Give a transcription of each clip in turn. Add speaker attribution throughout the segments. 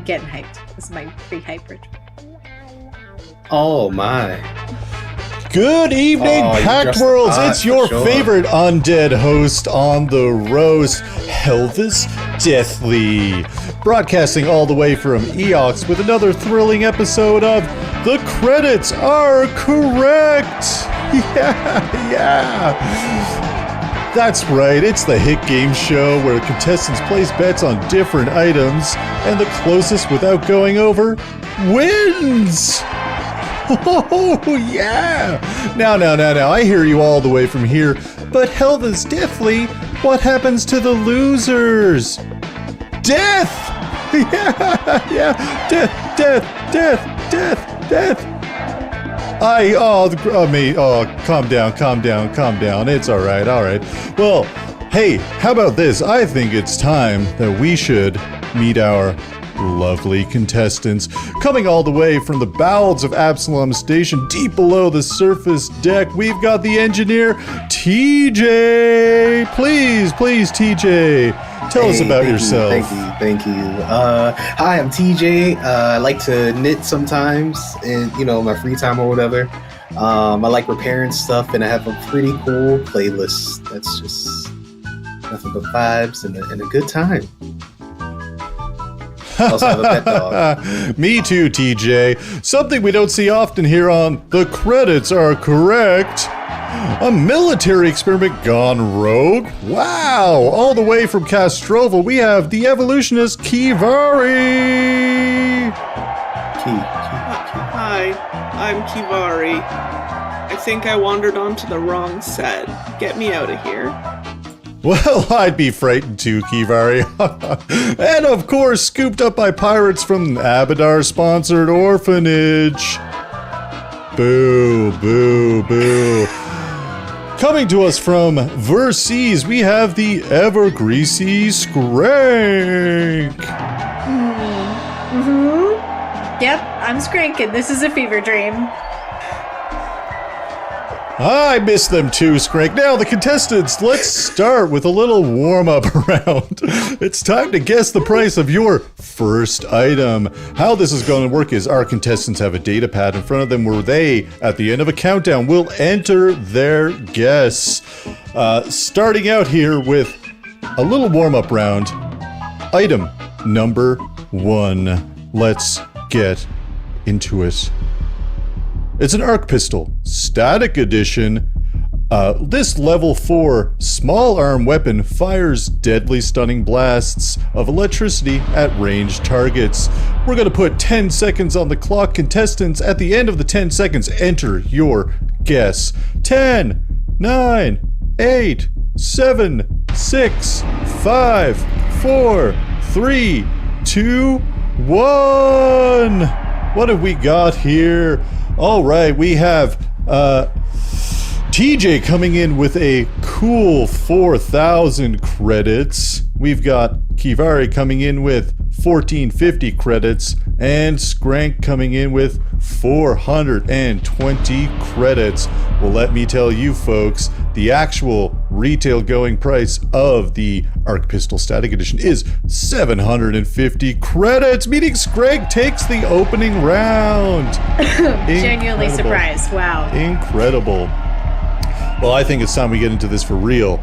Speaker 1: I'm getting hyped. This is my pre-hype ritual.
Speaker 2: Oh my.
Speaker 3: Good evening, Packed Worlds. It's your favorite undead host on the roast, Elvis Deathly, broadcasting all the way from Eox with another thrilling episode of The Credits Are Correct. Yeah. That's right, it's the hit game show where contestants place bets on different items, and the closest without going over wins. Oh, yeah! Now, I hear you all the way from here, but Helva's Deathly, what happens to the losers? Death! Yeah, death! Calm down, it's alright. Well, hey, how about this? I think it's time that we should meet our lovely contestants. Coming all the way from the bowels of Absalom Station, deep below the surface deck, we've got the engineer, TJ. Please, TJ, tell us about yourself.
Speaker 2: Thank you. Hi, I'm TJ. I like to knit sometimes in, my free time or whatever. I like repairing stuff, and I have a pretty cool playlist that's just nothing but vibes and a good time. I also have a pet dog.
Speaker 3: Me too, TJ. Something we don't see often here on The Credits Are Correct. A military experiment gone rogue. Wow! All the way from Castroval, we have the evolutionist Kivari.
Speaker 4: Hi, I'm Kivari. I think I wandered onto the wrong set. Get me out of here.
Speaker 3: Well, I'd be frightened too, Kivari. And of course, scooped up by pirates from Abadar-sponsored orphanage. Boo. Coming to us from Versees, we have the ever-greasy Skrank.
Speaker 1: Yep, I'm Skrank, and this is a fever dream.
Speaker 3: I miss them too, Skrank. Now, the contestants, let's start with a little warm-up round. It's time to guess the price of your first item. How this is going to work is our contestants have a data pad in front of them where they, at the end of a countdown, will enter their guess. Starting out here with a little warm-up round. Item number 1. Let's get into it. It's an arc pistol, static edition. This level 4 small arm weapon fires deadly stunning blasts of electricity at ranged targets. We're going to put 10 seconds on the clock. Contestants, at the end of the 10 seconds, enter your guess. 10, 9, 8, 7, 6, 5, 4, 3, 2, 1. What have we got here? All right, we have TJ coming in with a cool 4,000 credits. We've got Kivari coming in with 1,450 credits, and Skrank coming in with 420 credits. Well, let me tell you folks, the actual retail going price of the Arc Pistol Static Edition is 750 credits, meaning Skrank takes the opening round.
Speaker 1: Genuinely surprised, wow.
Speaker 3: Incredible. Well, I think it's time we get into this for real.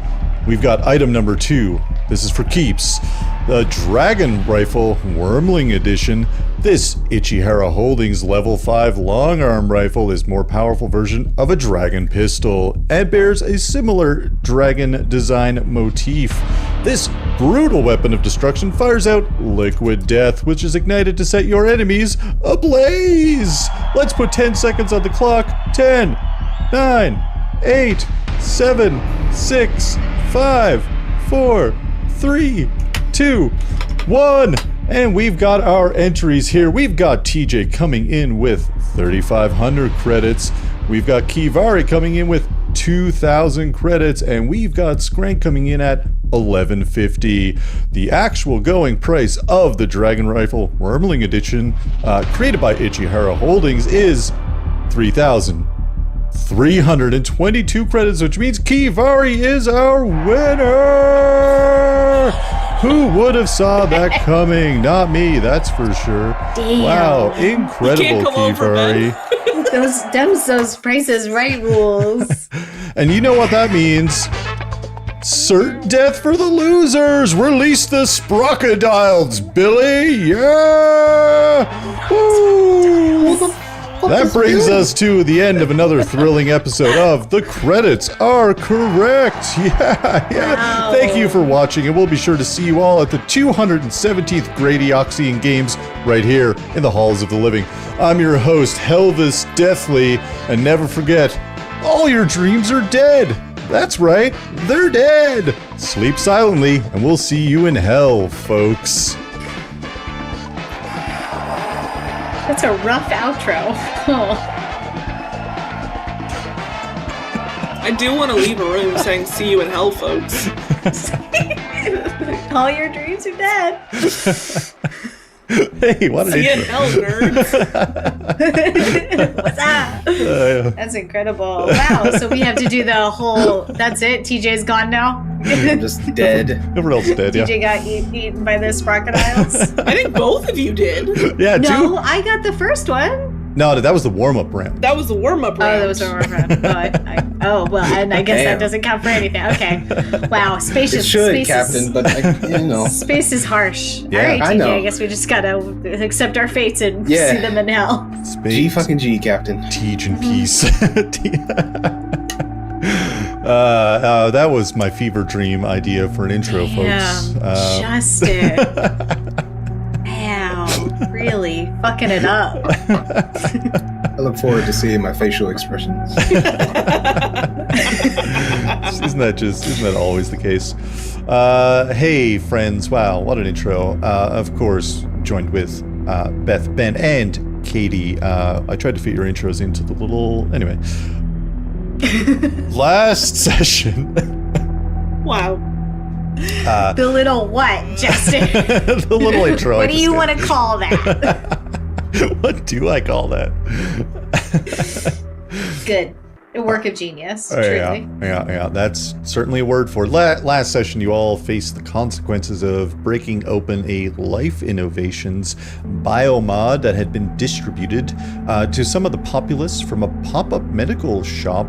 Speaker 3: We've got item number 2. This is for keeps. The Dragon Rifle Wormling Edition. This Ichihara Holdings Level 5 long arm rifle is a more powerful version of a dragon pistol and bears a similar dragon design motif. This brutal weapon of destruction fires out liquid death, which is ignited to set your enemies ablaze. Let's put 10 seconds on the clock. 10, 9, 8, 7, 6, 5, 4, 3, 2, 1. And we've got our entries here. We've got TJ coming in with 3,500 credits. We've got Kivari coming in with 2,000 credits. And we've got Skrank coming in at 1,150. The actual going price of the Dragon Rifle Wormling Edition, created by Ichihara Holdings, is 3,322 credits, which means Kivari is our winner! Who would have saw that coming? Not me, that's for sure.
Speaker 1: Damn.
Speaker 3: Wow, incredible,
Speaker 4: come over,
Speaker 3: Kifari.
Speaker 1: Those Price is Right rules.
Speaker 3: And you know what that means? Certain death for the losers! Release the Sprocodiles, Billy! Yeah! Woo! That brings us to the end of another thrilling episode of The Credits Are Correct! Yeah!
Speaker 1: Wow.
Speaker 3: Thank you for watching, and we'll be sure to see you all at the 217th Gradioxian Games right here in the Halls of the Living. I'm your host, Helvis Deathly, and never forget, all your dreams are dead! That's right, they're dead! Sleep silently, and we'll see you in hell, folks.
Speaker 1: That's a rough outro. Oh.
Speaker 4: I do want to leave a room saying "See you in hell, folks."
Speaker 1: All your dreams are dead.
Speaker 3: Hey, what an
Speaker 4: See you in
Speaker 3: intro.
Speaker 4: hell, nerds.
Speaker 1: What's up? That's incredible. Wow. So we have to do the whole. That's it. TJ's gone now.
Speaker 2: I'm just dead.
Speaker 3: Everyone else is dead, yeah.
Speaker 1: TJ got eaten by the Sprocodiles.
Speaker 4: I think both of you did.
Speaker 3: Yeah,
Speaker 1: No,
Speaker 3: two.
Speaker 1: I got the first one.
Speaker 3: No, that was the warm-up round.
Speaker 4: That was the warm-up round.
Speaker 1: Oh, that was a round. Oh, well, and I guess
Speaker 2: Damn.
Speaker 1: that doesn't count for anything. Okay. Wow. Space
Speaker 2: It
Speaker 1: is
Speaker 2: should,
Speaker 1: space
Speaker 2: Captain,
Speaker 1: is,
Speaker 2: but
Speaker 1: space is harsh.
Speaker 3: Yeah,
Speaker 1: All right,
Speaker 2: I
Speaker 1: TJ.
Speaker 2: know.
Speaker 1: I guess we just gotta accept our fates and
Speaker 2: Yeah.
Speaker 1: see them in hell.
Speaker 2: G fucking G, Captain.
Speaker 3: Teach in peace. That was my fever dream idea for an intro, folks.
Speaker 1: Damn, Justin. Wow, really fucking it up.
Speaker 2: I look forward to seeing my facial expressions.
Speaker 3: Isn't that always the case? Hey, friends. Wow, what an intro. Of course, joined with Beth, Ben, and Katie. I tried to fit your intros into the little... Anyway. Last session.
Speaker 4: Wow.
Speaker 1: The little what, Justin?
Speaker 3: The little intro.
Speaker 1: What do you want to call that?
Speaker 3: What do I call that?
Speaker 1: Good. A work of genius,
Speaker 3: Oh,
Speaker 1: truly.
Speaker 3: yeah. That's certainly a word for it. Last session, you all faced the consequences of breaking open a Life Innovations biomod that had been distributed to some of the populace from a pop-up medical shop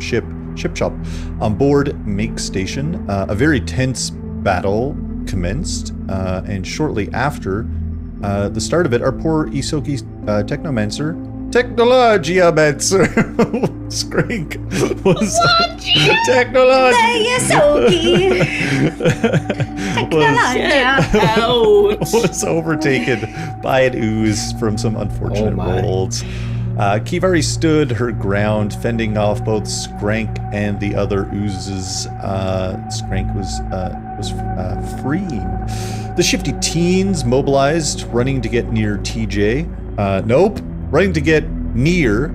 Speaker 3: ship shop on board Makestation. A very tense battle commenced, and shortly after the start of it, our poor Isoki Technologiamancer Skrank was was overtaken by an ooze from some unfortunate
Speaker 2: Oh my.
Speaker 3: rolls. Kivari stood her ground, fending off both Skrank and the other oozes. Skrank was freeing. The shifty teens mobilized, running to get near TJ. Running to get near,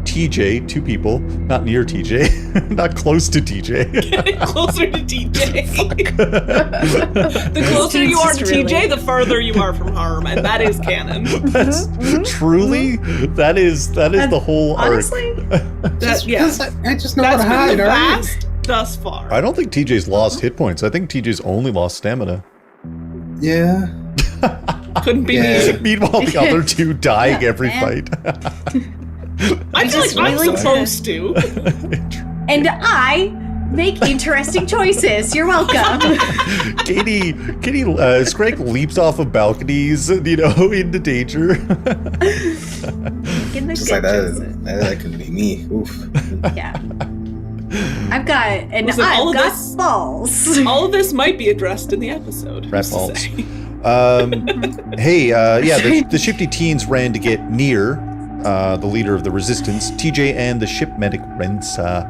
Speaker 3: TJ, two people, not near TJ, not close to TJ.
Speaker 4: Getting closer to TJ. The closer you are to TJ, the further you are from harm, and that is canon.
Speaker 3: That's truly, that is the whole
Speaker 1: Honestly,
Speaker 4: That, yes,
Speaker 2: I just know how
Speaker 4: that's
Speaker 2: to
Speaker 4: been
Speaker 2: hide,
Speaker 4: the
Speaker 2: alright?
Speaker 4: fast thus far.
Speaker 3: arc. I don't think TJ's lost hit points. I think TJ's only lost stamina.
Speaker 2: Yeah.
Speaker 4: Couldn't be
Speaker 2: Yeah.
Speaker 4: me.
Speaker 3: Meanwhile, the other two dying every
Speaker 1: man.
Speaker 3: fight.
Speaker 4: I feel like
Speaker 1: just
Speaker 4: I'm
Speaker 1: really
Speaker 4: supposed to.
Speaker 1: and I make interesting choices. You're welcome.
Speaker 3: Katie, Skrank leaps off of balconies, into danger.
Speaker 1: In the
Speaker 2: Just like
Speaker 1: good
Speaker 2: that could be me. Oof.
Speaker 1: Yeah. I've got
Speaker 4: Listen, all
Speaker 1: I've
Speaker 4: of
Speaker 1: got
Speaker 4: this-
Speaker 1: balls.
Speaker 4: All of this might be addressed in the episode.
Speaker 3: Rat
Speaker 4: who's to
Speaker 3: balls.
Speaker 4: say?
Speaker 3: The shifty teens ran to get near the leader of the resistance, TJ, and the ship medic Rensa,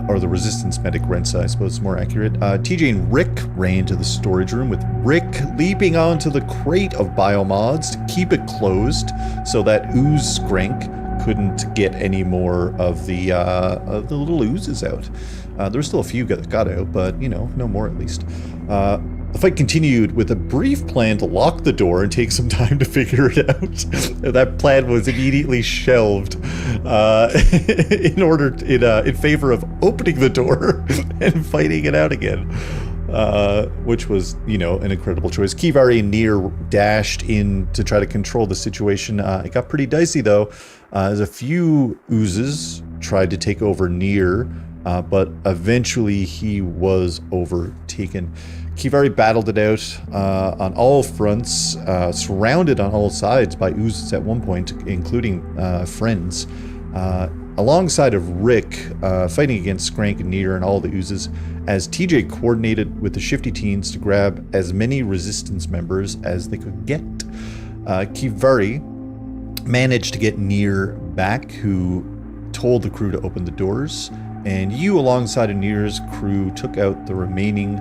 Speaker 3: or the resistance medic Rensa, I suppose is more accurate. TJ and Rick ran to the storage room, with Rick leaping onto the crate of biomods to keep it closed so that ooze Skrank couldn't get any more of the little oozes out. There's still a few that got out, but no more at least. The fight continued with a brief plan to lock the door and take some time to figure it out. That plan was immediately shelved in favor of opening the door and fighting it out again, which was, an incredible choice. Kivari and Nier dashed in to try to control the situation. It got pretty dicey, though, as a few oozes tried to take over Nier, but eventually he was overtaken. Kivari battled it out on all fronts, surrounded on all sides by oozes at one point, including friends, alongside of Rick, fighting against Skrank and Nier and all the oozes, as TJ coordinated with the shifty teens to grab as many resistance members as they could get. Kivari managed to get Nier back, who told the crew to open the doors, and you, alongside of Nier's crew, took out the remaining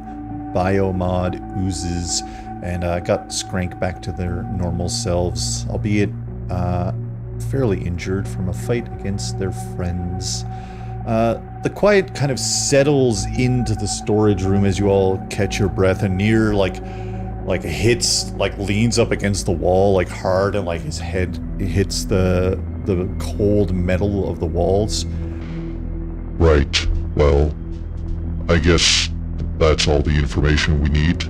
Speaker 3: biomod oozes and got Skrank back to their normal selves, albeit fairly injured from a fight against their friends. The quiet kind of settles into the storage room as you all catch your breath, and Nier leans up against the wall hard, and his head hits the cold metal of the walls.
Speaker 5: Right. Well, I guess that's all the information we need.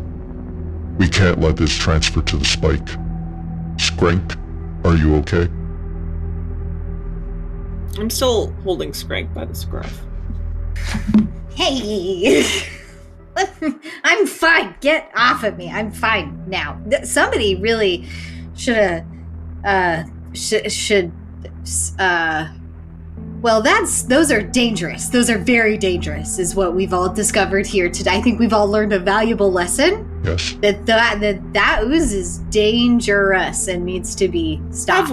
Speaker 5: We can't let this transfer to the spike. Skrank, are you okay?
Speaker 4: I'm still holding Skrank by the scruff.
Speaker 1: Hey! I'm fine. Get off of me. I'm fine now. Somebody really should well, those are dangerous. Those are very dangerous, is what we've all discovered here today. I think we've all learned a valuable lesson.
Speaker 5: Yes.
Speaker 1: That ooze is dangerous and needs to be stopped.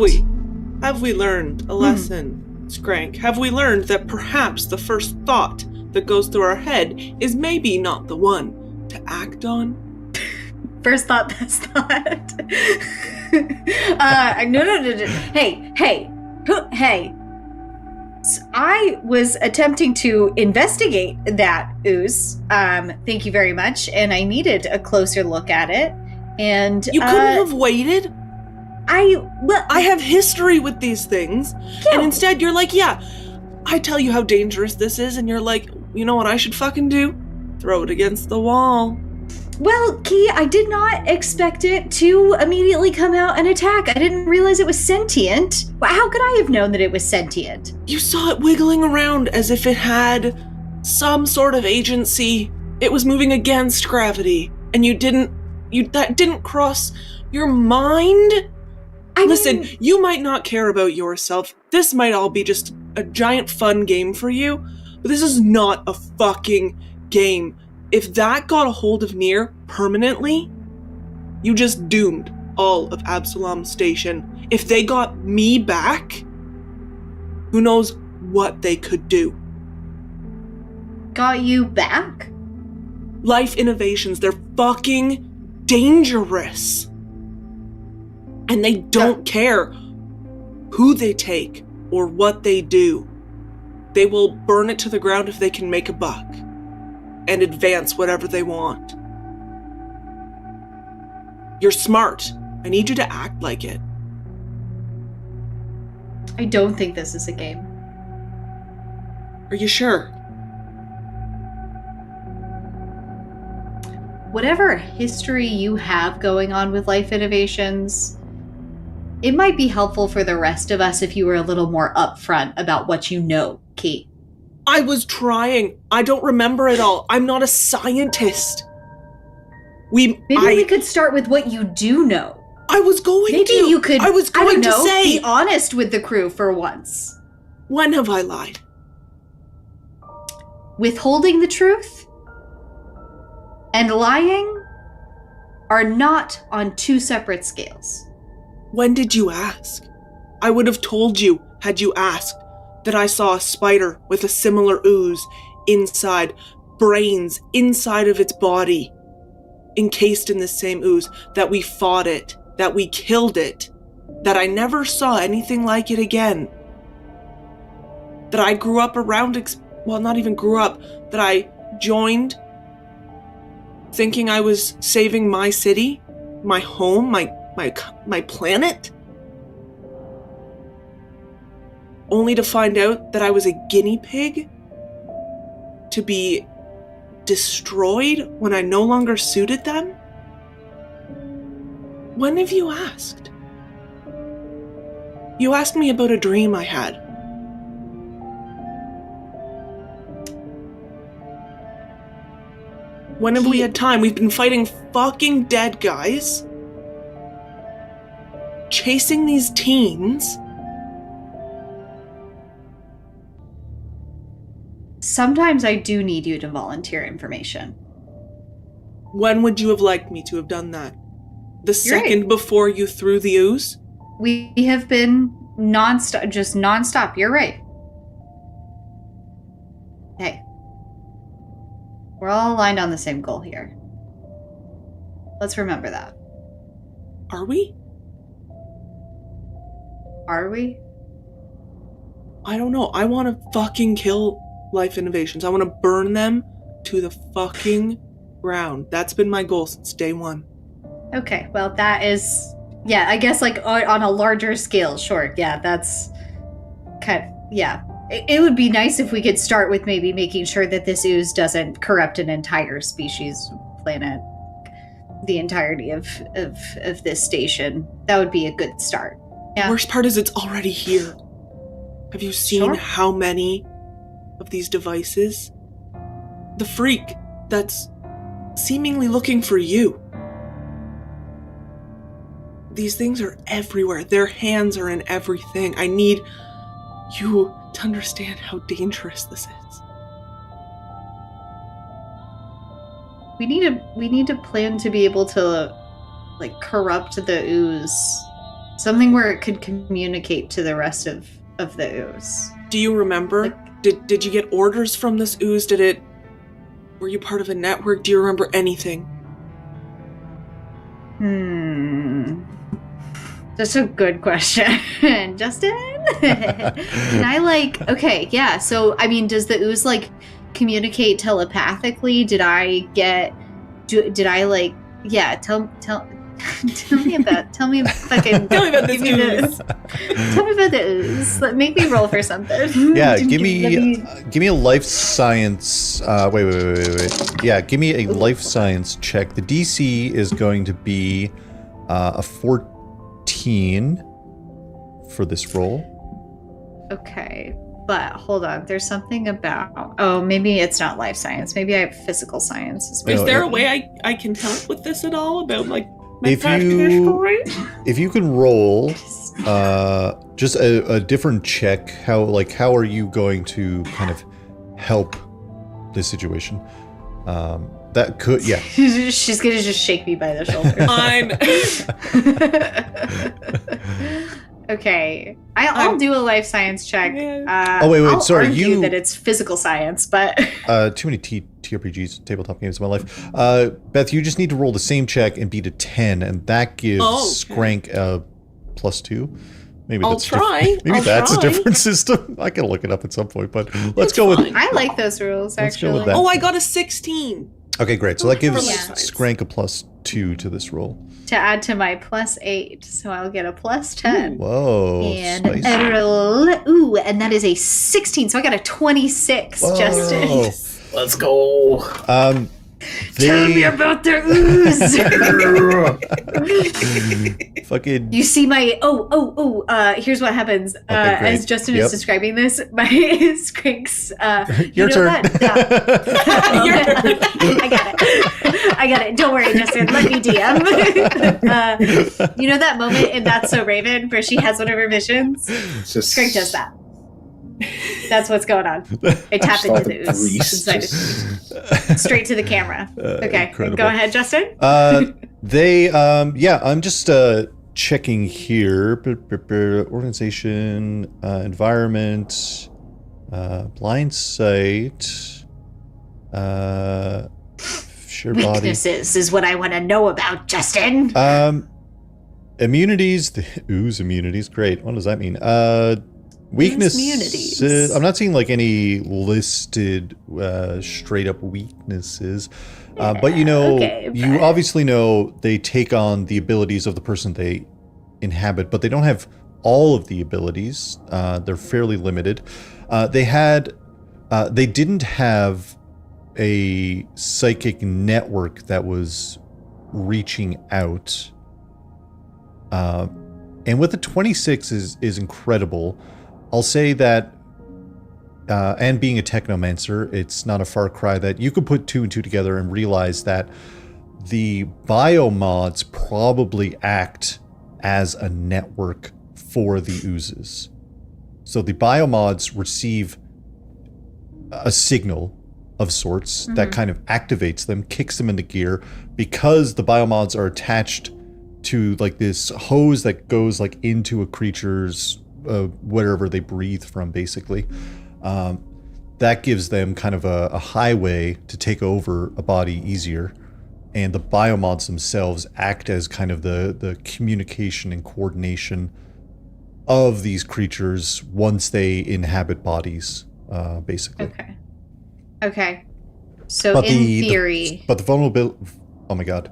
Speaker 4: Have we learned a lesson, Skrank? Have we learned that perhaps the first thought that goes through our head is maybe not the one to act on?
Speaker 1: First thought, best thought. No. Hey. I was attempting to investigate that ooze. Thank you very much. And I needed a closer look at it. And
Speaker 4: you couldn't have waited? I have history with these things. Yeah. And instead you're like, yeah, I tell you how dangerous this is. And you're like, you know what I should fucking do? Throw it against the wall.
Speaker 1: Well, Key, I did not expect it to immediately come out and attack. I didn't realize it was sentient. How could I have known that it was sentient?
Speaker 4: You saw it wiggling around as if it had some sort of agency. It was moving against gravity, and that didn't cross your mind? Listen, you might not care about yourself. This might all be just a giant fun game for you, but this is not a fucking game. If that got a hold of Nier permanently, you just doomed all of Absalom Station. If they got me back, who knows what they could do.
Speaker 1: Got you back?
Speaker 4: Life innovations, they're fucking dangerous. And they don't care who they take or what they do. They will burn it to the ground if they can make a buck. And advance whatever they want. You're smart. I need you to act like it.
Speaker 1: I don't think this is a game.
Speaker 4: Are you sure?
Speaker 1: Whatever history you have going on with life innovations, it might be helpful for the rest of us if you were a little more upfront about what you know, Kate.
Speaker 4: I was trying. I don't remember it all. I'm not a scientist.
Speaker 1: Maybe we could start with what you do know.
Speaker 4: I was going
Speaker 1: Maybe
Speaker 4: to.
Speaker 1: You could,
Speaker 4: I was going to say.
Speaker 1: Be honest with the crew for once.
Speaker 4: When have I lied?
Speaker 1: Withholding the truth and lying are not on two separate scales.
Speaker 4: When did you ask? I would have told you had you asked. That I saw a spider with a similar ooze inside, brains inside of its body, encased in the same ooze, that we fought it, that we killed it, that I never saw anything like it again, that I grew up around, not even grew up, that I joined thinking I was saving my city, my home, my planet, only to find out that I was a guinea pig to be destroyed when I no longer suited them? When have you asked? You asked me about a dream I had. When have we had time? We've been fighting fucking dead guys, chasing these teens.
Speaker 1: Sometimes I do need you to volunteer information.
Speaker 4: When would you have liked me to have done that? The second before you threw the ooze?
Speaker 1: We have been nonstop. You're right. Hey. We're all aligned on the same goal here. Let's remember that.
Speaker 4: Are we?
Speaker 1: Are we?
Speaker 4: I don't know. I want to fucking kill life innovations. I want to burn them to the fucking ground. That's been my goal since day one.
Speaker 1: Okay, well, that is... Yeah, I guess, like, on a larger scale, sure. Yeah, that's... kind of... Yeah. It would be nice if we could start with maybe making sure that this ooze doesn't corrupt an entire species, planet, the entirety of this station. That would be a good start. Yeah.
Speaker 4: The worst part is it's already here. Have you seen how many of these devices? The freak that's seemingly looking for you. These things are everywhere. Their hands are in everything. I need you to understand how dangerous this is.
Speaker 1: We need to plan to be able to, like, corrupt the ooze. Something where it could communicate to the rest of the ooze.
Speaker 4: Do you remember? Like, did you get orders from this ooze? Were you part of a network? Do you remember anything?
Speaker 1: That's a good question. Justin? Can I, like... Okay, yeah, so, I mean, does the ooze, like, communicate telepathically? Did I, like... Yeah, tell me fucking...
Speaker 4: Tell me about this ooze.
Speaker 1: Tell me about the ooze. Make me roll for something.
Speaker 3: Yeah, give me a life science... wait. Yeah, give me a life science check. The DC is going to be a 14 for this roll.
Speaker 1: Okay, but hold on. There's something about... Oh, maybe it's not life science. Maybe I have physical science.
Speaker 4: Is there a way I can help with this at all? About, like, my
Speaker 3: if you can roll just a different check, how are you going to kind of help this situation? That could, yeah.
Speaker 1: She's gonna just shake me by the shoulder. Okay, I'll do a life science check.
Speaker 3: Wait.
Speaker 1: I'll
Speaker 3: sorry,
Speaker 1: argue that it's physical science, but
Speaker 3: too many TRPGs, tabletop games in my life. Beth, you just need to roll the same check and beat a 10, and that gives Skrank a +2. Maybe
Speaker 4: I'll try.
Speaker 3: Maybe that's a different system. I can look it up at some point, but let's go with.
Speaker 1: I like those rules actually.
Speaker 3: Let's go with that.
Speaker 4: Oh, I got a 16.
Speaker 3: Okay, great. So that gives Skrank a +2 to this roll.
Speaker 1: To add to my +8, so I'll get a +10.
Speaker 3: Whoa!
Speaker 1: And
Speaker 3: spicy.
Speaker 1: I roll, and that is a 16. So I got a 26,
Speaker 3: Whoa.
Speaker 1: Justin.
Speaker 2: Let's go.
Speaker 1: Tell me about the ooze.
Speaker 3: Fucking.
Speaker 1: You see my here's what happens. As Justin is describing this, my Skrank's
Speaker 3: Your turn.
Speaker 1: I got it. Don't worry, Justin. Let me DM. You know that moment in That's So Raven where she has one of her visions? Skrank does that. That's what's going on. I tap into the ooze inside straight to the camera. Okay,
Speaker 3: incredible.
Speaker 1: Go ahead, Justin.
Speaker 3: I'm just checking here. Organization, environment, blind sight, shared body.
Speaker 1: Weaknesses is what I want to know about, Justin.
Speaker 3: Immunities, the ooze immunities, great. What does that mean? Weaknesses. I'm not seeing like any listed straight up weaknesses. But you know, you obviously know they take on the abilities of the person they inhabit, but they don't have all of the abilities. They're fairly limited. They didn't have a psychic network that was reaching out. And with the 26 is incredible. I'll say that, and being a technomancer, it's not a far cry that you could put 2 and 2 together and realize that the biomods probably act as a network for the oozes. So the biomods receive a signal of sorts that kind of activates them, kicks them into gear, because the biomods are attached to like this hose that goes like into a creature's whatever they breathe from, basically. That gives them kind of a highway to take over a body easier. And the biomods themselves act as kind of the communication and coordination of these creatures once they inhabit bodies, basically.
Speaker 1: Okay. So in theory...
Speaker 3: but the vulnerability... Oh my god.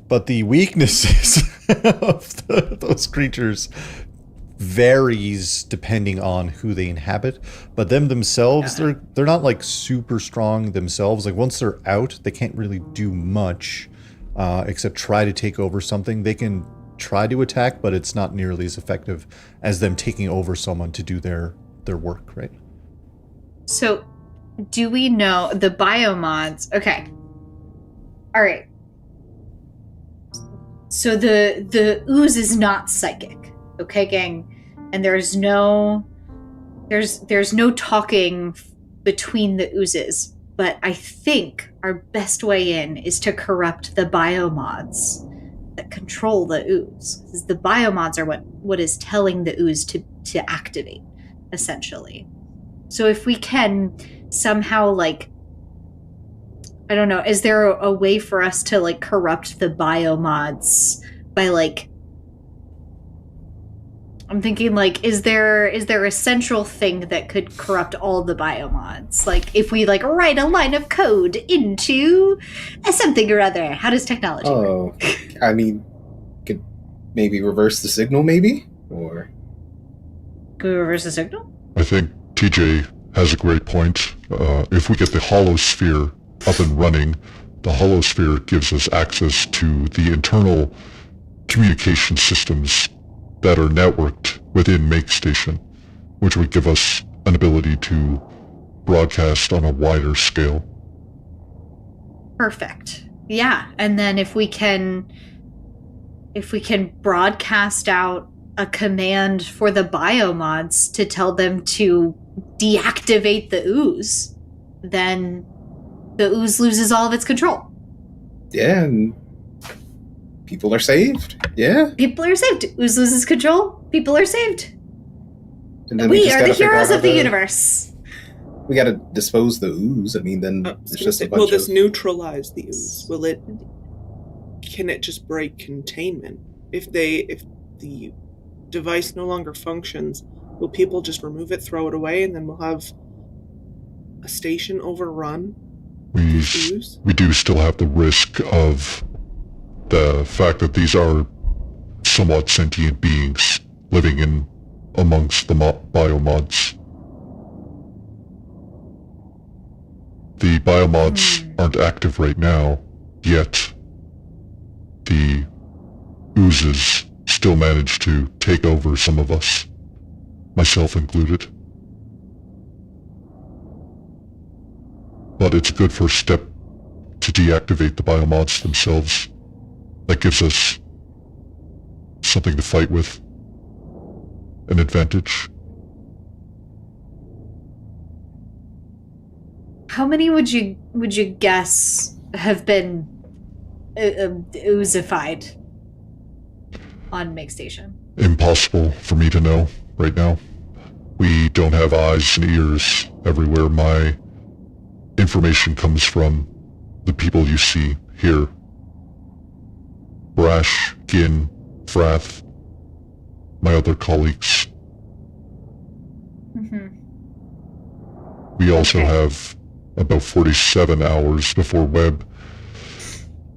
Speaker 3: But the weaknesses of those creatures varies depending on who they inhabit. But them themselves, they're not like super strong themselves. Like once they're out, they can't really do much except try to take over something. They can try to attack, but it's not nearly as effective as them taking over someone to do their work, right?
Speaker 1: So, do we know the biomods? Okay. All right. So the ooze is not psychic, okay, gang? And there's no talking between the oozes. But I think our best way in is to corrupt the biomods that control the ooze. Because the biomods are what is telling the ooze to activate, essentially. So if we can somehow, like, I don't know, is there a way for us to, like, corrupt the biomods by, like, I'm thinking, like, is there a central thing that could corrupt all the biomods? Like, if we, like, write a line of code into something or other, how does technology work?
Speaker 2: I mean, could maybe reverse the signal, maybe? Or...
Speaker 1: Could we reverse the signal?
Speaker 5: I think TJ has a great point. If we get the holosphere up and running, the holosphere gives us access to the internal communication systems that are networked within Makestation, which would give us an ability to broadcast on a wider scale.
Speaker 1: Perfect. Yeah, and then if we can broadcast out a command for the biomods to tell them to deactivate the ooze, then the ooze loses all of its control.
Speaker 2: Yeah, and people are saved. Yeah.
Speaker 1: People are saved. Ooze loses control. People are saved.
Speaker 2: And then
Speaker 1: we are the heroes of the universe.
Speaker 2: We gotta dispose the ooze. I mean, then it's just a bunch
Speaker 4: will this neutralize the ooze? Can it just break containment? If the device no longer functions, will people just remove it, throw it away, and then we'll have a station overrun?
Speaker 5: We do still have the risk of the fact that these are somewhat sentient beings living in amongst the biomods. The biomods aren't active right now, yet the oozes still manage to take over some of us, myself included. But it's a good first step to deactivate the biomods themselves. That gives us something to fight with, an advantage.
Speaker 1: How many would you guess have been oozified on Makestation?
Speaker 5: Impossible for me to know right now. We don't have eyes and ears everywhere. My information comes from the people you see here. Brash, Gin, Frath, my other colleagues. We also
Speaker 1: Okay.
Speaker 5: have about 47 hours before Webb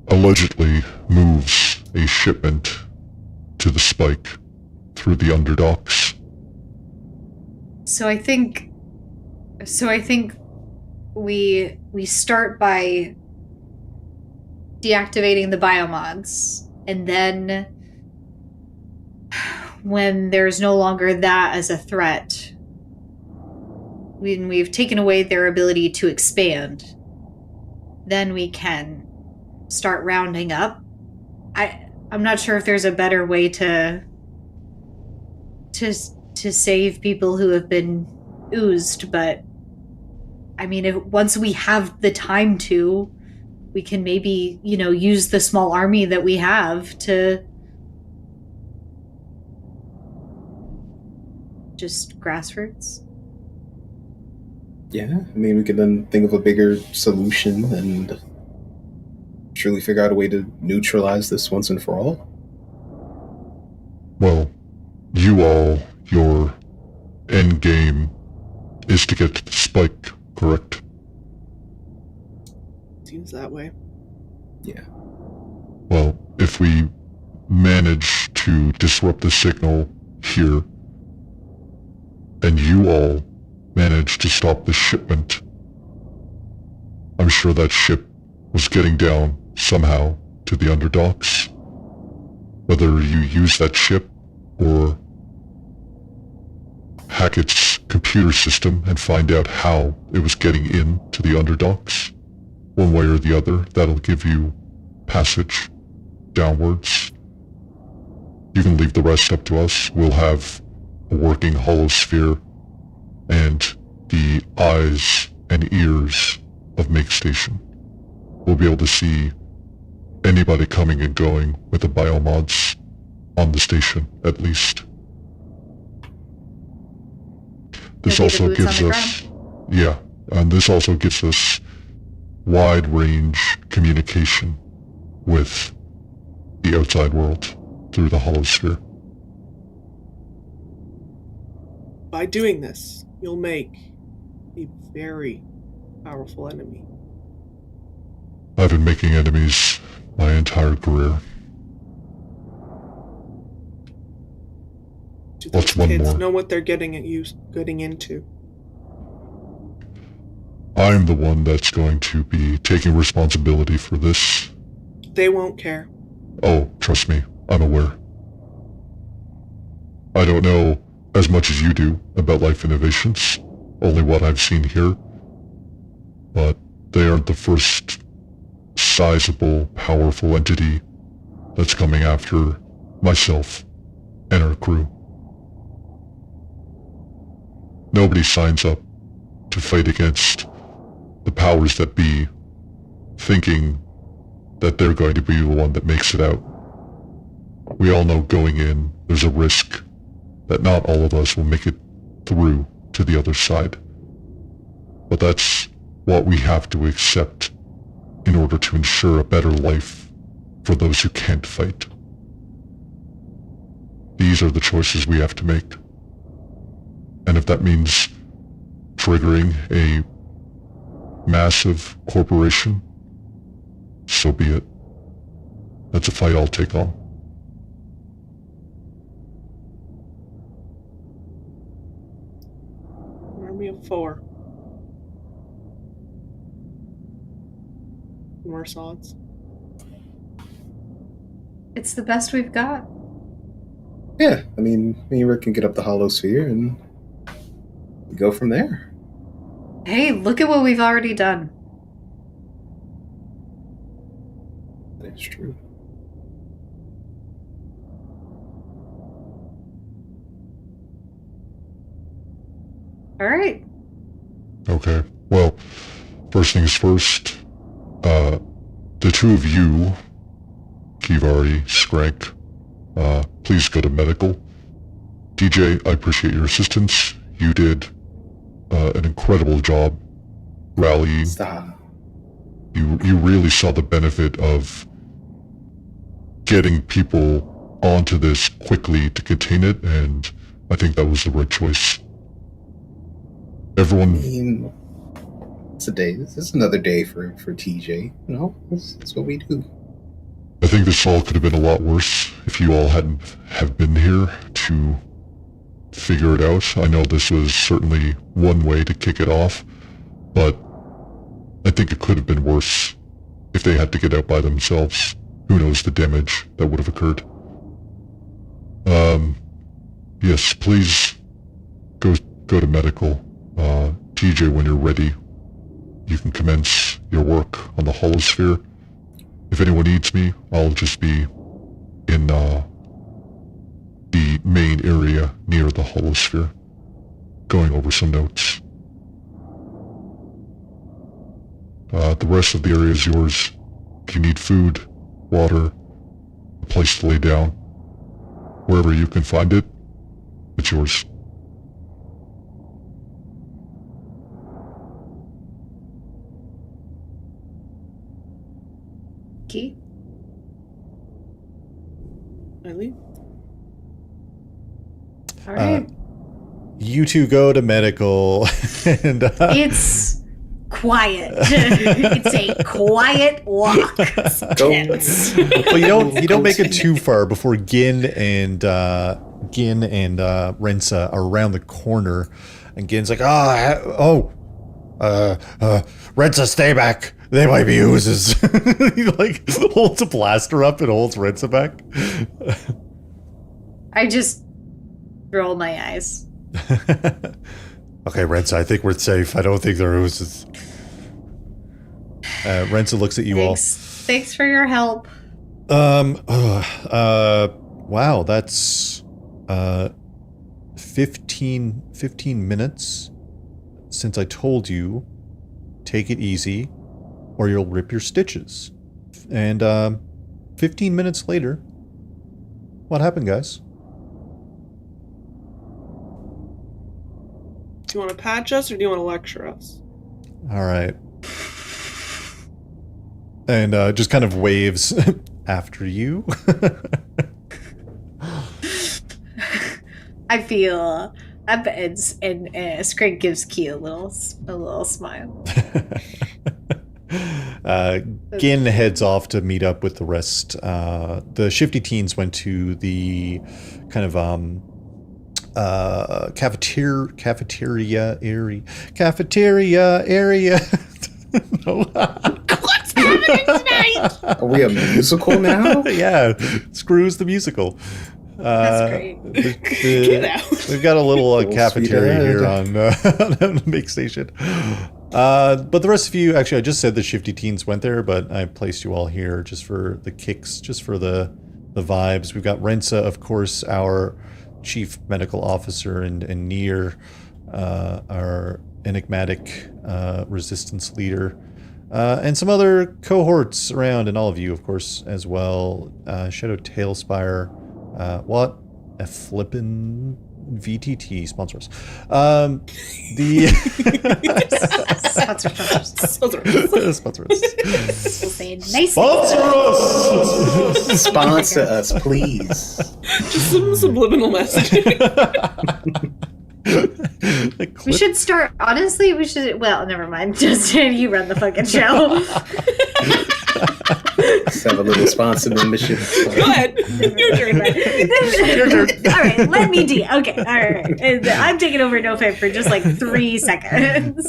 Speaker 5: allegedly moves a shipment to the spike through the underdocks.
Speaker 1: So I think we start by deactivating the biomods, and then when there's no longer that as a threat, when we've taken away their ability to expand, then we can start rounding up. I'm not sure if there's a better way to save people who have been oozed, but I mean, once we have the time to, we can maybe, use the small army that we have to just grassroots.
Speaker 2: Yeah, I mean, we could then think of a bigger solution and truly figure out a way to neutralize this once and for all.
Speaker 5: Well, your end game is to get to the spike, correct?
Speaker 4: Seems that way.
Speaker 2: Yeah.
Speaker 5: Well, if we manage to disrupt the signal here, and you all manage to stop the shipment, I'm sure that ship was getting down somehow to the underdocks. Whether you use that ship or hack its computer system and find out how it was getting in to the underdocks, one way or the other, that'll give you passage downwards. You can leave the rest up to us. We'll have a working holosphere and the eyes and ears of Makestation. We'll be able to see anybody coming and going with the biomods on the station, at least. This
Speaker 1: You'll be the
Speaker 5: also
Speaker 1: boots
Speaker 5: gives
Speaker 1: on the
Speaker 5: us, yeah, and this also gives us wide range communication with the outside world through the holosphere.
Speaker 4: By doing this, you'll make a very powerful enemy.
Speaker 5: I've been making enemies my entire career.
Speaker 4: Do
Speaker 5: What's
Speaker 4: those
Speaker 5: one
Speaker 4: kids
Speaker 5: more?
Speaker 4: know what they're getting into?
Speaker 5: I'm the one that's going to be taking responsibility for this.
Speaker 4: They won't care.
Speaker 5: Oh, trust me, I'm aware. I don't know as much as you do about life innovations, only what I've seen here. But they aren't the first sizable, powerful entity that's coming after myself and our crew. Nobody signs up to fight against the powers that be, thinking that they're going to be the one that makes it out. We all know going in, there's a risk that not all of us will make it through to the other side. But that's what we have to accept in order to ensure a better life for those who can't fight. These are the choices we have to make. And if that means triggering a massive corporation, so be it. That's a fight I'll take on.
Speaker 4: An army of 4. Worse odds.
Speaker 1: It's the best we've got.
Speaker 2: Yeah, I mean, me and Rick can get up the holosphere and go from there.
Speaker 1: Hey, look at what we've already done.
Speaker 2: That's true.
Speaker 1: All right.
Speaker 5: Okay, well, first things first, the two of you, Kivari, Skrank, please go to medical. DJ, I appreciate your assistance. You did an incredible job rallying.
Speaker 2: Stop.
Speaker 5: You really saw the benefit of getting people onto this quickly to contain it, and I think that was the right choice.
Speaker 2: I
Speaker 5: Everyone,
Speaker 2: mean, It's a day. This is another day for TJ. You know, that's what we do.
Speaker 5: I think this all could have been a lot worse if you all hadn't have been here to figure it out. I know this was certainly one way to kick it off, but I think it could have been worse if they had to get out by themselves. Who knows the damage that would have occurred. Yes, please go to medical. TJ, when you're ready, you can commence your work on the holosphere. If anyone needs me, I'll just be in the main area near the holosphere, going over some notes. The rest of the area is yours. If you need food, water, a place to lay down, wherever you can find it, it's yours.
Speaker 1: Key?
Speaker 4: Eileen?
Speaker 1: All right.
Speaker 3: You two go to medical, and
Speaker 1: It's quiet. It's a quiet walk.
Speaker 2: Go.
Speaker 3: well, you don't make it too far before Gin and Rensa are around the corner, and Gin's like, Rensa, stay back. They might be oozes. He like holds a blaster up and holds Rensa back.
Speaker 1: I just roll my eyes.
Speaker 3: Okay, Rensa, I think we're safe. I don't think they're oozes. Rensa looks at you
Speaker 1: Thanks for your help.
Speaker 3: Wow, that's 15 minutes since I told you, take it easy or you'll rip your stitches. And 15 minutes later, what happened, guys?
Speaker 4: Do you want to patch us or do you want to lecture us?
Speaker 3: All right. And just kind of waves after you.
Speaker 1: I feel and Skrank gives Key a little smile.
Speaker 3: Gin heads off to meet up with the rest. The shifty teens went to the kind of cafeteria area. No.
Speaker 1: What's happening tonight?
Speaker 2: Are we a musical now?
Speaker 3: Yeah, Screws the musical.
Speaker 1: That's great.
Speaker 4: Get out.
Speaker 3: We've got a little cafeteria
Speaker 2: sweet
Speaker 3: here on Makestation. But the rest of you, actually, I just said the shifty teens went there, but I placed you all here just for the kicks, just for the vibes. We've got Rensa, of course, our chief medical officer, and Nier, our enigmatic resistance leader, and some other cohorts around, and all of you, of course, as well. Shadow Tailspire, what a flippin' VTT sponsors. Sponsor us.
Speaker 1: We'll say nice.
Speaker 2: Sponsor us, please.
Speaker 4: Just some subliminal message.
Speaker 1: We should start. Honestly, we should. Well, never mind. Just you run the fucking show.
Speaker 2: Let's have a little sponsor membership.
Speaker 4: Go ahead. Your turn.
Speaker 1: All right, let me do. Okay, all right. And I'm taking over nofame for just like 3 seconds.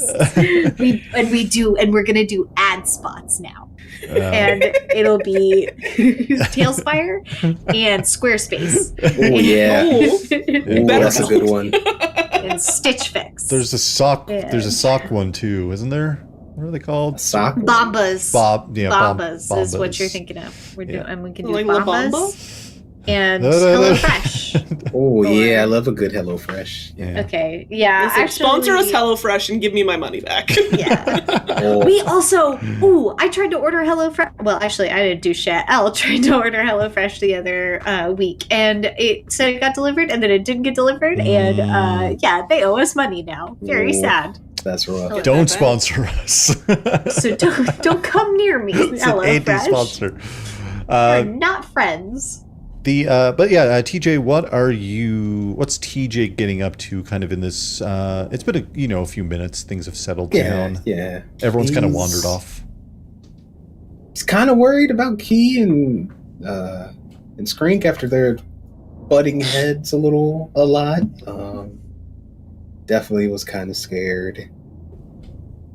Speaker 1: We're gonna do ad spots now, and it'll be Tailspire and Squarespace.
Speaker 2: Oh yeah,
Speaker 4: Oh,
Speaker 2: ooh, that's a good one.
Speaker 1: And Stitch Fix.
Speaker 3: There's a sock.
Speaker 1: Yeah.
Speaker 3: There's a sock one too, isn't there? What are they called?
Speaker 2: Sock.
Speaker 1: Bombas.
Speaker 3: Bombas
Speaker 1: is what you're thinking of. We can do
Speaker 4: Like La
Speaker 1: Bombas and HelloFresh.
Speaker 2: Oh yeah, I love a good HelloFresh.
Speaker 3: Yeah.
Speaker 1: Okay, yeah.
Speaker 4: Listen,
Speaker 1: Actually,
Speaker 4: sponsor us HelloFresh and give me my money back.
Speaker 1: Yeah.
Speaker 2: Oh,
Speaker 1: We also, I tried to order HelloFresh. Well, actually, I didn't do shit. Elle tried to order HelloFresh the other week, and it said it got delivered, and then it didn't get delivered, and yeah, they owe us money now. Very
Speaker 2: Ooh.
Speaker 1: sad.
Speaker 2: that's rough.
Speaker 3: Don't sponsor us.
Speaker 1: So don't come near me,
Speaker 3: It's an
Speaker 1: HelloFresh.
Speaker 3: anti-sponsor.
Speaker 1: We're not friends.
Speaker 3: But yeah, TJ, what's TJ getting up to kind of in this, it's been a few minutes, things have settled down.
Speaker 2: Yeah.
Speaker 3: Everyone's kind of wandered off.
Speaker 2: He's kind of worried about Key and Skrank after their butting heads a lot. Definitely was kind of scared.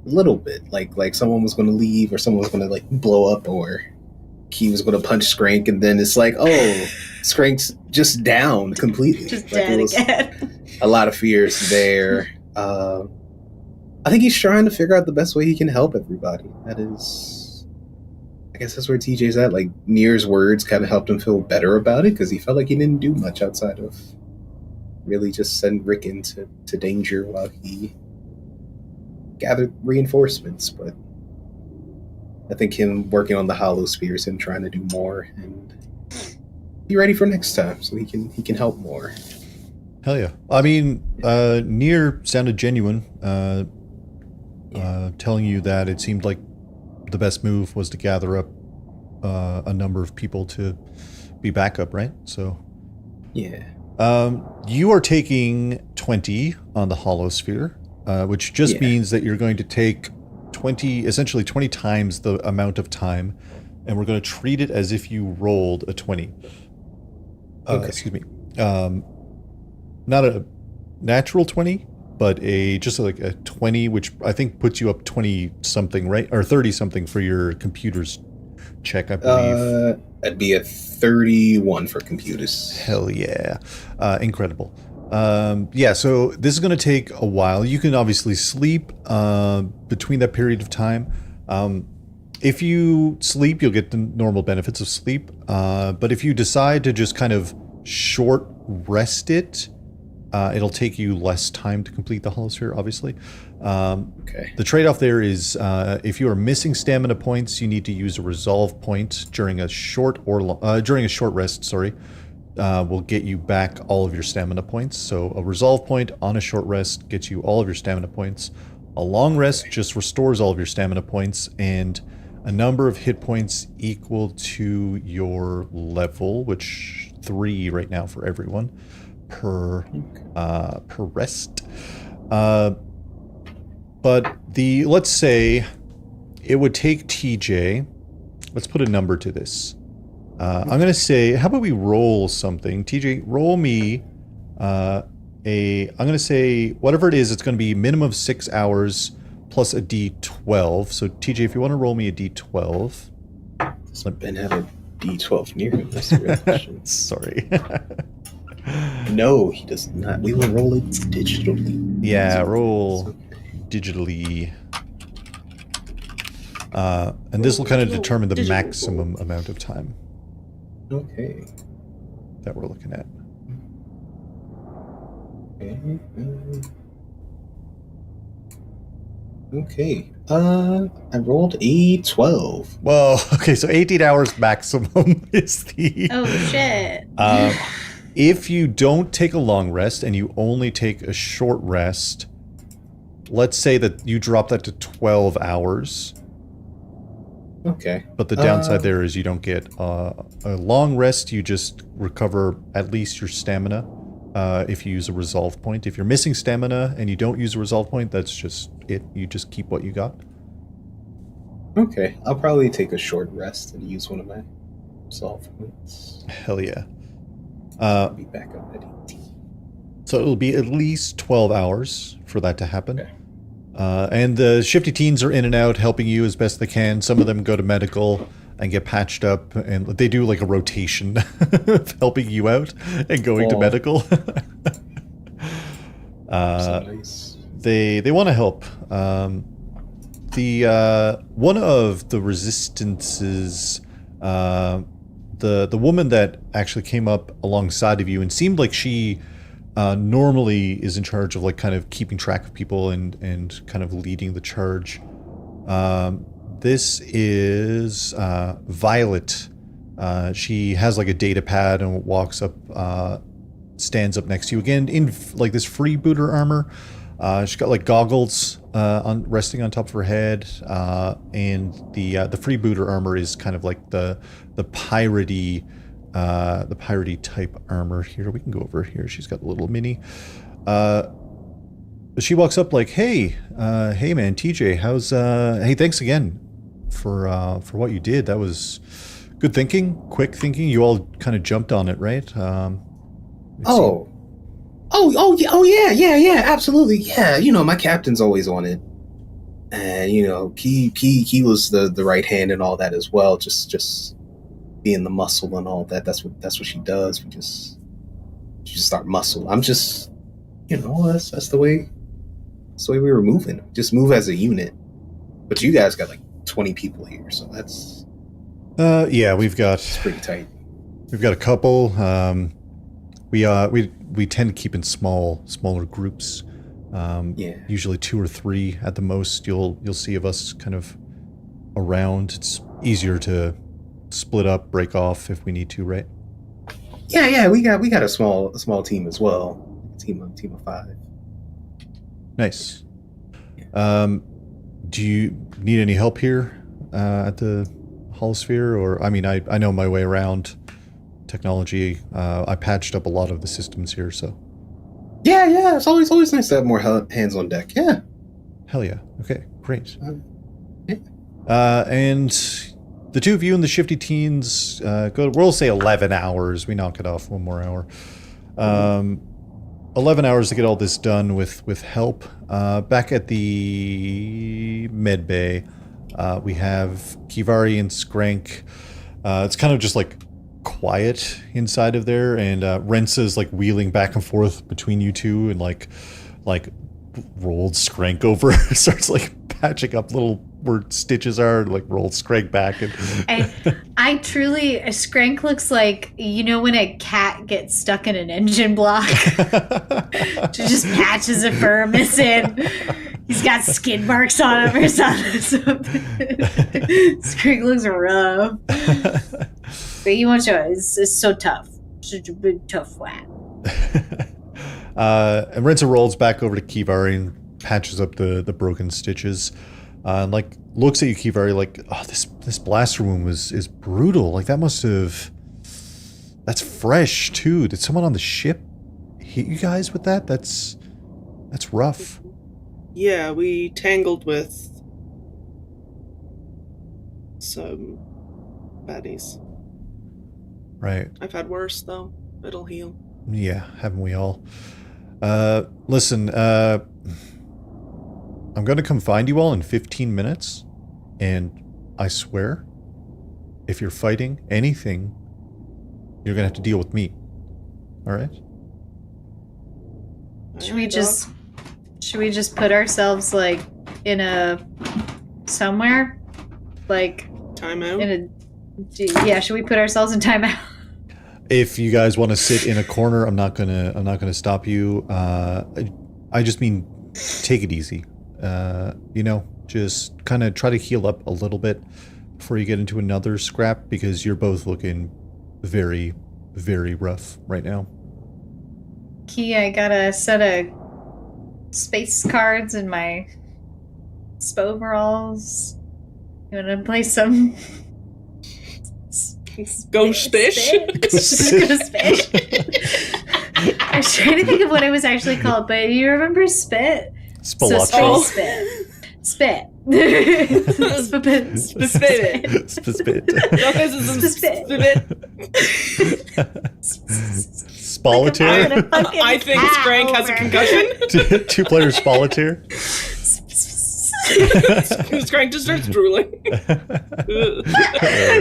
Speaker 2: A little bit. Like someone was going to leave or someone was going to like blow up or Key was going to punch Skrank and then it's like, oh, Skrank's just down completely.
Speaker 1: Just
Speaker 2: like,
Speaker 1: dead again.
Speaker 2: A lot of fears there. I think he's trying to figure out the best way he can help everybody. I guess that's where TJ's at. Like, Nier's words kind of helped him feel better about it because he felt like he didn't do much outside of really just send Rick into danger while he gathered reinforcements. But I think him working on the hollow spheres, him trying to do more and be ready for next time so he can help more.
Speaker 3: Hell yeah. I mean, Nier sounded genuine, telling you that it seemed like the best move was to gather up a number of people to be backup, right? So
Speaker 2: yeah.
Speaker 3: You are taking 20 on the hollow sphere, which just means that you're going to take essentially 20 times the amount of time, and we're going to treat it as if you rolled a 20.
Speaker 2: Okay.
Speaker 3: Excuse me. Not a natural 20, but just like a 20, which I think puts you up 20 something, right? Or 30 something for your computer's check, I believe.
Speaker 2: That'd be a 31 for computers.
Speaker 3: Hell yeah. Incredible. So this is going to take a while. You can obviously sleep between that period of time. If you sleep, you'll get the normal benefits of sleep. But if you decide to just kind of short rest it, it'll take you less time to complete the holosphere, obviously.
Speaker 2: Okay.
Speaker 3: The trade-off there is if you are missing stamina points, you need to use a resolve point during a short rest. Will get you back all of your stamina points. So a resolve point on a short rest gets you all of your stamina points. A long rest just restores all of your stamina points, and a number of hit points equal to your level, which 3 right now for everyone per rest. But let's say it would take TJ. Let's put a number to this. I'm going to say, how about we roll something? TJ, roll me I'm going to say, whatever it is, it's going to be minimum of 6 hours plus a D12. So, TJ, if you want to roll me a D12.
Speaker 2: Does Ben have a D12 near him? That's the real question.
Speaker 3: Sorry.
Speaker 2: No, he does not. We will roll it digitally.
Speaker 3: Yeah, roll digitally. And this will kind of determine the maximum amount of time.
Speaker 2: Okay.
Speaker 3: That we're looking at.
Speaker 2: Okay. I rolled a 12.
Speaker 3: Well, okay, so 18 hours maximum is the...
Speaker 1: Oh, shit.
Speaker 3: If you don't take a long rest and you only take a short rest, let's say that you drop that to 12 hours.
Speaker 2: Okay.
Speaker 3: But the downside there is you don't get a long rest. You just recover at least your stamina if you use a resolve point. If you're missing stamina and you don't use a resolve point, that's just it. You just keep what you got.
Speaker 2: Okay. I'll probably take a short rest and use one of my resolve points.
Speaker 3: Hell yeah.
Speaker 2: I'll be back up at 18.
Speaker 3: So it'll be at least 12 hours for that to happen.
Speaker 2: Okay.
Speaker 3: And the shifty teens are in and out, helping you as best they can. Some of them go to medical and get patched up, and they do like a rotation of helping you out and going to medical.
Speaker 2: Nice.
Speaker 3: They want to help. The one of the resistances, the woman that actually came up alongside of you and seemed like she normally is in charge of like kind of keeping track of people and kind of leading the charge. This is Violet. She has like a data pad and walks up, stands up next to you again in like this freebooter armor. She's got like goggles resting on top of her head, and the freebooter armor is kind of like the piratey the piratey type armor here. We can go over here. She's got a little mini. She walks up like, hey man, TJ, how's hey, thanks again for what you did. That was good thinking, quick thinking. You all kind of jumped on it, right?
Speaker 2: Oh yeah, absolutely. Yeah, my captain's always on it. And Key was the right hand and all that as well, just being the muscle and all that. That's what she does. She just start muscle. I'm just that's the way we were moving. Just move as a unit. But you guys got like 20 people here, so that's
Speaker 3: it's
Speaker 2: pretty tight.
Speaker 3: We've got a couple. We tend to keep in smaller groups. Usually 2 or 3 at the most. You'll see of us kind of around. It's easier to split up, break off if we need to, right?
Speaker 2: Yeah. We got a small team as well. Team of 5.
Speaker 3: Nice. Do you need any help here at the holosphere? Or I mean, I know my way around technology. I patched up a lot of the systems here, so.
Speaker 2: Yeah. It's always nice to have more hands on deck. Yeah.
Speaker 3: Hell yeah. Okay, great.
Speaker 2: Yeah.
Speaker 3: And the 2 of you and the shifty teens we'll say 11 hours. We knock it off 1 more hour. 11 hours to get all this done with help. Back at the med bay, we have Kivari and Skrank. It's kind of just like quiet inside of there, and Rensa's like wheeling back and forth between you two, and like rolled Skrank over, starts like patching up little where stitches are, like rolled Skrank back. And
Speaker 1: I truly, Skrank looks like, when a cat gets stuck in an engine block. Just patches of fur missing. He's got skid marks on him or something. Skrank looks rough. But you want to show it's so tough. Such a big tough whack.
Speaker 3: And Rensa rolls back over to Kivari and patches up the broken stitches. And like looks at you, Kivari, like, oh, this blaster wound is brutal. Like that's fresh too. Did someone on the ship hit you guys with that? That's rough.
Speaker 4: Yeah, we tangled with some baddies.
Speaker 3: Right.
Speaker 4: I've had worse though. It'll heal.
Speaker 3: Yeah, haven't we all? Listen, I'm going to come find you all in 15 minutes, and I swear, if you're fighting anything, you're going to have to deal with me. All right?
Speaker 1: Should we just put ourselves like in a somewhere, like
Speaker 4: timeout?
Speaker 1: Should we put ourselves in timeout?
Speaker 3: If you guys want to sit in a corner, I'm not gonna stop you. I just mean take it easy. Just kind of try to heal up a little bit before you get into another scrap, because you're both looking very, very rough right now.
Speaker 1: Key, I got a set of space cards in my spo overalls. You want to play some?
Speaker 4: Ghost fish?
Speaker 1: Ghost fish. I was trying to think of what it was actually called, but you remember Spit?
Speaker 3: Spilotro.
Speaker 1: So Spit. Spit.
Speaker 3: Spoletaire?
Speaker 4: I think Skrank has a concussion.
Speaker 3: 2 players Spoletaire.
Speaker 4: Skrank just starts drooling.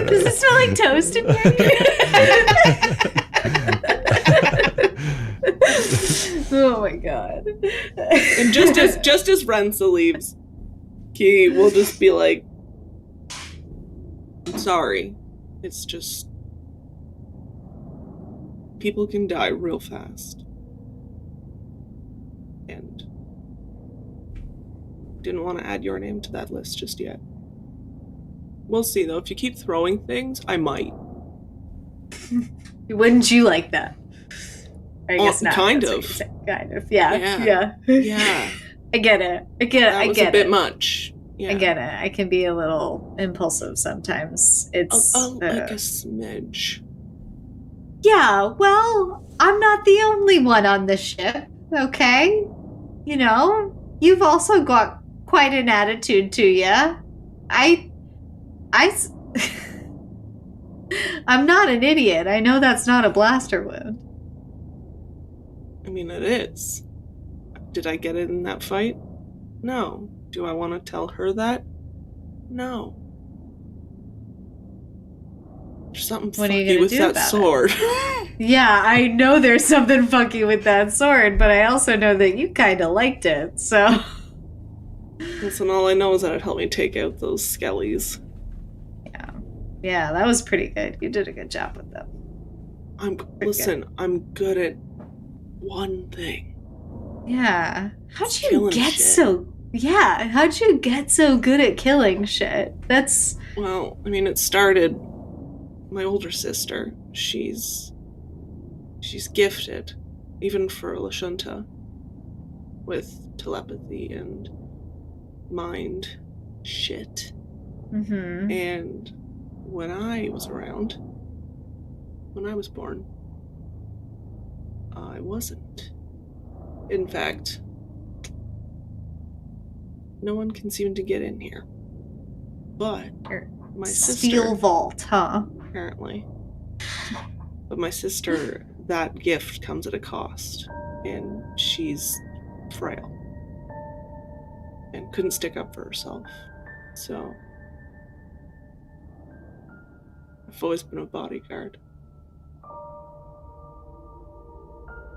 Speaker 1: Does it smell like toast in here? Oh my god.
Speaker 4: And just as Rensa leaves, Key will just be like, I'm sorry. It's just people can die real fast. And didn't want to add your name to that list just yet. We'll see though. If you keep throwing things, I might.
Speaker 1: Wouldn't you like that? I guess not.
Speaker 4: Kind of.
Speaker 1: Kind of. Yeah. I get it.
Speaker 4: That was a bit much. Yeah.
Speaker 1: I get it. I can be a little impulsive sometimes. It's
Speaker 4: like a smidge.
Speaker 1: Yeah, well, I'm not the only one on the ship, okay? You know, you've also got quite an attitude to you. I'm not an idiot. I know that's not a blaster wound.
Speaker 4: I mean, it is. Did I get it in that fight? No. Do I want to tell her that? No. There's something
Speaker 1: What are you
Speaker 4: funky
Speaker 1: gonna
Speaker 4: with
Speaker 1: do
Speaker 4: that
Speaker 1: about
Speaker 4: sword.
Speaker 1: Yeah, I know there's something funky with that sword, but I also know that you kind of liked it, so...
Speaker 4: Listen, all I know is that it helped me take out those skellies.
Speaker 1: Yeah, that was pretty good. You did a good job with them.
Speaker 4: I'm good at one thing.
Speaker 1: Yeah. How'd you
Speaker 4: Killing
Speaker 1: get
Speaker 4: shit.
Speaker 1: how'd you get so good at killing shit? That's...
Speaker 4: Well, I mean, it started... My older sister, she's gifted, even for Lashunta, with telepathy and mind shit.
Speaker 1: Mm-hmm.
Speaker 4: And when I was around, when I was born, I wasn't. In fact, no one can seem to get in here. But my sister...
Speaker 1: Steel vault, huh?
Speaker 4: Apparently. But my sister, that gift comes at a cost. And she's frail. And couldn't stick up for herself. So... I've always been a bodyguard.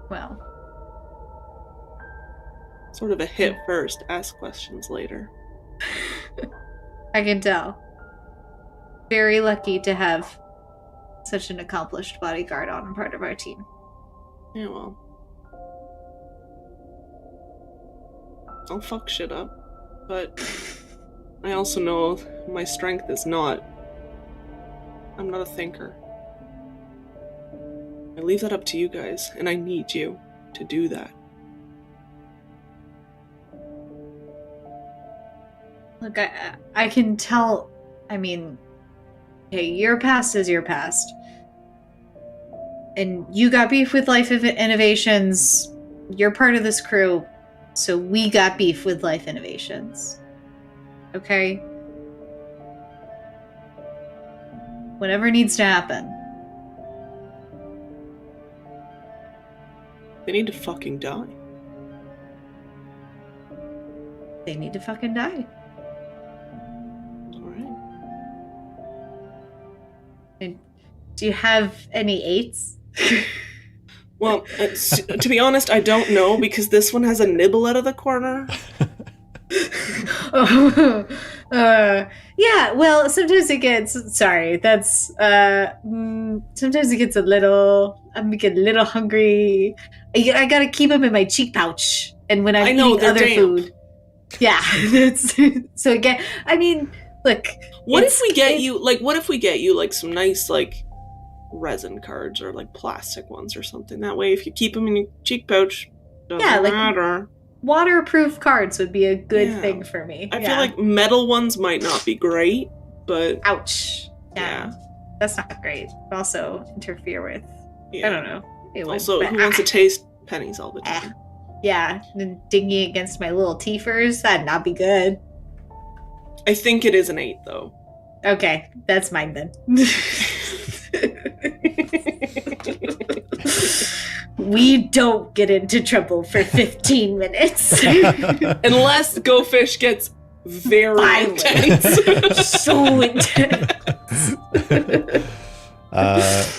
Speaker 1: Well...
Speaker 4: Sort of a hit first, ask questions later.
Speaker 1: I can tell. Very lucky to have such an accomplished bodyguard on part of our team.
Speaker 4: Yeah, well. I'll fuck shit up. But I also know my strength is not... I'm not a thinker. I leave that up to you guys, and I need you to do that.
Speaker 1: Look, I can tell, I mean, okay, your past is your past. And you got beef with Life Innovations. You're part of this crew, so we got beef with Life Innovations. Okay? Whatever needs to happen.
Speaker 4: They need to fucking die.
Speaker 1: They need to fucking die.
Speaker 4: Alright.
Speaker 1: And do you have any 8s?
Speaker 4: Well, to be honest, I don't know, because this one has a nibble out of the corner.
Speaker 1: Yeah, well, sometimes it gets... Sorry, that's... sometimes it gets a little... I'm getting a little hungry. I gotta keep them in my cheek pouch. And when I'm eating
Speaker 4: they're
Speaker 1: other
Speaker 4: damp.
Speaker 1: food... Yeah, that's... So again, I mean, look...
Speaker 4: What if we get you, like, some nice, like, resin cards or, like, plastic ones or something? That way, if you keep them in your cheek pouch, doesn't matter.
Speaker 1: Waterproof cards would be a good
Speaker 4: Yeah.
Speaker 1: thing for me.
Speaker 4: I feel like metal ones might not be great, but...
Speaker 1: Ouch.
Speaker 4: Yeah.
Speaker 1: That's not great. Also interfere with...
Speaker 4: Yeah.
Speaker 1: I don't know. It would,
Speaker 4: Also,
Speaker 1: but-
Speaker 4: who wants to taste pennies all the time?
Speaker 1: Yeah, and dinging against my little teethers, that'd not be good.
Speaker 4: I think it is an 8, though.
Speaker 1: Okay, that's mine then. We don't get into trouble for 15 minutes.
Speaker 4: Unless Go Fish gets very
Speaker 1: Violent.
Speaker 4: intense.
Speaker 1: So intense.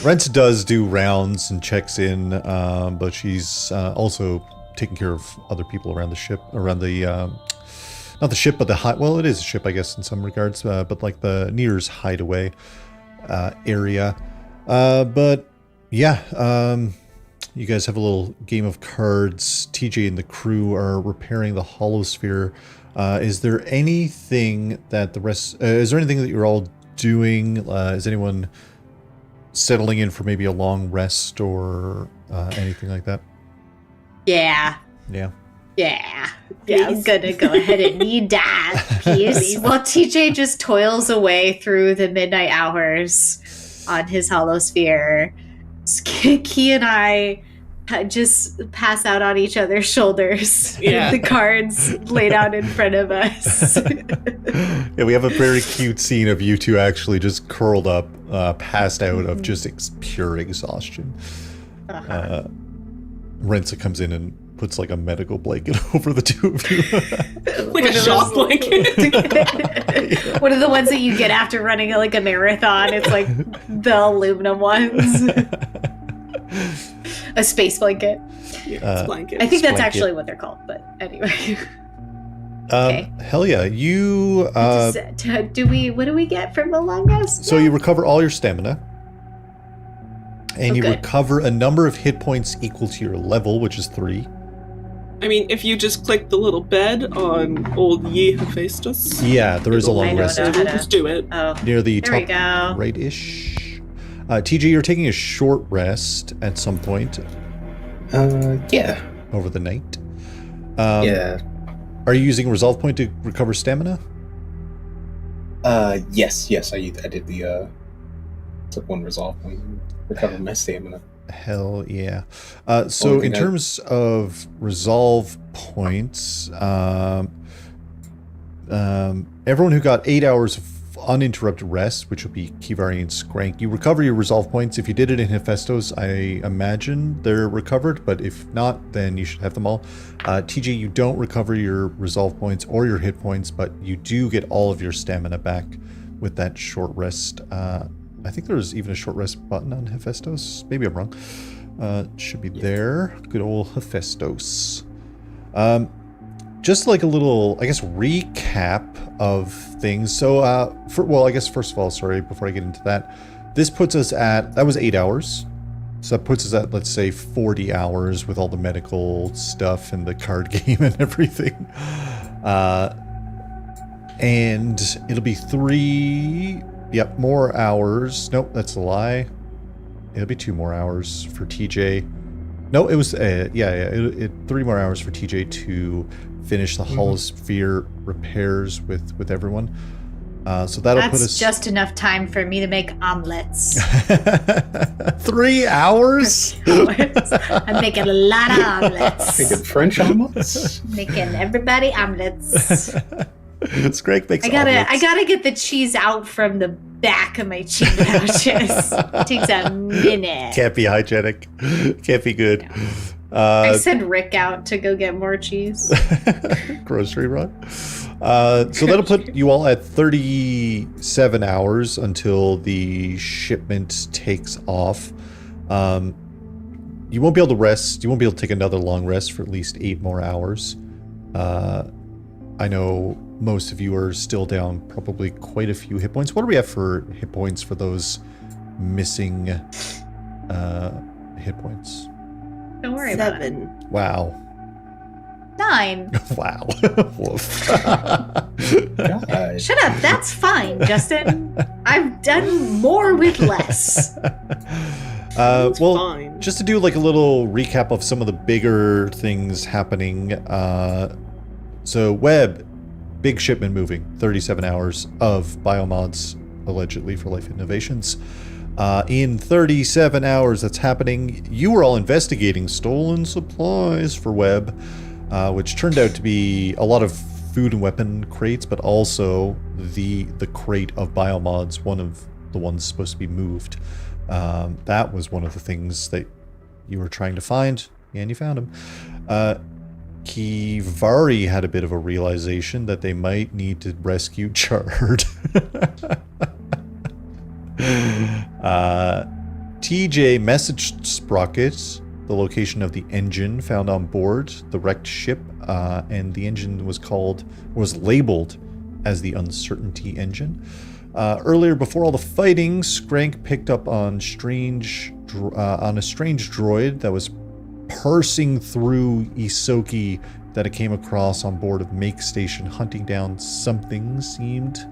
Speaker 3: Rent does do rounds and checks in, but she's also taking care of other people around the ship, around the, not the ship, but the well, it is a ship, I guess, in some regards, but like the Near's hideaway area. But yeah, you guys have a little game of cards. TJ and the crew are repairing the holosphere. Is there anything that the rest, is there anything that you're all doing? Is anyone settling in for maybe a long rest or anything like that?
Speaker 1: Yeah.
Speaker 3: Yeah.
Speaker 1: Yeah. Yeah, I'm gonna go ahead and need that, please. Well, TJ just toils away through the midnight hours on his holosphere. Key and I just pass out on each other's shoulders.
Speaker 4: Yeah.
Speaker 1: With the cards laid out in front of us.
Speaker 3: Yeah, we have a very cute scene of you two actually just curled up, passed out of just pure exhaustion. Rensa comes in and puts like a medical blanket over the two of you.
Speaker 4: Like a shock blanket.
Speaker 1: One of the ones that you get after running like a marathon. It's like the aluminum ones. A space blanket.
Speaker 4: Yeah, it's blanket.
Speaker 1: I think that's
Speaker 3: Blanket.
Speaker 1: actually what they're called, but anyway. Okay.
Speaker 3: Hell yeah, you.
Speaker 1: What do we get from the long rest?
Speaker 3: So you recover all your stamina, and you
Speaker 1: good.
Speaker 3: recover a number of hit points equal to your level, which is 3.
Speaker 4: I mean, if you just click the little bed on old Ye Hephaestus,
Speaker 3: Yeah, there is a
Speaker 1: I
Speaker 3: long
Speaker 1: don't
Speaker 3: rest
Speaker 1: know.
Speaker 4: it'll just do it.
Speaker 1: Oh,
Speaker 3: near the
Speaker 1: there we
Speaker 3: top
Speaker 1: go.
Speaker 3: right-ish. TJ, you're taking a short rest at some point
Speaker 2: Yeah.
Speaker 3: over the night.
Speaker 2: Yeah.
Speaker 3: Are you using a resolve point to recover stamina?
Speaker 2: Yes. I did the took one resolve point, recovered my stamina.
Speaker 3: Hell yeah. So
Speaker 2: Only
Speaker 3: in
Speaker 2: thing
Speaker 3: terms of resolve points, everyone who got 8 hours of uninterrupted rest, which would be Kivari and Skrank, you recover your resolve points. If you did it in Hephaestus, I imagine they're recovered, but if not, then you should have them all. TJ, you don't recover your resolve points or your hit points, but you do get all of your stamina back with that short rest. I think there's even a short rest button on Hephaestus. Maybe I'm wrong. Should be there. Good old Hephaestus. Just like a little, I guess, recap of things. So, I guess first of all, sorry, before I get into that, this puts us at, that was 8 hours. So that puts us at, let's say, 40 hours with all the medical stuff and the card game and everything. And it'll be 3, more hours. Nope, that's a lie. It'll be 2 more hours for TJ. No, it was, 3 more hours for TJ to finish the holosphere repairs with everyone. So that'll put us...
Speaker 1: That's just enough time for me to make omelets.
Speaker 3: 3 hours?
Speaker 1: I'm making a lot of omelets.
Speaker 2: Making French omelets?
Speaker 1: Making everybody omelets.
Speaker 3: Skrank makes
Speaker 1: I gotta get the cheese out from the back of my cheese pouches. It takes a minute.
Speaker 3: Can't be hygienic. Can't be good.
Speaker 1: I send Rick out to go get more cheese.
Speaker 3: Grocery run. So that'll put you all at 37 hours until the shipment takes off. You won't be able to rest. You won't be able to take another long rest for at least 8 more hours. I know most of you are still down probably quite a few hit points. What do we have for hit points for those missing hit points?
Speaker 1: Don't worry about it.
Speaker 4: 7.
Speaker 3: Wow.
Speaker 1: 9.
Speaker 3: Wow. Woof.
Speaker 2: God.
Speaker 1: Shut up. That's fine, Justin. I've done more with less.
Speaker 4: It's
Speaker 3: Well,
Speaker 4: fine.
Speaker 3: just to do like a little recap of some of the bigger things happening. So Webb, big shipment moving, 37 hours of biomods, allegedly for Life Innovations. In 37 hours that's happening, you were all investigating stolen supplies for Webb, which turned out to be a lot of food and weapon crates, but also the crate of biomods, one of the ones supposed to be moved. That was one of the things that you were trying to find, and you found them. Kivari had a bit of a realization that they might need to rescue Chard. TJ messaged Sprocket the location of the engine found on board the wrecked ship, and the engine was labeled as the Uncertainty engine. Earlier, before all the fighting, Skrank picked up on a strange droid that was parsing through Isoki that it came across on board of Makestation, hunting down something seemed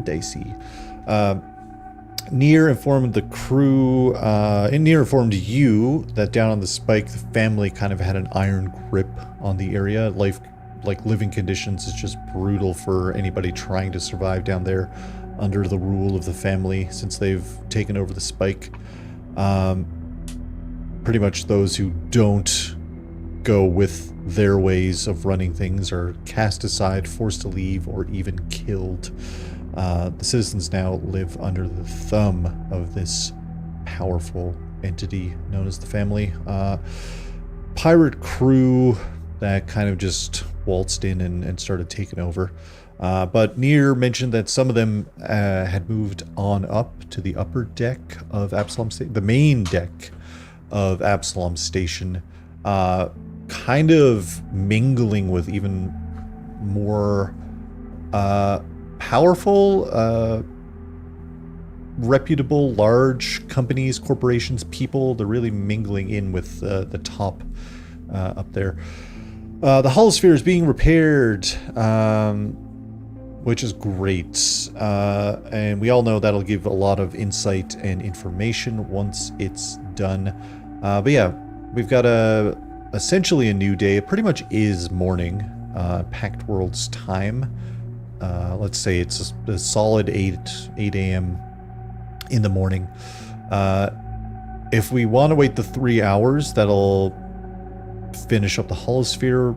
Speaker 3: dicey. Near informed the crew, and Near informed you that down on the Spike, the family kind of had an iron grip on the area. Life, like living conditions, is just brutal for anybody trying to survive down there under the rule of the family since they've taken over the Spike. pretty much those who don't go with their ways of running things are cast aside, forced to leave, or even killed. The citizens now live under the thumb of this powerful entity known as the family. Pirate crew that kind of just waltzed in and started taking over. But Nier mentioned that some of them had moved on up to the upper deck of Absalom Station, the main deck of Absalom Station, kind of mingling with even more powerful, reputable, large companies, corporations, people. They're really mingling in with the top up there. The holosphere is being repaired, which is great. And we all know that'll give a lot of insight and information once it's done. But yeah, we've got essentially a new day. It pretty much is morning, Pact World's time. Let's say it's a solid 8 a.m. in the morning. If we want to wait the 3 hours, that'll finish up the holosphere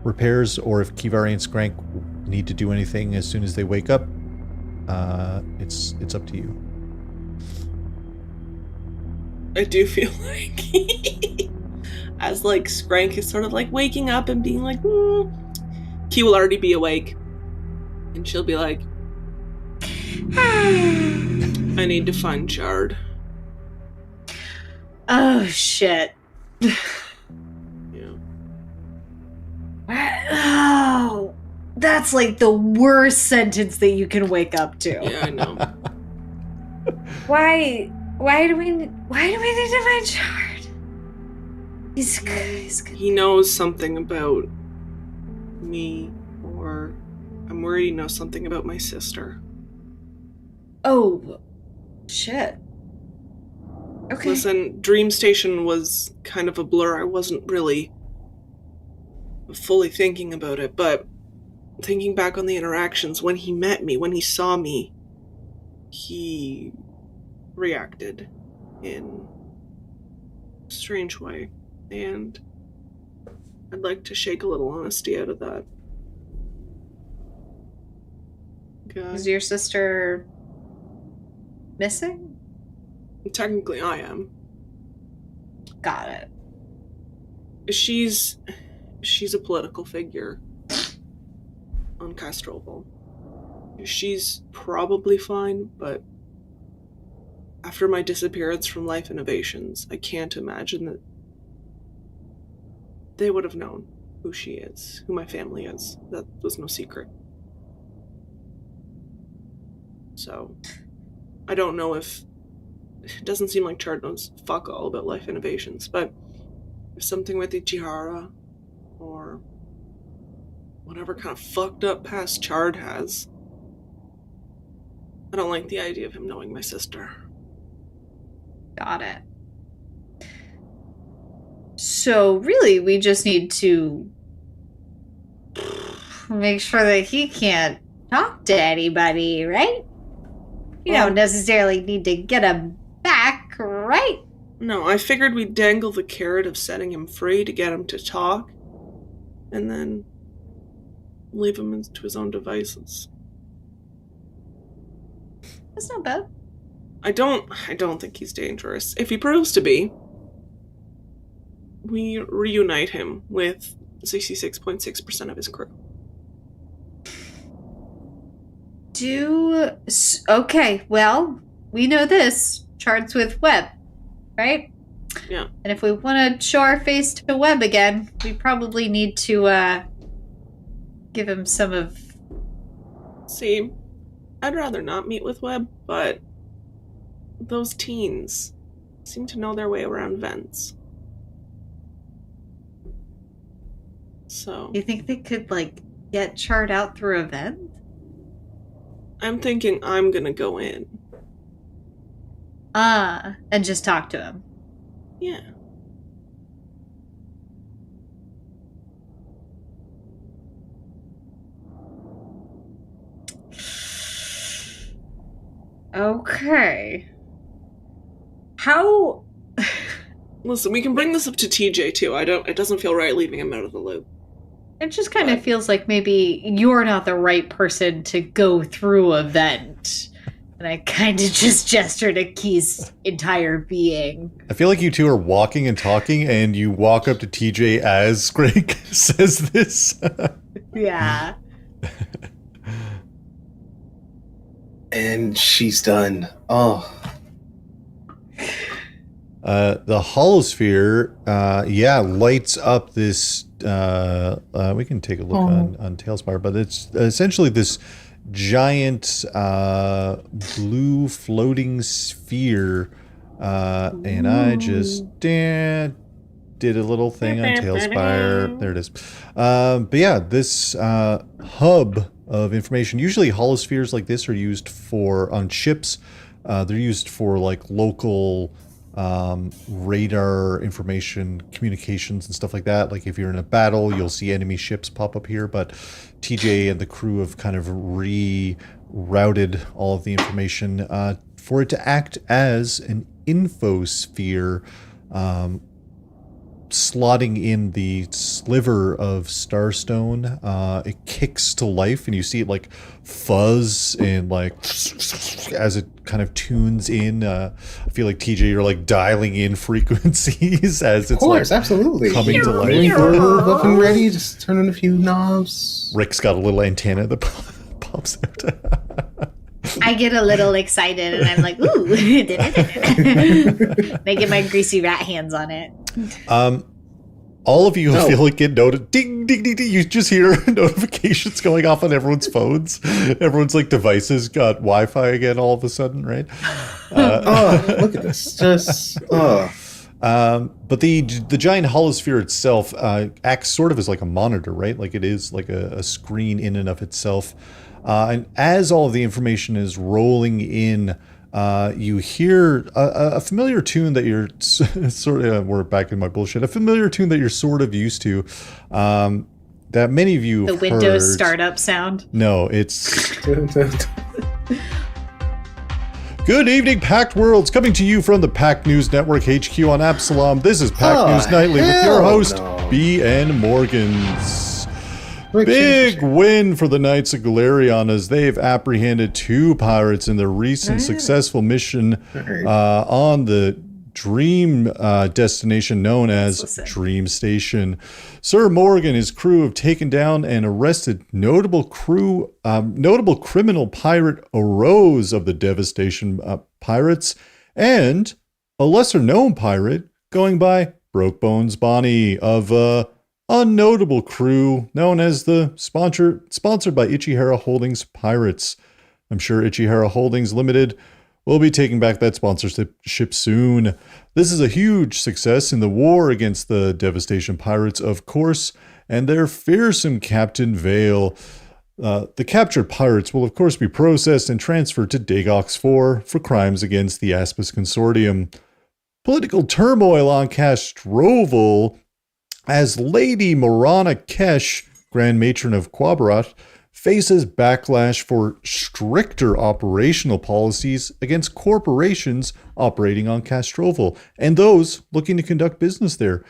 Speaker 3: repairs, or if Kivari and Skrank need to do anything as soon as they wake up, it's up to you.
Speaker 4: I do feel like as like Skrank is sort of like waking up and being like, Ki will already be awake, and she'll be like, I need to find Chard.
Speaker 1: Oh shit.
Speaker 4: Yeah.
Speaker 1: Oh, that's like the worst sentence that you can wake up to.
Speaker 4: Yeah, I know.
Speaker 1: Why do we need to find Chard? He's good.
Speaker 4: He knows something about me, or I'm worried he knows something about my sister.
Speaker 1: Oh, shit. Okay.
Speaker 4: Listen, Dream Station was kind of a blur. I wasn't really fully thinking about it, but thinking back on the interactions, when he met me, when he saw me, he reacted in a strange way, and I'd like to shake a little honesty out of that. God.
Speaker 1: Is your sister missing?
Speaker 4: Technically, I am.
Speaker 1: Got it.
Speaker 4: She's a political figure on Castroval. She's probably fine, but after my disappearance from Life Innovations, I can't imagine that they would have known who she is, who my family is. That was no secret. So, I don't know if... It doesn't seem like Chard knows fuck all about Life Innovations, but if something with Ichihara, or whatever kind of fucked up past Chard has, I don't like the idea of him knowing my sister.
Speaker 1: Got it. So really, we just need to make sure that he can't talk to anybody, right? You don't necessarily need to get him back, right?
Speaker 4: No, I figured we'd dangle the carrot of setting him free to get him to talk, and then leave him to his own devices.
Speaker 1: That's not bad.
Speaker 4: I don't think he's dangerous. If he proves to be, we reunite him with 66.6% of his crew.
Speaker 1: Okay, well, we know this. Chard's with Webb, right?
Speaker 4: Yeah.
Speaker 1: And if we want to show our face to Webb again, we probably need to give him some of...
Speaker 4: See, I'd rather not meet with Webb, but those teens seem to know their way around vents. So...
Speaker 1: You think they could, like, get Chard out through a vent?
Speaker 4: I'm thinking I'm gonna go in.
Speaker 1: And just talk to him.
Speaker 4: Yeah.
Speaker 1: Okay. How
Speaker 4: Listen, we can bring this up to TJ too. It doesn't feel right leaving him out of the loop.
Speaker 1: It just kind of feels like maybe you're not the right person to go through a vent. And I kind of just gestured at Key's entire being.
Speaker 3: I feel like you two are walking and talking, and you walk up to TJ as Skrank says this.
Speaker 1: Yeah.
Speaker 2: And she's done. Oh.
Speaker 3: The holosphere, lights up this. We can take a look on Tailspire, but it's essentially this giant blue floating sphere. And I just did a little thing on Tailspire. There it is. But yeah, this hub of information. Usually, holospheres like this are used on ships. They're used for like local radar information, communications, and stuff like that. Like if you're in a battle, you'll see enemy ships pop up here. But TJ and the crew have kind of rerouted all of the information for it to act as an infosphere, slotting in the sliver of starstone. It kicks to life, and you see it like fuzz and like as it kind of tunes in. I feel like TJ, you're like dialing in frequencies as it's like
Speaker 2: absolutely
Speaker 3: coming to life.
Speaker 2: Up and ready, just turning a few knobs.
Speaker 3: Rick's got a little antenna that pops out.
Speaker 1: I get a little excited and I'm like, ooh. I get my greasy rat hands on it.
Speaker 3: All of you feel like get noted. Ding, ding, ding, ding. You just hear notifications going off on everyone's phones. Everyone's like devices got Wi-Fi again all of a sudden, right?
Speaker 2: Look at this.
Speaker 3: But the giant holosphere itself acts sort of as like a monitor, right? Like it is like a screen in and of itself. And as all of the information is rolling in, you hear a familiar tune that you're sort of, we're back in my bullshit, a familiar tune that you're sort of used to, that many of you have
Speaker 1: The Windows
Speaker 3: heard.
Speaker 1: startup sound?
Speaker 3: No, it's... Good evening, Packed Worlds, coming to you from the Packed News Network HQ on Absalom. This is Packed News Nightly with your host, B.N. Morgans. Big win for the Knights of Galarion as they've apprehended 2 pirates in their recent successful mission on the dream destination known as Dream Station. Sir Morgan and his crew have taken down and arrested notable criminal pirate Arose of the Devastation Pirates and a lesser known pirate going by Broke Bones Bonnie of unnotable crew known as the sponsored by Ichihara Holdings Pirates. I'm sure Ichihara Holdings Limited will be taking back that sponsorship soon. This is a huge success in the war against the Devastation Pirates, of course, and their fearsome Captain Vale. The captured pirates will, of course, be processed and transferred to Dagox 4 for crimes against the Aspis Consortium. Political turmoil on Castroval as Lady Morana Kesh, Grand Matron of Quabarat, faces backlash for stricter operational policies against corporations operating on Castroval and those looking to conduct business there.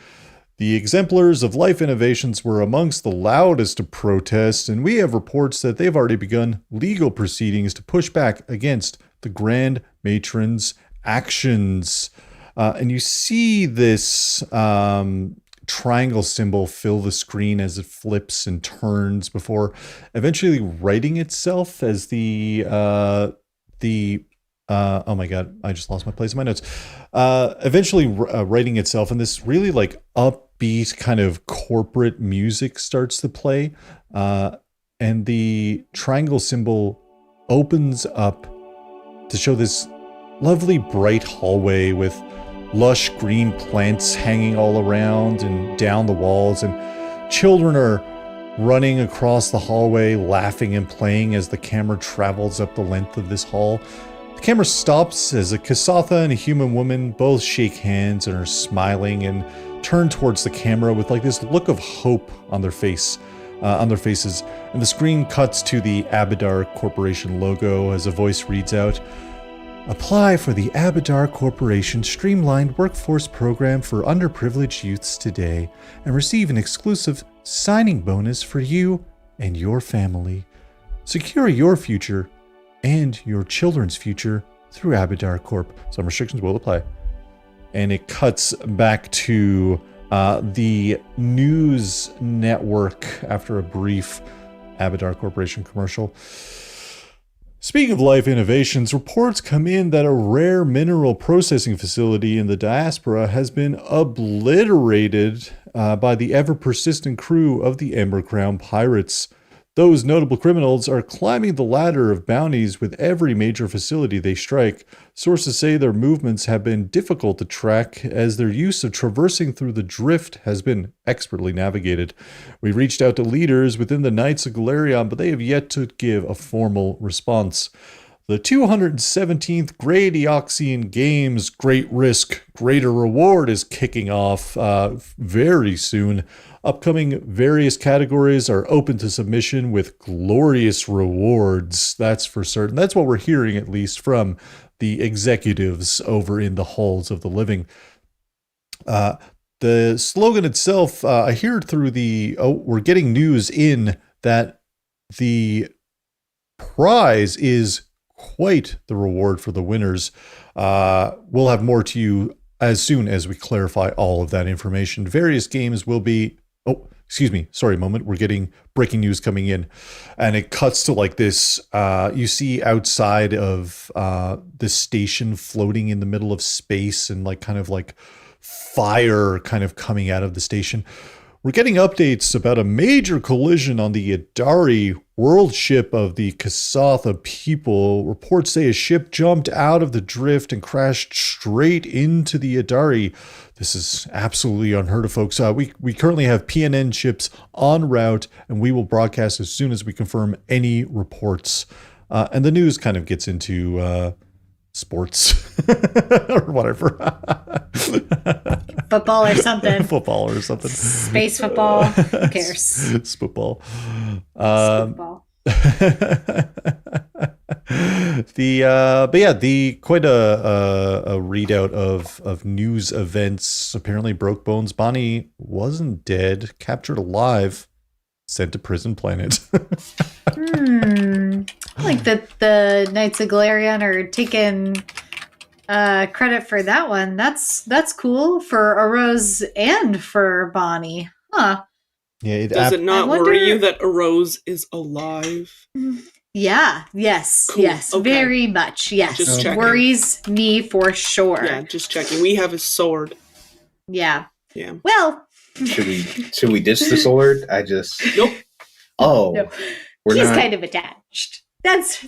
Speaker 3: The exemplars of Life Innovations were amongst the loudest to protest, and we have reports that they've already begun legal proceedings to push back against the Grand Matron's actions. And you see this triangle symbol fill the screen as it flips and turns before eventually righting itself as oh my god, I just lost my place in my notes. Eventually righting itself, and this really like upbeat kind of corporate music starts to play, and the triangle symbol opens up to show this lovely bright hallway with lush green plants hanging all around and down the walls, and children are running across the hallway, laughing and playing as the camera travels up the length of this hall. The camera stops as a Kasatha and a human woman both shake hands and are smiling and turn towards the camera with like this look of hope on their faces. And the screen cuts to the Abadar Corporation logo as a voice reads out, Apply for the Abadar Corporation Streamlined Workforce Program for Underprivileged Youths today and receive an exclusive signing bonus for you and your family. Secure your future and your children's future through Abadar Corp. Some restrictions will apply. And it cuts back to the news network after a brief Abadar Corporation commercial. Speaking of life innovations, reports come in that a rare mineral processing facility in the diaspora has been obliterated by the ever-persistent crew of the Ember Crown Pirates. Those notable criminals are climbing the ladder of bounties with every major facility they strike. Sources say their movements have been difficult to track as their use of traversing through the drift has been expertly navigated. We reached out to leaders within the Knights of Galarion, but they have yet to give a formal response. The 217th Great Eoxian Games Great Risk, Greater Reward is kicking off very soon. Upcoming various categories are open to submission with glorious rewards. That's for certain. That's what we're hearing, at least, from the executives over in the halls of the living. The slogan itself, I hear through we're getting news in that the prize is quite the reward for the winners. We'll have more to you as soon as we clarify all of that information. Various games will be... Oh, excuse me. Sorry, a moment. We're getting breaking news coming in. And it cuts to like this. You see outside of the station floating in the middle of space and like kind of like fire kind of coming out of the station. We're getting updates about a major collision on the Idari world ship of the Kasatha people. Reports say a ship jumped out of the drift and crashed straight into the Idari. This is absolutely unheard of, folks. We currently have PNN ships en route, and we will broadcast as soon as we confirm any reports. And the news kind of gets into sports or whatever.
Speaker 1: Football or something.
Speaker 3: Football or something.
Speaker 1: Space football. Who cares?
Speaker 3: It's football.
Speaker 1: Football.
Speaker 3: The quite a readout of news events. Apparently, Broke Bones Bonnie wasn't dead, captured alive, sent to Prison Planet.
Speaker 1: I like that the Knights of Galarion are taking credit for that one. That's cool for Arose and for Bonnie. Huh.
Speaker 3: Yeah,
Speaker 4: Does it not worry you that Arose is alive?
Speaker 1: Yeah, yes,
Speaker 4: Cool.
Speaker 1: yes,
Speaker 4: Okay.
Speaker 1: very much, yes.
Speaker 4: Just checking.
Speaker 1: Worries me for sure.
Speaker 4: Yeah, just checking. We have his sword.
Speaker 1: Yeah.
Speaker 4: Yeah.
Speaker 1: Well,
Speaker 2: Should we ditch the sword?
Speaker 4: Nope.
Speaker 2: Oh,
Speaker 1: no.
Speaker 2: we're
Speaker 1: He's
Speaker 2: not.
Speaker 1: kind of attached. That's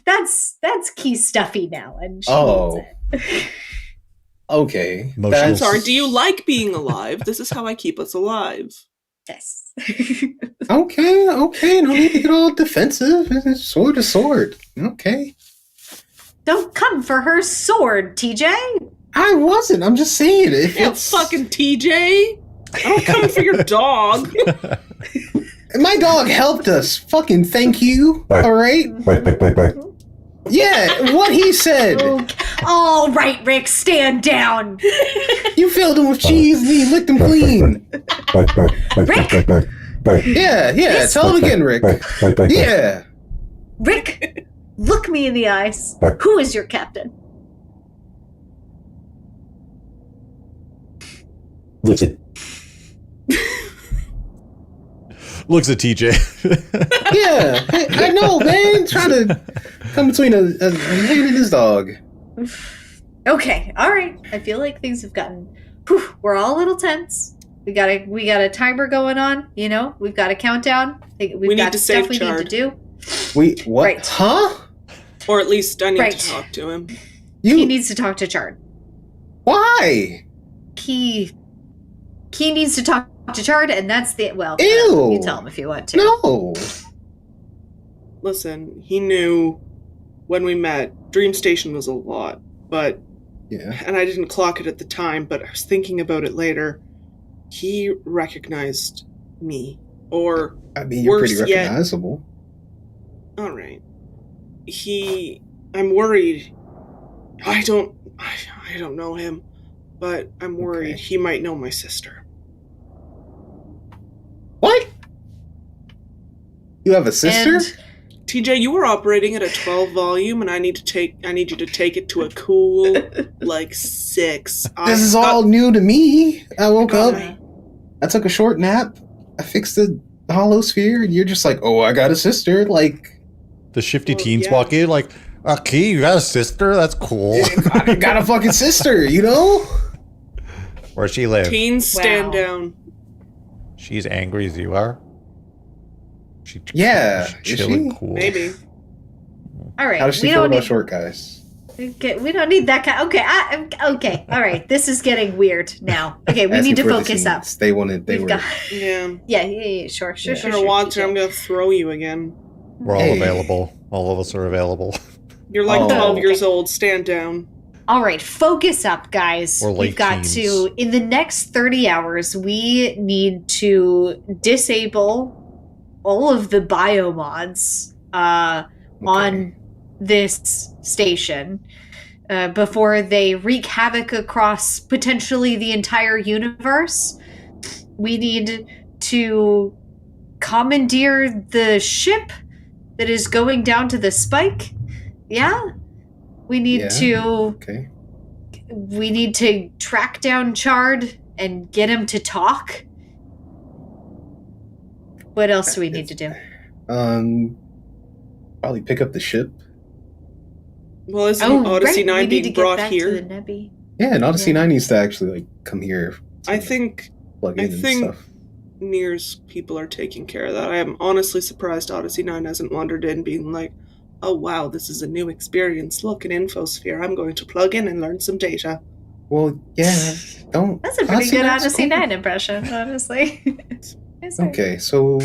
Speaker 1: key stuffy now, and she
Speaker 2: Oh.
Speaker 1: needs it.
Speaker 2: Okay.
Speaker 3: Emotional
Speaker 4: I'm
Speaker 2: That's-
Speaker 4: sorry, do you like being alive? This is how I keep us alive.
Speaker 1: Yes.
Speaker 2: Okay. No need to get all defensive. Sword is sword. Okay.
Speaker 1: Don't come for her sword, TJ.
Speaker 2: I wasn't. I'm just saying it.
Speaker 4: Yeah, fucking TJ. I don't come for your dog.
Speaker 2: My dog helped us. Fucking thank you. All right.
Speaker 5: Bye.
Speaker 2: Yeah, what he said.
Speaker 1: All right, Rick, stand down.
Speaker 2: You filled him with cheese and he licked him clean. Yeah. Tell him again, Rick. Yeah.
Speaker 1: Rick, look me in the eyes. Who is your captain?
Speaker 5: Listen.
Speaker 3: Looks at TJ.
Speaker 2: Yeah. I know, man. Trying to come between a man and his dog.
Speaker 1: Okay, all right. I feel like things have gotten. Whew, we're all a little tense. We got a timer going on. You know, we've got a countdown.
Speaker 4: We
Speaker 1: We've
Speaker 4: need
Speaker 1: got
Speaker 4: to
Speaker 1: stuff
Speaker 4: save
Speaker 1: we
Speaker 4: Chard.
Speaker 1: need to do.
Speaker 2: Wait, what?
Speaker 1: Right.
Speaker 2: Huh?
Speaker 4: Or at least I need
Speaker 1: Right.
Speaker 4: to talk to him.
Speaker 1: He needs to talk to Chard.
Speaker 2: Why?
Speaker 1: He needs to talk to Chard, and that's the
Speaker 2: Ew.
Speaker 1: you tell him if you want to.
Speaker 2: No.
Speaker 4: Listen, he knew when we met, Dream Station was a lot, but
Speaker 2: Yeah.
Speaker 4: and I didn't clock it at the time, but I was thinking about it later. He recognized me. Or,
Speaker 2: I mean, you're pretty
Speaker 4: Worse yet-
Speaker 2: recognizable.
Speaker 4: alright. I'm worried I don't know him, but I'm worried
Speaker 2: Okay.
Speaker 4: he might know my sister.
Speaker 2: What? You have a sister?
Speaker 1: And
Speaker 4: TJ, you were operating at a 12 volume, and I need you to take it to a cool, like, 6.
Speaker 2: This is all new to me. I woke
Speaker 4: got
Speaker 2: up,
Speaker 4: my-
Speaker 2: I took a short nap, I fixed the hollow sphere, and you're just like, oh, I got a sister. Like,
Speaker 3: The shifty
Speaker 4: Well,
Speaker 3: teens
Speaker 4: yeah.
Speaker 3: walk in like, okay, you got a sister? That's cool.
Speaker 2: I got a fucking sister, you know?
Speaker 3: Where she live?
Speaker 4: Teens, stand
Speaker 1: Wow.
Speaker 4: down.
Speaker 3: She's angry as you are?
Speaker 2: Yeah,
Speaker 3: She's
Speaker 2: is
Speaker 3: chilling
Speaker 2: she?
Speaker 3: cool.
Speaker 4: Maybe.
Speaker 1: all right,
Speaker 2: How does she
Speaker 1: we
Speaker 2: feel
Speaker 1: don't
Speaker 2: about
Speaker 1: need
Speaker 2: short guys?
Speaker 1: okay, we don't need that kind. Okay, okay, all right. This is getting weird now. Okay, we
Speaker 2: Asking
Speaker 1: need to
Speaker 2: for the
Speaker 1: focus up.
Speaker 2: teens. They
Speaker 1: We've
Speaker 2: were.
Speaker 1: got
Speaker 4: Yeah.
Speaker 1: yeah, sure,
Speaker 2: Yeah.
Speaker 4: Better watch it, I'm gonna throw you again.
Speaker 3: We're all
Speaker 2: Hey.
Speaker 3: available. All of us are available.
Speaker 4: You're like
Speaker 2: Oh.
Speaker 4: 12 years old, stand down.
Speaker 1: All right, focus up, guys.
Speaker 3: Or late
Speaker 1: We've got
Speaker 3: teens.
Speaker 1: to, in the next 30 hours, we need to disable all of the biomods on this station before they wreak havoc across potentially the entire universe. We need to commandeer the ship that is going down to the spike. Yeah? We need
Speaker 2: Yeah.
Speaker 1: to
Speaker 2: Okay.
Speaker 1: we need to track down Chard and get him to talk. What else do we need to do?
Speaker 2: Probably pick up the ship.
Speaker 4: Well, isn't Odyssey 9
Speaker 1: we need to
Speaker 4: being
Speaker 1: get
Speaker 4: brought
Speaker 1: back
Speaker 4: here?
Speaker 1: to the Nebby.
Speaker 2: Yeah, and Odyssey
Speaker 1: Yeah.
Speaker 2: 9 needs to actually like come here. to,
Speaker 4: I
Speaker 2: like,
Speaker 4: think
Speaker 2: plug in and stuff.
Speaker 4: Nier's people are taking care of that. I am honestly surprised Odyssey 9 hasn't wandered in being like, oh wow, this is a new experience. Look, an infosphere. I'm going to plug in and learn some data.
Speaker 2: Well, yeah. Don't.
Speaker 1: That's a pretty good
Speaker 2: Nine's
Speaker 1: Odyssey
Speaker 2: cool.
Speaker 1: 9 impression, honestly. It's all right.
Speaker 2: Okay, so.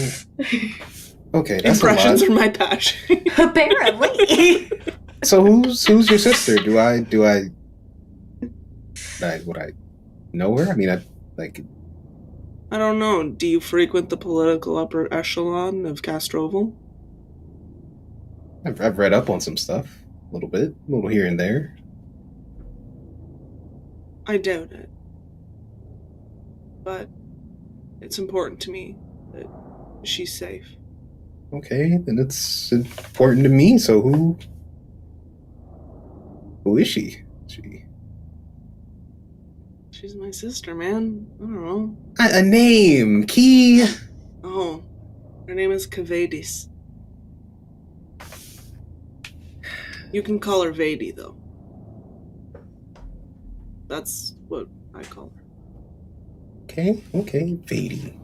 Speaker 2: Okay, that's
Speaker 4: Impressions
Speaker 2: a
Speaker 4: are
Speaker 2: lot.
Speaker 4: my passion.
Speaker 1: Apparently.
Speaker 2: So who's your sister? Would I know her? I mean,
Speaker 4: I don't know. Do you frequent the political upper echelon of Castroval?
Speaker 2: I've read up on some stuff, a little bit, a little here and there.
Speaker 4: I doubt it. But it's important to me that she's safe.
Speaker 2: Okay, then it's important to me. So who is she?
Speaker 4: She's my sister, man. I don't know.
Speaker 2: A name, key.
Speaker 4: Oh, her name is Kavadis. You can call her Vadi, though. That's what I call her.
Speaker 2: Okay, Vadi.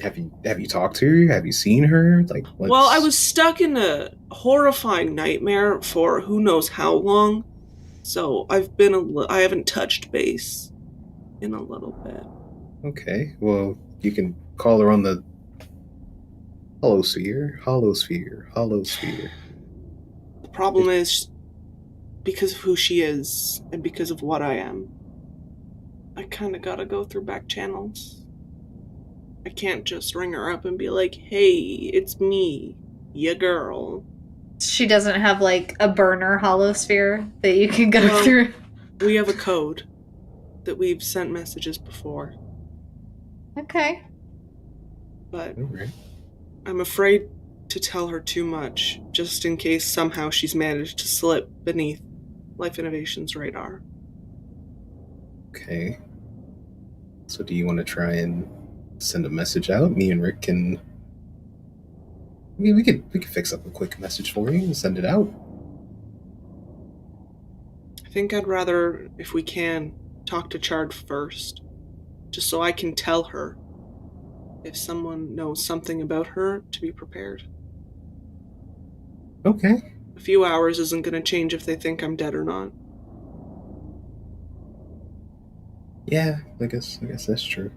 Speaker 2: Have you talked to her? Have you seen her? Like,
Speaker 4: Well, I was stuck in a horrifying nightmare for who knows how long, so I haven't touched base in a little bit.
Speaker 2: Okay, well, you can call her on the holosphere.
Speaker 4: The problem is, because of who she is and because of what I am, I kind of gotta go through back channels. I can't just ring her up and be like, hey, it's me, ya girl.
Speaker 1: She doesn't have like a burner holosphere that you can go
Speaker 4: Well,
Speaker 1: through.
Speaker 4: We have a code that we've sent messages before,
Speaker 1: Okay.
Speaker 4: but
Speaker 2: All right.
Speaker 4: I'm afraid to tell her too much, just in case somehow she's managed to slip beneath Life Innovation's radar.
Speaker 2: Okay. So do you want to try and send a message out? Me and Rick can. I mean, we could fix up a quick message for you and send it out.
Speaker 4: I think I'd rather, if we can, talk to Chard first, just so I can tell her if someone knows something about her to be prepared.
Speaker 2: Okay.
Speaker 4: A few hours isn't going to change if they think I'm dead or not.
Speaker 2: Yeah, I guess that's true.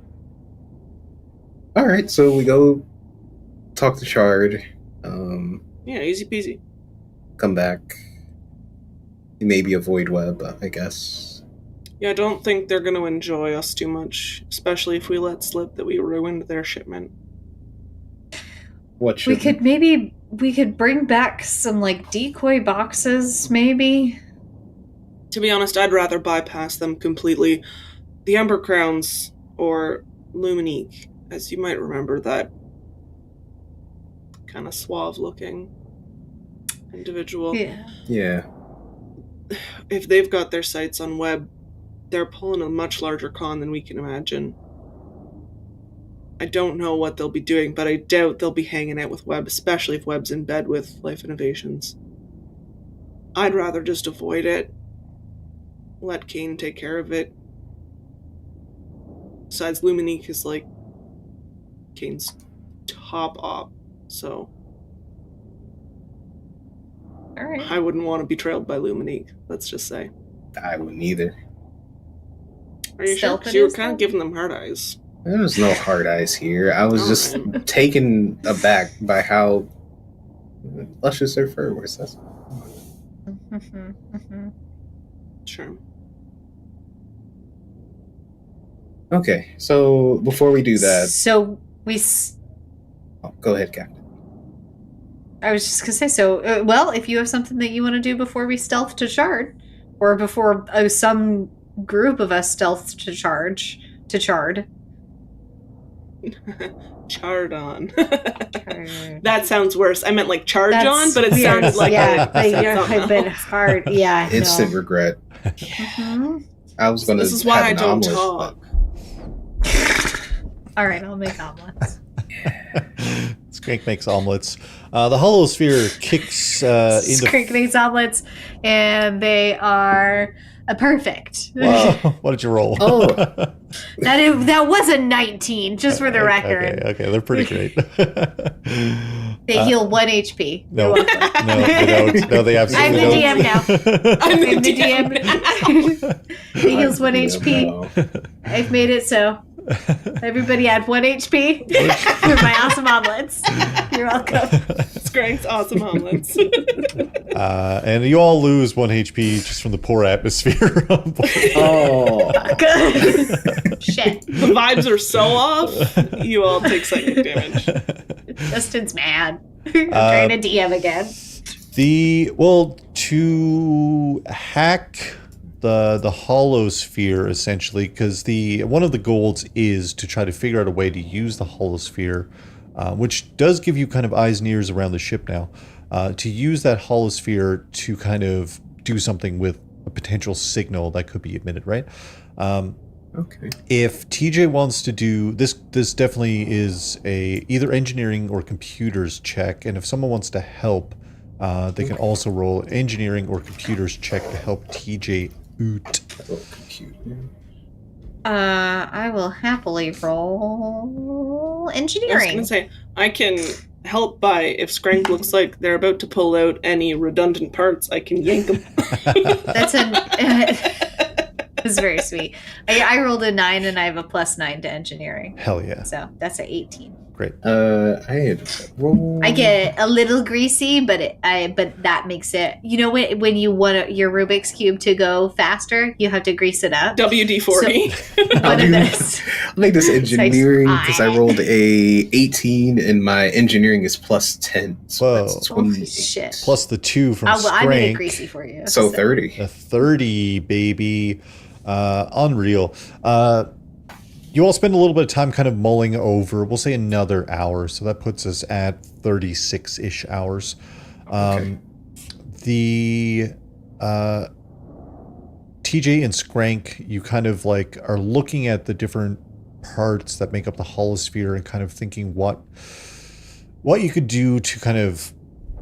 Speaker 2: All right, so we go talk to Shard.
Speaker 4: Yeah, easy peasy.
Speaker 2: Come back. Maybe avoid web, I guess.
Speaker 4: Yeah, I don't think they're going to enjoy us too much, especially if we let slip that we ruined their shipment.
Speaker 2: What should
Speaker 1: We could maybe we could bring back some, like, decoy boxes, maybe?
Speaker 4: To be honest, I'd rather bypass them completely. The Ember Crowns, or Luminique, as you might remember, that kind of suave-looking individual.
Speaker 2: Yeah.
Speaker 4: If they've got their sights on Webb, they're pulling a much larger con than we can imagine. I don't know what they'll be doing, but I doubt they'll be hanging out with Webb, especially if Webb's in bed with Life Innovations. I'd rather just avoid it. Let Kane take care of it. Besides, Luminique is like Kane's top op, so
Speaker 1: All right.
Speaker 4: I wouldn't want to be trailed by Luminique, let's just say.
Speaker 2: I wouldn't either.
Speaker 4: Are you sure?
Speaker 1: Stealth
Speaker 4: 'Cause you were
Speaker 1: is,
Speaker 4: kind of
Speaker 1: though?
Speaker 4: giving them hard eyes.
Speaker 2: There was no hard eyes here. I was just taken aback by how luscious their fur was. That's
Speaker 4: Sure.
Speaker 2: okay. So before we do that,
Speaker 1: So
Speaker 2: oh, go ahead, Captain.
Speaker 1: I was just gonna say, so, well, if you have something that you want to do before we stealth to Shard, or before some group of us stealth to Chard.
Speaker 4: Chardon. That sounds worse. I meant like charge on, but it
Speaker 1: weird.
Speaker 4: sounded like
Speaker 1: yeah, but
Speaker 4: something
Speaker 1: you're a bit
Speaker 4: else.
Speaker 1: hard. Yeah,
Speaker 2: Instant
Speaker 1: no.
Speaker 2: regret.
Speaker 1: Mhm.
Speaker 2: I was gonna.
Speaker 4: This is why
Speaker 2: have
Speaker 4: I
Speaker 2: an
Speaker 4: don't
Speaker 2: omelet,
Speaker 4: talk.
Speaker 1: All right, I'll make omelets.
Speaker 3: Skrank makes omelets. The holosphere kicks into...
Speaker 1: Skrank makes omelets, and they are perfect.
Speaker 3: Whoa, what did you roll?
Speaker 2: Oh.
Speaker 1: That was a 19, just for the record.
Speaker 3: Okay, they're pretty great.
Speaker 1: They heal 1 HP.
Speaker 3: No,
Speaker 1: You're welcome.
Speaker 3: no, they don't. No, they absolutely
Speaker 1: I'm the
Speaker 3: don't.
Speaker 1: DM now.
Speaker 4: I'm
Speaker 1: I'm the DM. He heals 1 HP.
Speaker 2: No.
Speaker 1: I've made it so. Everybody add 1 HP for my awesome omelets. You're welcome.
Speaker 4: Skrank's awesome omelets.
Speaker 3: And you all lose 1 HP just from the poor atmosphere.
Speaker 2: Oh.
Speaker 1: Good. Shit.
Speaker 4: The vibes are so off, you all take psychic damage.
Speaker 1: Justin's mad. I'm trying to DM again.
Speaker 3: To hack the holosphere, essentially, because one of the goals is to try to figure out a way to use the holosphere, which does give you kind of eyes and ears around the ship now, to use that holosphere to kind of do something with a potential signal that could be emitted, right?
Speaker 2: Okay.
Speaker 3: If TJ wants to do this definitely is a either engineering or computers check, and if someone wants to help, they can also roll engineering or computers check to help TJ out.
Speaker 2: Oh, computer.
Speaker 1: I will happily roll
Speaker 4: I was
Speaker 1: engineering.
Speaker 4: gonna say, I can help by, if Skrank looks like they're about to pull out any redundant parts, I can yank them.
Speaker 1: That's it's very sweet. I rolled a 9 and I have a +9 to engineering.
Speaker 3: Hell yeah.
Speaker 1: So that's an 18.
Speaker 3: Great.
Speaker 2: I had roll.
Speaker 1: I get a little greasy, but that makes it. You know when you want your Rubik's cube to go faster, you have to grease it up.
Speaker 4: WD-40.
Speaker 2: I'll,
Speaker 1: One of
Speaker 2: do-
Speaker 1: this.
Speaker 2: I'll make this engineering because I
Speaker 1: Nice.
Speaker 2: rolled a 18 and my engineering is +10. So
Speaker 3: Whoa.
Speaker 2: that's
Speaker 1: Holy
Speaker 2: 28.
Speaker 1: shit!
Speaker 3: Plus the 2 from
Speaker 1: I made it
Speaker 3: Skrank.
Speaker 1: greasy for you.
Speaker 2: So 30.
Speaker 3: A 30, baby. Unreal. You all spend a little bit of time kind of mulling over, we'll say another hour, so that puts us at 36-ish hours.
Speaker 2: Okay.
Speaker 3: The TJ and Skrank, you kind of like are looking at the different parts that make up the holosphere and kind of thinking what you could do to kind of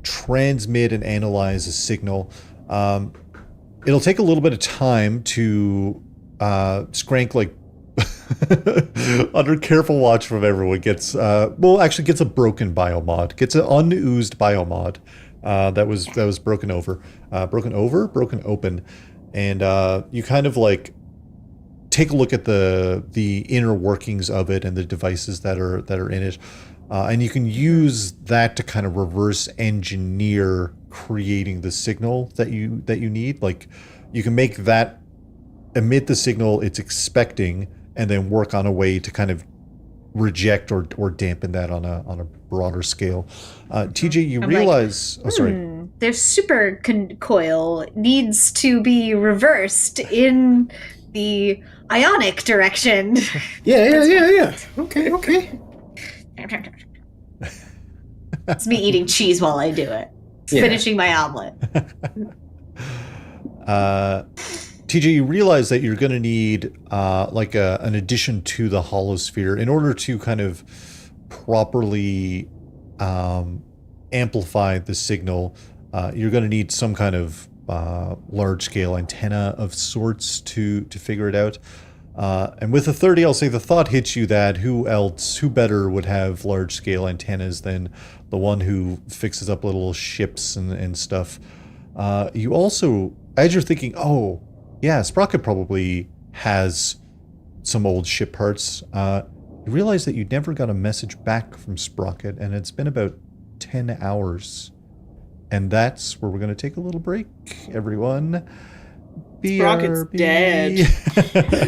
Speaker 3: transmit and analyze a signal. It'll take a little bit of time to Skrank, like under careful watch from everyone, gets a broken biomod, gets an unoozed biomod that was broken open, and you kind of like take a look at the inner workings of it and the devices that are in it, and you can use that to kind of reverse engineer creating the signal that you need. Like you can make that emit the signal it's expecting, and then work on a way to kind of reject or dampen that on a broader scale. TJ, you realize...
Speaker 1: Their super coil needs to be reversed in the ionic direction.
Speaker 2: Yeah. Okay.
Speaker 1: It's me eating cheese while I do it. It's finishing my omelet.
Speaker 3: TJ, you realize that you're going to need an addition to the holosphere in order to kind of properly amplify the signal. You're going to need some kind of large-scale antenna of sorts to figure it out. And with the 30, I'll say the thought hits you that who better would have large-scale antennas than the one who fixes up little ships and stuff. You also, as you're thinking, oh, yeah, Sprocket probably has some old ship parts. You realize that you never got a message back from Sprocket, and it's been about 10 hours. And that's where we're going to take a little break, everyone.
Speaker 4: Sprocket's dead.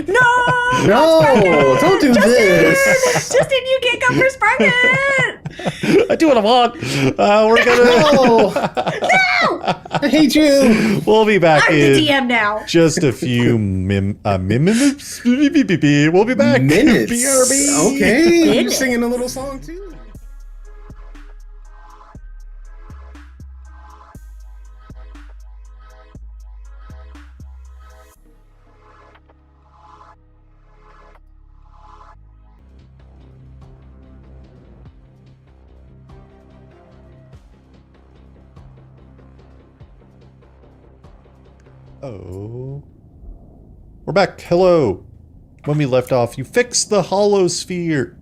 Speaker 2: No, don't do this.
Speaker 1: Justin, you can't come for Sprocket.
Speaker 3: I do what I want. We're gonna.
Speaker 1: No!
Speaker 2: I hate you.
Speaker 3: We'll be back
Speaker 1: I'm
Speaker 3: in
Speaker 1: the DM now.
Speaker 3: just a few minutes. We'll be back.
Speaker 2: Minutes.
Speaker 3: BRB.
Speaker 2: Okay. You're
Speaker 1: Minutes.
Speaker 2: singing a little song too.
Speaker 3: Oh. We're back. Hello. When we left off, you fixed the holosphere.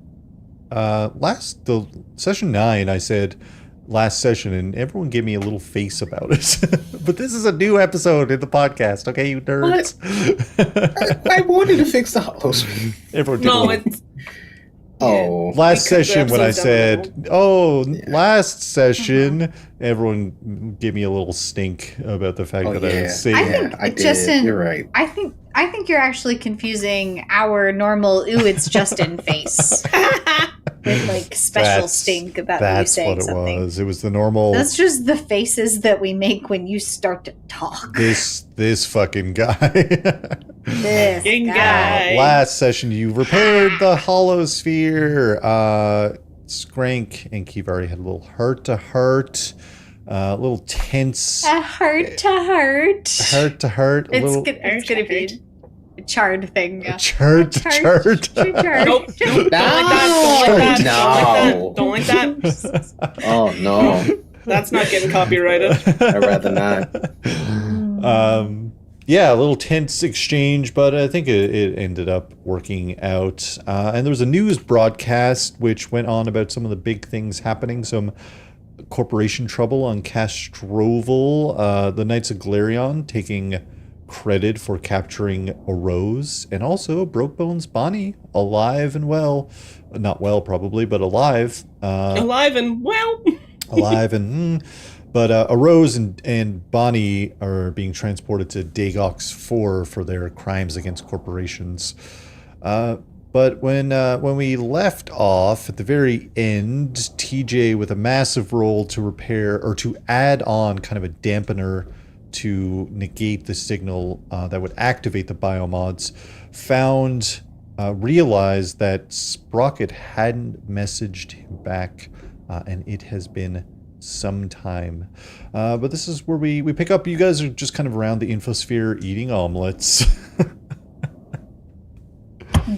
Speaker 3: The session 9, I said last session, and everyone gave me a little face about it. But this is a new episode in the podcast, okay, you nerds?
Speaker 2: I wanted to fix the holosphere.
Speaker 3: Everyone did
Speaker 4: No,
Speaker 3: a little-
Speaker 4: it's
Speaker 3: last
Speaker 4: because the
Speaker 3: session when I
Speaker 4: episode's
Speaker 3: said, last session, everyone gave me a little stink about the fact that I was saying.
Speaker 1: I think
Speaker 2: I did.
Speaker 1: Justin.
Speaker 2: You're right.
Speaker 1: I think you're actually confusing our normal "ooh, it's Justin" face with like special stink about you
Speaker 3: That's
Speaker 1: saying
Speaker 3: what it
Speaker 1: something.
Speaker 3: was. It was the normal.
Speaker 1: That's just the faces that we make when you start to talk.
Speaker 3: This fucking guy.
Speaker 1: This
Speaker 4: Fucking
Speaker 1: guy.
Speaker 4: guy.
Speaker 3: Last session, you repaired the holosphere. Skrank and Kivari had a little heart-to-heart, a little tense.
Speaker 1: A heart-to-heart.
Speaker 3: Heart-to-heart.
Speaker 1: It's gonna be a charred thing. Yeah.
Speaker 3: Chart.
Speaker 4: nope. Don't like that.
Speaker 2: Oh no,
Speaker 4: That's not getting copyrighted.
Speaker 2: I'd rather not.
Speaker 3: Yeah, a little tense exchange, but I think it ended up working out. And there was a news broadcast which went on about some of the big things happening, some corporation trouble on Castroval, the Knights of Glarion taking credit for capturing a rose, and also Brokebones Bonnie, alive and well. Not well, probably, but alive.
Speaker 4: Alive and well.
Speaker 3: Alive and... But Arose and Bonnie are being transported to Dagox 4 for their crimes against corporations. But when we left off at the very end, TJ with a massive roll to repair or to add on kind of a dampener to negate the signal that would activate the biomods, realized that Sprocket hadn't messaged him back, and it has been some time. But this is where we pick up. You guys are just kind of around the infosphere eating omelets.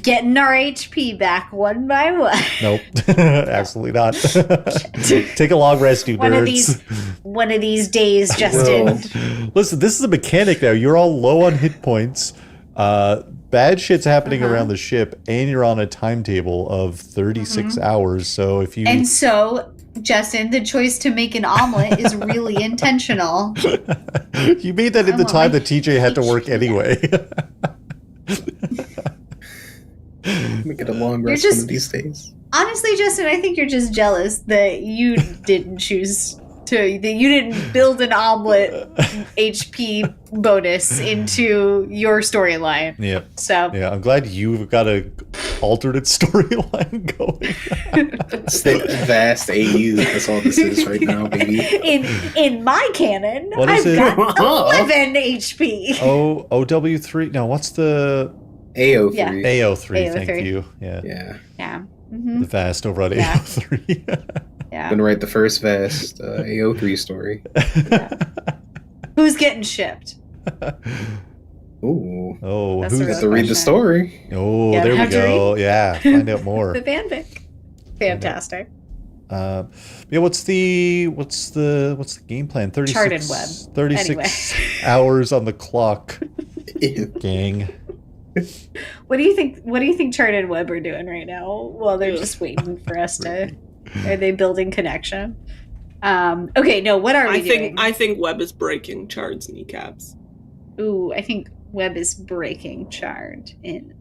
Speaker 1: Getting our HP back one by one.
Speaker 3: Nope, absolutely not. Take a long rest, you nerds.
Speaker 1: One of these days, Justin.
Speaker 3: Listen, this is a mechanic now. You're all low on hit points. Bad shit's happening around the ship, and you're on a timetable of 36 hours. So if you...
Speaker 1: And so, Justin, the choice to make an omelet is really intentional.
Speaker 3: You made that in the time that TJ had to work anyway.
Speaker 2: Make it a long rest one of these days.
Speaker 1: Honestly, Justin, I think you're just jealous that you didn't choose You didn't build an omelet HP bonus into your storyline.
Speaker 3: Yep.
Speaker 1: So
Speaker 3: Yeah, I'm glad you've got a alternate storyline going.
Speaker 2: Vast AU. That's all this is right now, baby.
Speaker 1: in my canon,
Speaker 3: What is
Speaker 1: I've
Speaker 3: it?
Speaker 1: got 11 HP.
Speaker 3: OW3. No, what's the
Speaker 2: AO3.
Speaker 1: Yeah.
Speaker 3: AO3? Thank
Speaker 1: AO3.
Speaker 3: you. Yeah.
Speaker 2: Yeah.
Speaker 1: Yeah.
Speaker 3: The vast over on
Speaker 1: Yeah.
Speaker 3: AO3.
Speaker 1: Yeah.
Speaker 2: Gonna write the first vast AO3 story.
Speaker 1: Who's getting shipped?
Speaker 2: Ooh.
Speaker 3: Oh,
Speaker 1: That's
Speaker 3: who's
Speaker 1: the real
Speaker 2: Have to read the
Speaker 1: question.
Speaker 2: story.
Speaker 3: Oh,
Speaker 1: Yeah,
Speaker 3: there we
Speaker 1: have to
Speaker 3: go. Yeah, find out more.
Speaker 1: The fanfic. Fantastic.
Speaker 3: Yeah, what's the game plan? 36
Speaker 1: Charted web.
Speaker 3: 36 hours on the clock. Gang.
Speaker 1: What do you think Charted Web are doing right now while they're just waiting for us to? Are they building connection? Okay, no. What are we doing?
Speaker 4: I think Webb is breaking Chard's kneecaps.
Speaker 1: Ooh, I think Web is breaking Chard in.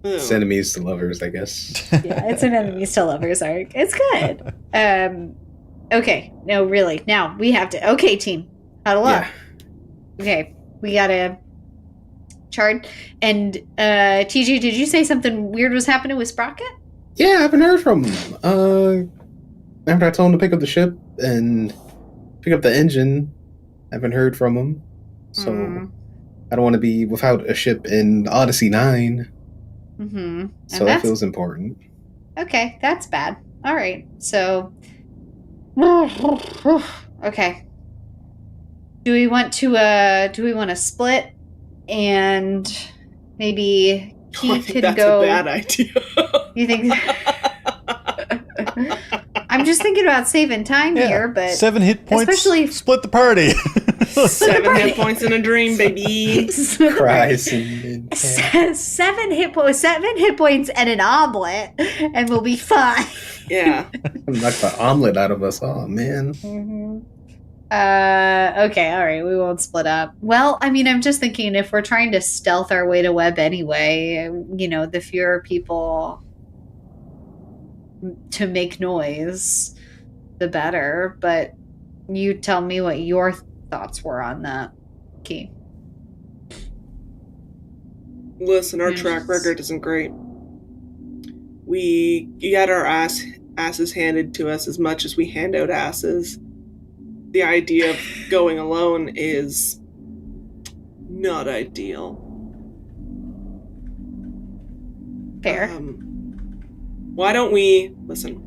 Speaker 2: It's enemies to lovers, I guess.
Speaker 1: Yeah, it's an enemies to lovers arc. It's good. Okay, no, really. Now we have to. Okay, team, huddle up.
Speaker 2: Yeah.
Speaker 1: Okay, we gotta. Chard and TG, did you say something weird was happening with Sprocket?
Speaker 2: Yeah, I haven't heard from him. After I told him to pick up the ship and pick up the engine, I haven't heard from him. So I don't want to be without a ship in Odyssey 9.
Speaker 1: Mm-hmm.
Speaker 2: So that feels important.
Speaker 1: Okay, that's bad. All right, so okay. Do we want to split and maybe
Speaker 4: I
Speaker 1: Keith
Speaker 4: think
Speaker 1: can
Speaker 4: that's
Speaker 1: go?
Speaker 4: a bad idea.
Speaker 1: You think? I'm just thinking about saving time here, but
Speaker 3: 7 hit points.
Speaker 1: especially
Speaker 3: Split the party.
Speaker 4: 7 hit points in a dream, baby.
Speaker 2: Cries and
Speaker 1: 7 hit points, 7 hit points, and an omelet, and we'll be fine.
Speaker 4: Yeah.
Speaker 2: knock the omelet out of us. Oh man.
Speaker 1: Mm-hmm. Okay, all right, we won't split up. Well, I mean, I'm just thinking if we're trying to stealth our way to web anyway, the fewer people to make noise, the better. But you tell me what your thoughts were on that, Key.
Speaker 4: Listen, our track record isn't great. We get our asses handed to us as much as we hand out asses. The idea of going alone is not ideal.
Speaker 1: Fair.
Speaker 4: Why don't we listen?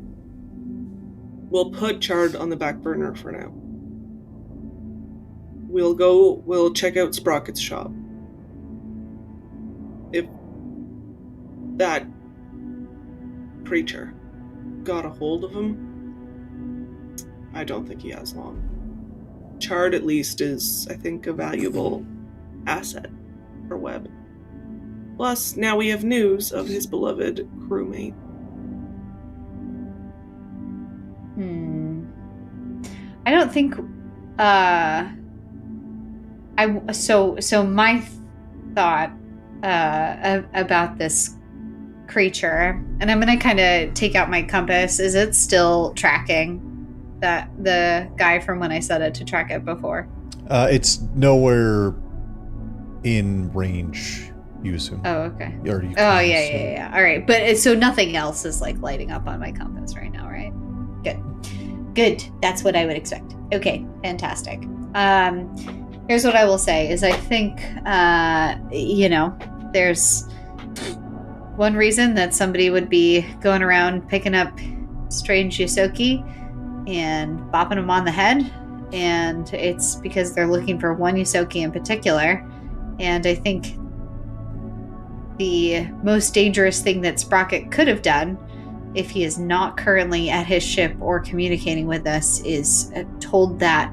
Speaker 4: We'll put Chard on the back burner for now. We'll check out Sprocket's shop. If that creature got a hold of him, I don't think he has long. Chard, at least, is, I think, a valuable asset for Webb. Plus, now we have news of his beloved crewmate.
Speaker 1: I don't think. So my thought about this creature, and I'm gonna kind of take out my compass. Is it still tracking the guy from when I set it to track it before?
Speaker 3: It's nowhere in range, you assume.
Speaker 1: Oh, okay.
Speaker 3: Or you
Speaker 1: Oh,
Speaker 3: can
Speaker 1: yeah. All right, but so nothing else is like lighting up on my compass right now, right? Good. That's what I would expect. Okay, fantastic. Here's what I will say is I think, there's one reason that somebody would be going around picking up strange Yosoki and bopping them on the head, and it's because they're looking for one Yosoki in particular. And I think the most dangerous thing that Sprocket could have done, if he is not currently at his ship or communicating with us, is told that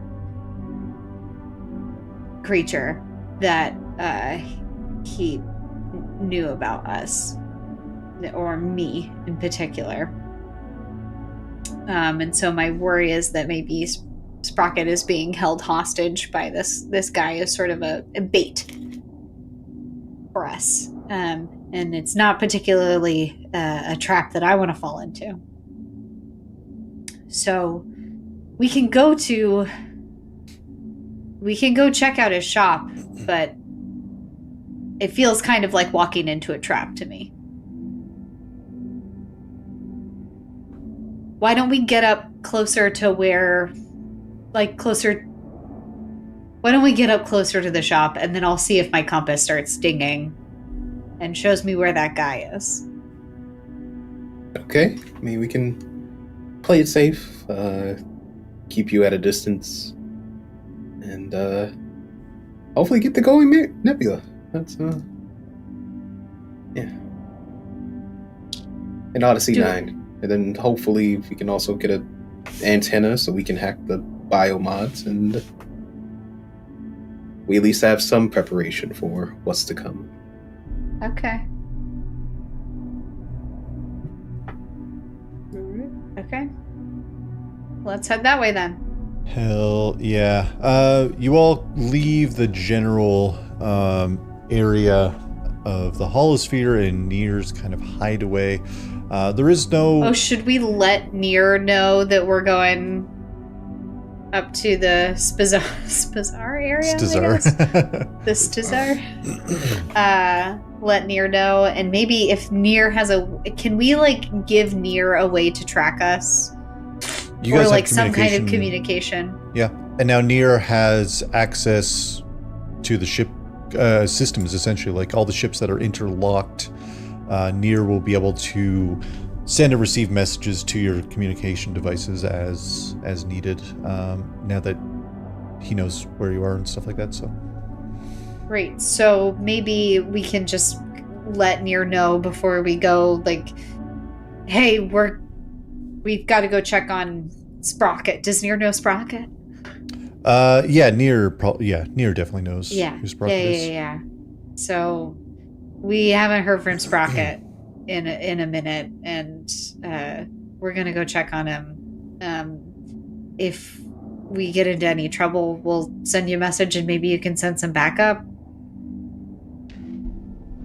Speaker 1: creature that he knew about us, or me in particular. And so my worry is that maybe Sprocket is being held hostage by this guy as sort of a bait for us. And it's not particularly a trap that I want to fall into. So We can go check out his shop, but it feels kind of like walking into a trap to me. Why don't we get up closer to where, why don't we get up closer to the shop, and then I'll see if my compass starts dinging and shows me where that guy is.
Speaker 2: Okay. I mean, we can play it safe, keep you at a distance, and hopefully get the going nebula. That's yeah. And Odyssey 9. And then hopefully we can also get an antenna so we can hack the biomods, and we at least have some preparation for what's to come.
Speaker 1: Okay. Okay. Let's head that way then.
Speaker 3: Hell yeah. You all leave the general area of the holosphere and Nir's kind of hideaway. There is no...
Speaker 1: Oh, should we let Nir know that we're going up to the Spazar area?
Speaker 3: Stazar.
Speaker 1: The Stazar? Let Nir know, and maybe if Nir has can we, like, give Nir a way to track us?
Speaker 3: You guys
Speaker 1: or, like,
Speaker 3: have
Speaker 1: some kind of communication.
Speaker 3: Yeah, and now Nir has access to the ship systems, essentially. Like, all the ships that are interlocked, Nir will be able to send and receive messages to your communication devices as needed, now that he knows where you are and stuff like that, so...
Speaker 1: Great. So maybe we can just let Nir know before we go, like, hey, we've got to go check on Sprocket. Does Nir know Sprocket?
Speaker 3: Yeah, Nir definitely knows who Sprocket is.
Speaker 1: Yeah. So we haven't heard from Sprocket in a minute, and we're gonna go check on him. If we get into any trouble, we'll send you a message, and maybe you can send some backup.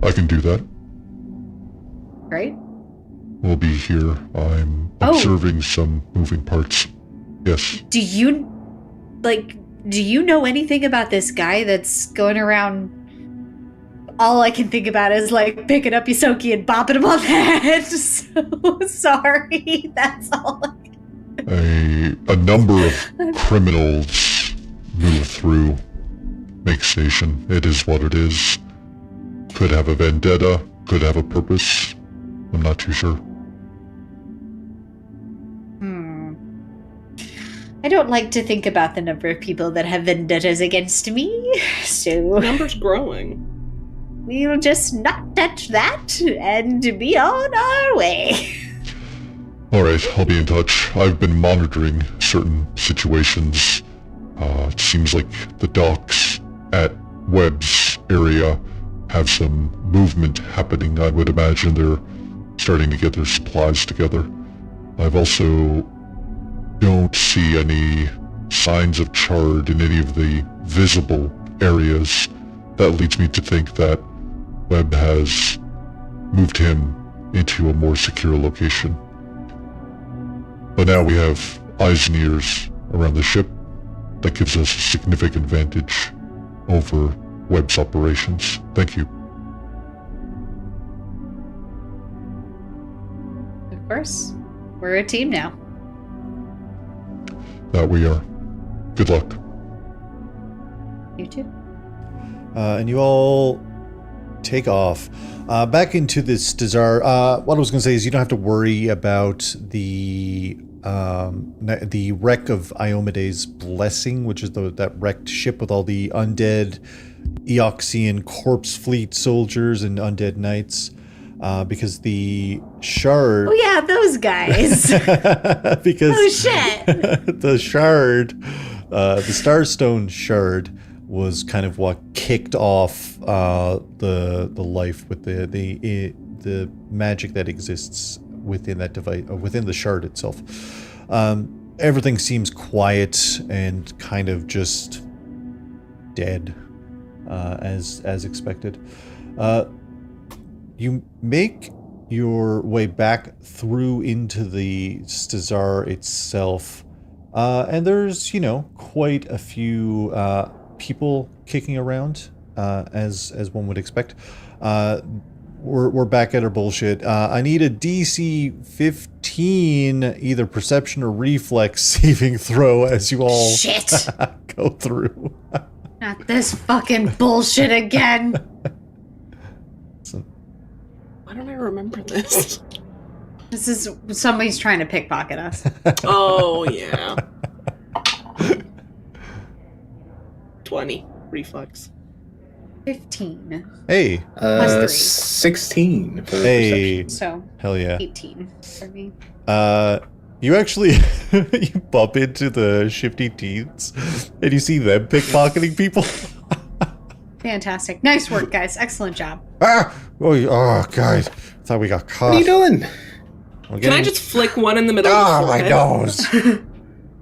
Speaker 5: I can do that.
Speaker 1: Great.
Speaker 5: We'll be here. I'm observing some moving parts. Yes.
Speaker 1: Do you know anything about this guy that's going around? All I can think about is, like, picking up Yosoki and bopping him on the head. So sorry. That's all.
Speaker 5: A number of criminals move through Makestation. It is what it is. Could have a vendetta, could have a purpose. I'm not too sure.
Speaker 1: I don't like to think about the number of people that have vendettas against me, so...
Speaker 4: The number's growing.
Speaker 1: We'll just not touch that and be on our way.
Speaker 5: Alright, I'll be in touch. I've been monitoring certain situations. It seems like the docks at Webb's area have some movement happening. I would imagine they're starting to get their supplies together. I've also don't see any signs of Chard in any of the visible areas. That leads me to think that Webb has moved him into a more secure location. But now we have eyes and ears around the ship. That gives us a significant advantage over Webb's operations. Thank you.
Speaker 1: Of course. We're a team now.
Speaker 5: That we are. Good luck.
Speaker 1: You too.
Speaker 3: And you all take off. Back into the Stazar. What I was going to say is you don't have to worry about the wreck of Iomede's Blessing, which is that wrecked ship with all the undead Eoxian corpse fleet soldiers and undead knights. Because the shard...
Speaker 1: Oh yeah, those guys.
Speaker 3: Because
Speaker 1: oh shit.
Speaker 3: the shard, the Starstone shard was kind of what kicked off the life with the magic that exists within that device, within the shard itself. Everything seems quiet and kind of just dead, as expected. You make your way back through into the Stazar itself, And there's, quite a few people kicking around, as one would expect. We're back at our bullshit. I need a DC 15, either perception or reflex saving throw as you all
Speaker 1: Shit!
Speaker 3: go through.
Speaker 1: Not this fucking bullshit again.
Speaker 4: Why don't I remember this?
Speaker 1: This is somebody's trying to pickpocket us.
Speaker 4: Oh, yeah. 20. Reflex.
Speaker 1: 15.
Speaker 3: Hey.
Speaker 1: Plus 3.
Speaker 2: 16 for
Speaker 3: Hey.
Speaker 2: perception.
Speaker 1: So
Speaker 3: Hell yeah.
Speaker 1: 18 for me.
Speaker 3: You actually you bump into the shifty teens and you see them pickpocketing people.
Speaker 1: Fantastic. Nice work, guys. Excellent job.
Speaker 3: Oh, guys. Thought we got caught.
Speaker 2: What are you doing?
Speaker 4: Can I just flick one in the middle of the
Speaker 3: my
Speaker 4: forehead?
Speaker 3: nose.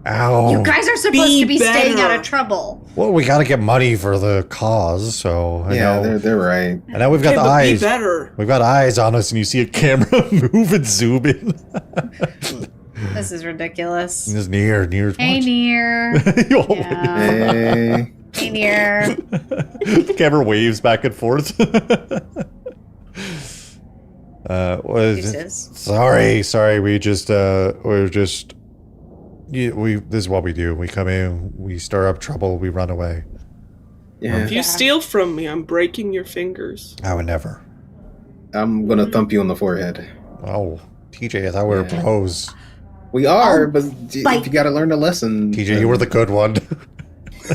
Speaker 3: Ow.
Speaker 1: You guys are supposed to be staying out
Speaker 4: better.
Speaker 1: of trouble.
Speaker 3: Well, we gotta get money for the cause, so I
Speaker 2: Yeah,
Speaker 3: know.
Speaker 2: they're right.
Speaker 3: And now we've got
Speaker 4: Okay,
Speaker 3: the
Speaker 4: but
Speaker 3: eyes.
Speaker 4: be better.
Speaker 3: We've got eyes on us, and you see a camera move and zoom in.
Speaker 1: This is ridiculous.
Speaker 3: It's near.
Speaker 1: Hey, Near.
Speaker 3: Yo.
Speaker 1: Yeah.
Speaker 2: Hey.
Speaker 1: Hey, Near.
Speaker 3: The camera waves back and forth.
Speaker 1: Deuces.
Speaker 3: Sorry. We're just. This is what we do. We come in, we stir up trouble, we run away.
Speaker 2: Yeah.
Speaker 4: If you steal from me, I'm breaking your fingers.
Speaker 3: I would never.
Speaker 2: I'm gonna thump you on the forehead.
Speaker 3: Oh, TJ, I thought we were
Speaker 2: Yeah.
Speaker 3: pros.
Speaker 2: We are, but
Speaker 1: bite.
Speaker 2: if you gotta learn a lesson.
Speaker 3: TJ, you were the good one.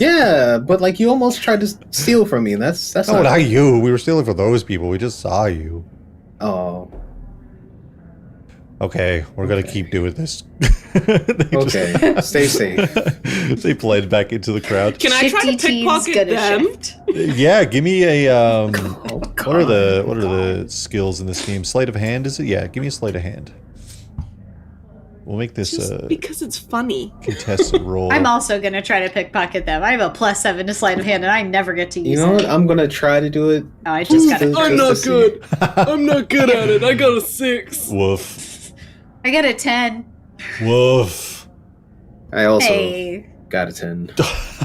Speaker 2: Yeah, but like you almost tried to steal from me. That's
Speaker 3: No, not you. We were stealing from those people. We just saw you.
Speaker 2: Oh,
Speaker 3: Okay, we're gonna keep doing this.
Speaker 2: okay. Stay safe.
Speaker 3: They blend back into the crowd.
Speaker 4: Can I try to
Speaker 1: Shifty teens
Speaker 4: pickpocket
Speaker 1: gonna
Speaker 4: them?
Speaker 1: shift.
Speaker 3: Yeah, give me a
Speaker 2: Oh,
Speaker 3: What are the skills in this game? Sleight of hand, is it? Yeah, give me a sleight of hand. We'll make this
Speaker 4: Just because it's funny.
Speaker 3: contested roll.
Speaker 1: I'm also going to try to pickpocket them. I have a +7 to sleight of hand, and I never get to use
Speaker 2: You know what?
Speaker 1: it.
Speaker 2: I'm gonna try to do it.
Speaker 1: Oh, I just got
Speaker 2: Just
Speaker 1: it.
Speaker 4: I'm
Speaker 2: to
Speaker 4: not
Speaker 2: see.
Speaker 4: good. I'm not good at it. I got a 6.
Speaker 3: Woof.
Speaker 1: I got a 10.
Speaker 3: Woof.
Speaker 2: I also
Speaker 1: Hey.
Speaker 2: got a 10.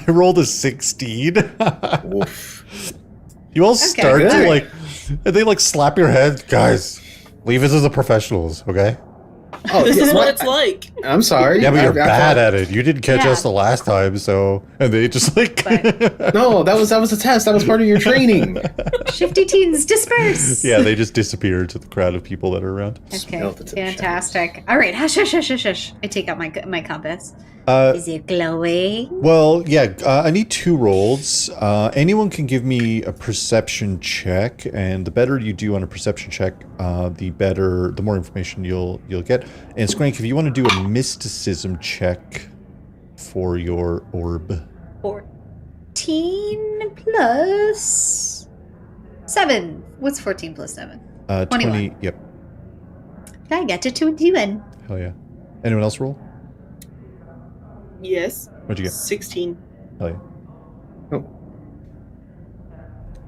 Speaker 3: I rolled a 16.
Speaker 2: Woof.
Speaker 3: You all start to
Speaker 2: good.
Speaker 3: like, and they like slap your head. Guys, leave it to the professionals, okay?
Speaker 2: Oh,
Speaker 4: This
Speaker 2: yeah,
Speaker 4: is what it's like.
Speaker 2: I'm sorry.
Speaker 3: Yeah, but you're
Speaker 2: I
Speaker 3: bad
Speaker 2: thought-
Speaker 3: at it. You didn't catch
Speaker 1: Yeah.
Speaker 3: us the last time, so and they just like
Speaker 2: No, that was a test. That was part of your training.
Speaker 1: Shifty teens, disperse!
Speaker 3: yeah, they just disappear into the crowd of people that are around.
Speaker 1: Okay,
Speaker 2: Melt it to the
Speaker 1: fantastic. All right, hush, hush, hush, hush, hush. I take out my compass.
Speaker 3: Uh,
Speaker 1: Is it glowing?
Speaker 3: well, yeah, I need 2 rolls. Anyone can give me a perception check, and the better you do on a perception check, the more information you'll get. And Skrank, if you want to do a mysticism check for your orb.
Speaker 1: 14 plus 7. What's 14 plus 7?
Speaker 3: 20. Yep.
Speaker 1: I got to 21.
Speaker 3: Hell yeah. Anyone else roll?
Speaker 4: Yes.
Speaker 3: What'd you get?
Speaker 4: 16.
Speaker 3: Hell yeah.
Speaker 2: Oh.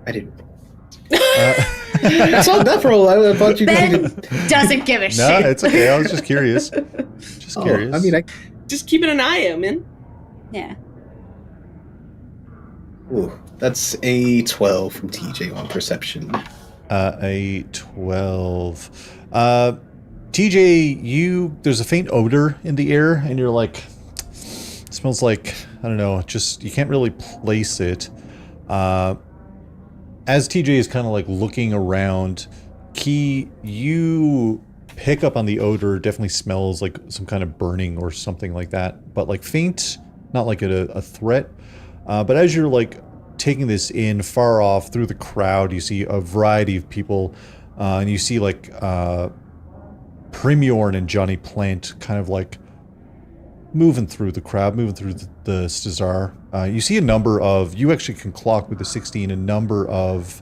Speaker 2: I didn't.
Speaker 3: Uh,
Speaker 2: I saw that roll. I thought you
Speaker 1: Ben
Speaker 2: did.
Speaker 1: doesn't give a
Speaker 3: no,
Speaker 1: shit.
Speaker 3: it's okay. I was just curious. Just curious.
Speaker 2: I mean,
Speaker 4: Just keeping an eye out, man.
Speaker 1: Yeah.
Speaker 2: ooh, that's a 12 from TJ on perception.
Speaker 3: A 12. TJ, there's a faint odor in the air, and you're like, it smells like, I don't know, just, you can't really place it. As TJ is kind of like looking around, Key, you pick up on the odor. It definitely smells like some kind of burning or something like that, but like faint, not like a threat. But as you're like taking this in far off through the crowd, you see a variety of people, and you see like Primorn and Johnny Plant kind of like moving through the crowd, moving through the Stazar. You see a number of, you actually can clock with the 16, a number of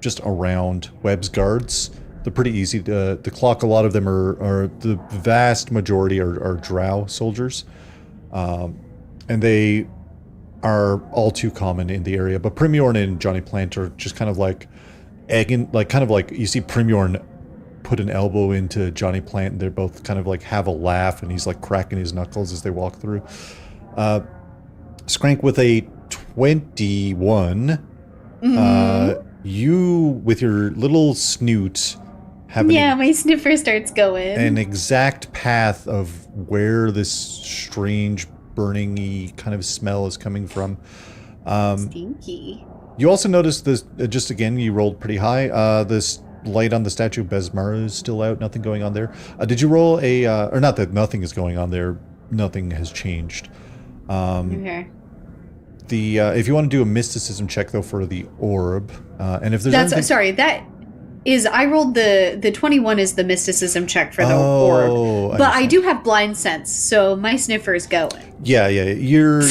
Speaker 3: just around Webb's guards. They're pretty easy to clock. A lot of them are the vast majority are Drow soldiers. And they are all too common in the area. But Primorn and Johnny Plant are just kind of like egging, like kind of like you see Primorn put an elbow into Johnny Plant, and they both kind of like have a laugh, and he's like cracking his knuckles as they walk through. Skrank with a 21. You, with your little snoot, have
Speaker 1: my sniffer starts going.
Speaker 3: an exact path of where this strange burning-y kind of smell is coming from.
Speaker 1: Stinky.
Speaker 3: You also notice this, just again, you rolled pretty high. This light on the statue of Besmara is still out, nothing going on there. Did you roll a, or not that nothing is going on there, nothing has changed.
Speaker 1: Okay.
Speaker 3: If you want to do a mysticism check though for the orb, and if there's anything...
Speaker 1: sorry, that is, I rolled the 21 is the mysticism check for the orb. But I do have blind sense, so my sniffer's going.
Speaker 3: Yeah, your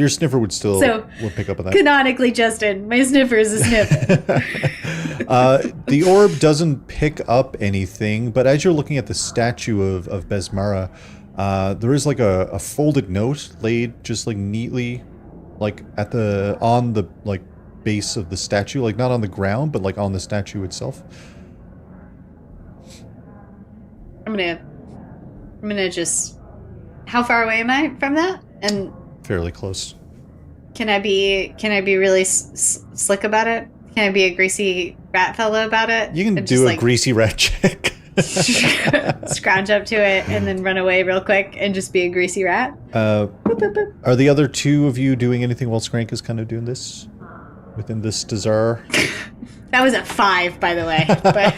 Speaker 3: sniffer would still would pick up on that.
Speaker 1: Canonically, Justin, my sniffer is a sniffer.
Speaker 3: The orb doesn't pick up anything, but as you're looking at the statue of Besmara, there is like a folded note laid just like neatly, like on the like base of the statue, like not on the ground, but like on the statue itself.
Speaker 1: I'm gonna just. How far away am I from that? And
Speaker 3: fairly close.
Speaker 1: Can I be really slick about it? Can I be a greasy rat fellow about it?
Speaker 3: You can do a greasy rat check.
Speaker 1: Scrounge up to it and then run away real quick and just be a greasy rat.
Speaker 3: Are the other two of you doing anything while Skrank is kind of doing this within this desire?
Speaker 1: That was a 5, by the way, but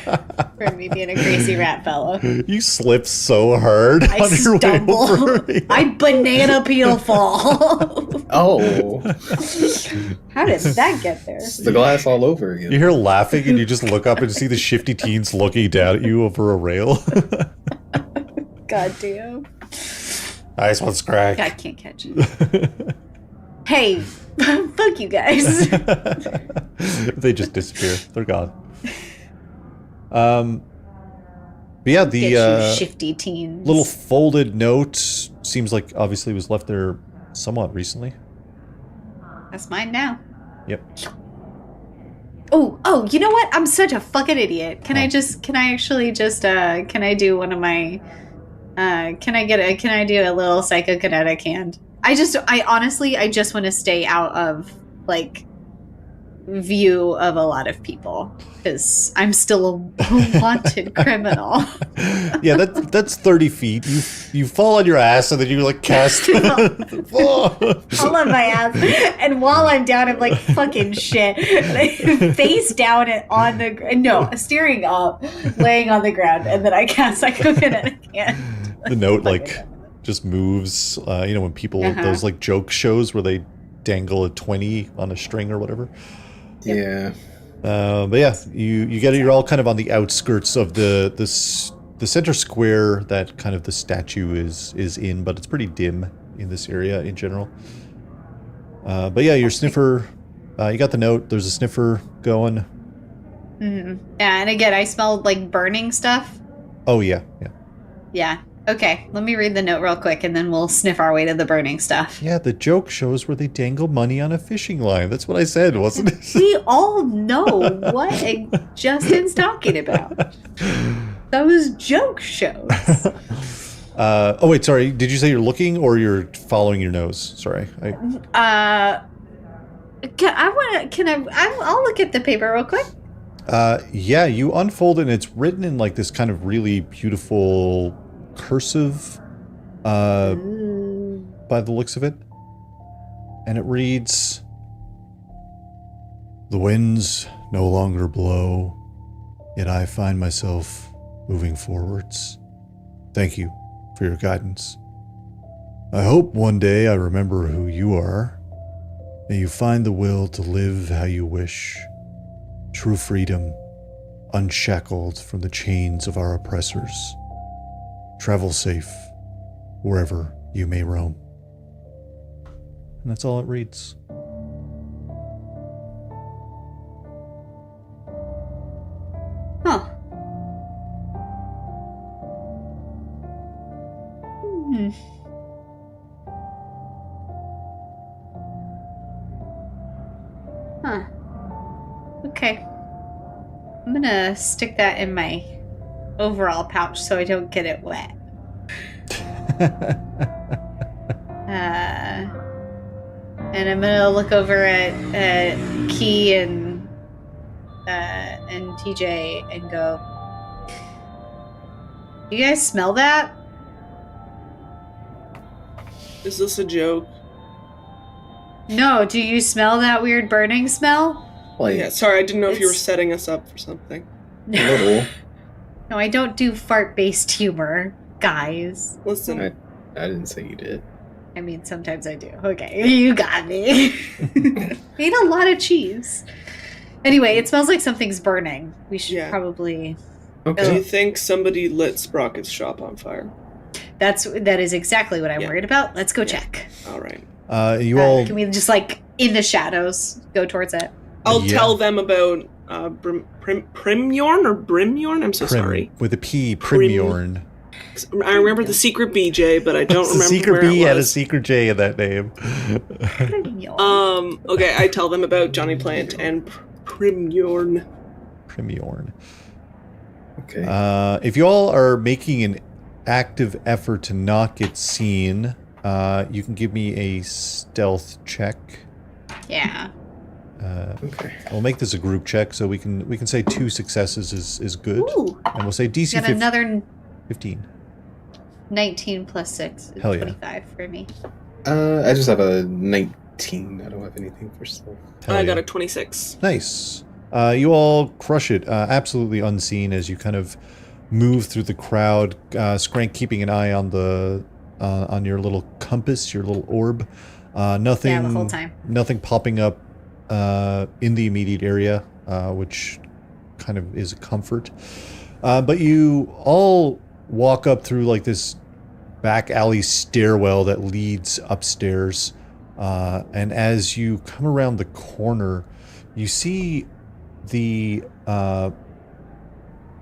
Speaker 1: for me being a greasy rat fellow.
Speaker 3: You slip so hard on your way over. Yeah.
Speaker 1: I banana peel fall.
Speaker 2: Oh.
Speaker 1: How did that get there?
Speaker 2: It's the glass all over again.
Speaker 3: You hear laughing and you just look up and see the shifty teens looking down at you over a rail.
Speaker 1: God damn.
Speaker 3: Nice one, Skrank.
Speaker 1: I can't catch it. Hey, fuck you guys.
Speaker 3: They just disappear. They're gone. But yeah, the
Speaker 1: shifty teens.
Speaker 3: Little folded note seems like obviously was left there somewhat recently.
Speaker 1: That's mine now.
Speaker 3: Yep.
Speaker 1: Oh, you know what? I'm such a fucking idiot. Can I do one of my, can I do a little psychokinetic hand? I honestly just want to stay out of, like, view of a lot of people because I'm still a wanted criminal.
Speaker 3: Yeah, that's 30 feet. You fall on your ass and then you like cast.
Speaker 1: Fall on my ass, and while I'm down, I'm like fucking shit. Face down and on the steering up, laying on the ground, and then I cast psychokinetic hand.
Speaker 3: The note like just moves. When people those like joke shows where they dangle a 20 on a string or whatever.
Speaker 2: Yeah.
Speaker 3: But yeah, you get it. You're all kind of on the outskirts of the center square that kind of the statue is in, but it's pretty dim in this area in general. But yeah, your sniffer, you got the note. There's a sniffer going.
Speaker 1: Mm-hmm. Yeah, and again, I smelled like burning stuff.
Speaker 3: Oh yeah.
Speaker 1: Yeah. Okay, let me read the note real quick, and then we'll sniff our way to the burning stuff.
Speaker 3: Yeah, the joke shows where they dangle money on a fishing line. That's what I said, wasn't it?
Speaker 1: We all know what Justin's talking about. Those joke shows.
Speaker 3: Oh wait, sorry. Did you say you're looking or you're following your nose? Sorry.
Speaker 1: I'll look at the paper real quick.
Speaker 3: Yeah, you unfold it and it's written in like this kind of really beautiful cursive by the looks of it, and it reads, "The winds no longer blow, yet I find myself moving forwards. Thank you for your guidance. I hope one day I remember who you are. May you find the will to live how you wish. True freedom, unshackled from the chains of our oppressors. Travel safe, wherever you may roam." And that's all it reads.
Speaker 1: Huh. Huh. Okay. I'm gonna stick that in my overall pouch so I don't get it wet. And I'm gonna look over at Key and TJ and go, you guys smell that?
Speaker 4: Is this a joke?
Speaker 1: No, do you smell that weird burning smell?
Speaker 2: Like,
Speaker 4: Yeah, sorry, I didn't know if you were
Speaker 1: It's-
Speaker 4: setting us up for something.
Speaker 2: a little.
Speaker 1: No, I don't do fart-based humor, guys.
Speaker 4: Listen,
Speaker 2: I didn't say you did.
Speaker 1: I mean, sometimes I do. Okay, you got me. Ate a lot of cheese. Anyway, it smells like something's burning. We should probably...
Speaker 4: do
Speaker 2: Okay.
Speaker 4: you think somebody lit Sprocket's shop on fire?
Speaker 1: That is exactly what I'm worried about. Let's go check.
Speaker 4: All right.
Speaker 3: You all...
Speaker 1: Can we just, like, in the shadows, go towards it?
Speaker 4: I'll
Speaker 3: Yeah.
Speaker 4: tell them about Primyorn or Brimyorn? I'm so sorry.
Speaker 3: With a P, Primyorn.
Speaker 4: I remember the secret BJ, but I don't
Speaker 3: The
Speaker 4: remember
Speaker 3: secret
Speaker 4: where
Speaker 3: B
Speaker 4: it
Speaker 3: had a
Speaker 4: was.
Speaker 3: secret J in that name.
Speaker 4: Okay, I tell them about Johnny Plant and Primyorn.
Speaker 3: Primyorn.
Speaker 2: Okay.
Speaker 3: If you all are making an active effort to not get seen, you can give me a stealth check.
Speaker 1: Yeah.
Speaker 2: Okay.
Speaker 3: We'll make this a group check, so we can say 2 successes is good,
Speaker 1: Ooh.
Speaker 3: and we'll say DC
Speaker 1: Got another
Speaker 3: 15.
Speaker 1: 19 plus 6 is
Speaker 3: Hell yeah.
Speaker 1: 25 for me.
Speaker 2: I just have a 19. I don't have anything for stealth.
Speaker 3: Hell
Speaker 4: I
Speaker 3: yeah.
Speaker 4: got a 26.
Speaker 3: Nice. You all crush it, absolutely unseen as you kind of move through the crowd. Skrank keeping an eye on the on your little compass, your little orb. Nothing.
Speaker 1: Yeah, the whole time.
Speaker 3: Nothing popping up in the immediate area, which kind of is a comfort. But you all walk up through like this back alley stairwell that leads upstairs, and as you come around the corner, you see the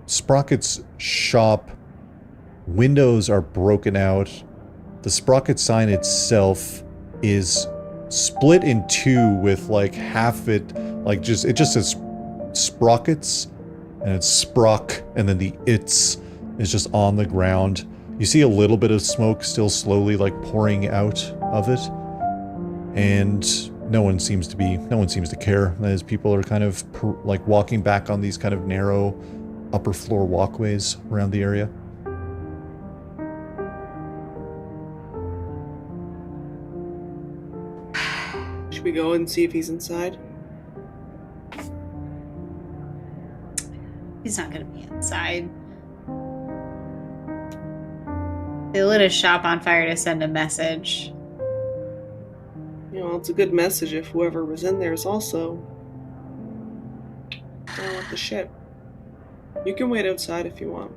Speaker 3: Sprocket's shop windows are broken out. The Sprocket sign itself is split in two with like half it, like it just says Sprockets, and it's Sprock, and then the it's is just on the ground. You see a little bit of smoke still slowly like pouring out of it, and no one seems to care as people are kind of like walking back on these kind of narrow upper floor walkways around the area.
Speaker 4: Should we go and see if he's inside?
Speaker 1: He's not going to be inside. They lit his shop on fire to send a message.
Speaker 4: You know, it's a good message if whoever was in there is also down with the ship. You can wait outside if you want.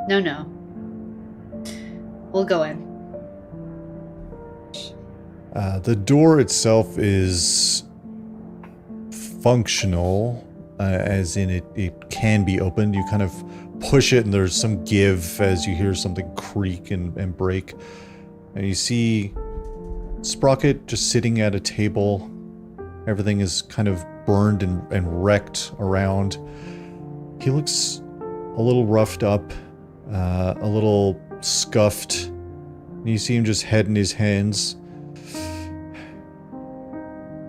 Speaker 1: No. We'll go in.
Speaker 3: The door itself is functional, as in it can be opened. You kind of push it and there's some give as you hear something creak and break. And you see Sprocket just sitting at a table. Everything is kind of burned and wrecked around. He looks a little roughed up, a little scuffed. You see him just head in his hands.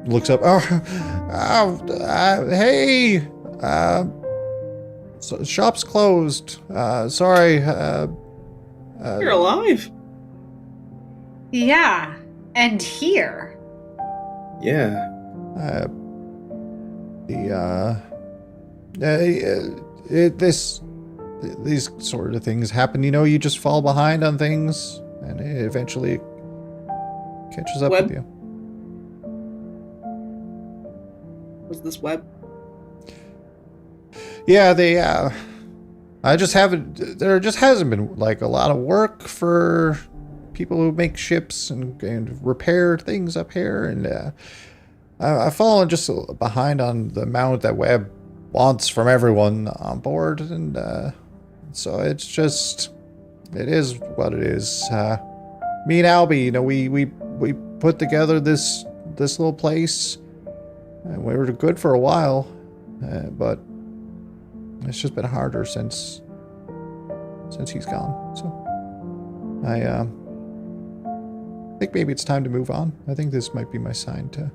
Speaker 3: Looks up. Hey, so shop's closed. Sorry.
Speaker 4: You're alive.
Speaker 1: Yeah. And here.
Speaker 2: Yeah.
Speaker 3: These sort of things happen. You know, you just fall behind on things, and it eventually catches up with you.
Speaker 4: Was this web?
Speaker 3: Yeah, there just hasn't been like a lot of work for people who make ships and repair things up here, and I've fallen just behind on the amount that Webb wants from everyone on board, and so it is what it is. Me and Albie, you know, we put together this little place, and we were good for a while, but It's just been harder since he's gone. So I think maybe it's time to move on. I think this might be my sign to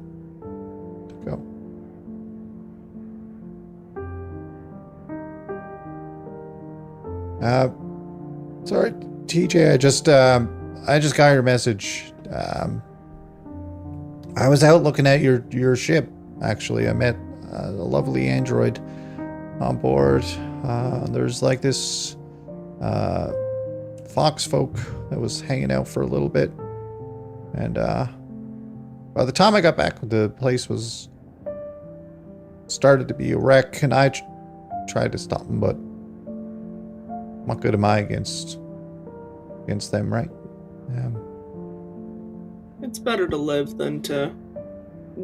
Speaker 3: go. Sorry, TJ. I just got your message. I was out looking at your ship. Actually, I met a lovely android on board. There's like this fox folk that was hanging out for a little bit, and by the time I got back, the place was started to be a wreck, and I tried to stop them, but what good am I against them, right?
Speaker 4: It's better to live than to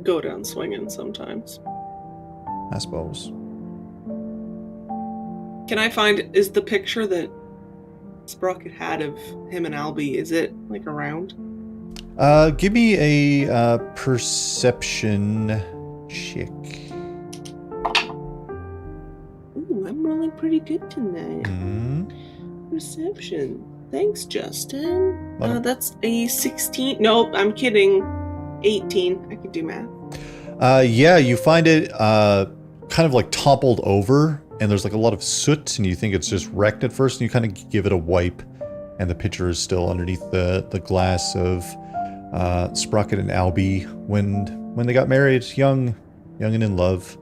Speaker 4: go down swinging sometimes.
Speaker 3: I suppose.
Speaker 4: Can I find, is the picture that Sprocket had of him and Albie, is it like around?
Speaker 3: Give me a perception check.
Speaker 4: Ooh, I'm rolling pretty good tonight.
Speaker 3: Mm-hmm.
Speaker 4: Perception. Thanks, Justin.
Speaker 3: Well-
Speaker 4: That's a 16. Nope, I'm kidding. 18. I could do math.
Speaker 3: Yeah, you find it kind of like toppled over, and there's like a lot of soot, and you think it's just wrecked at first, and you kind of give it a wipe, and the picture is still underneath the glass of Sprocket and Albie when they got married, young and in love.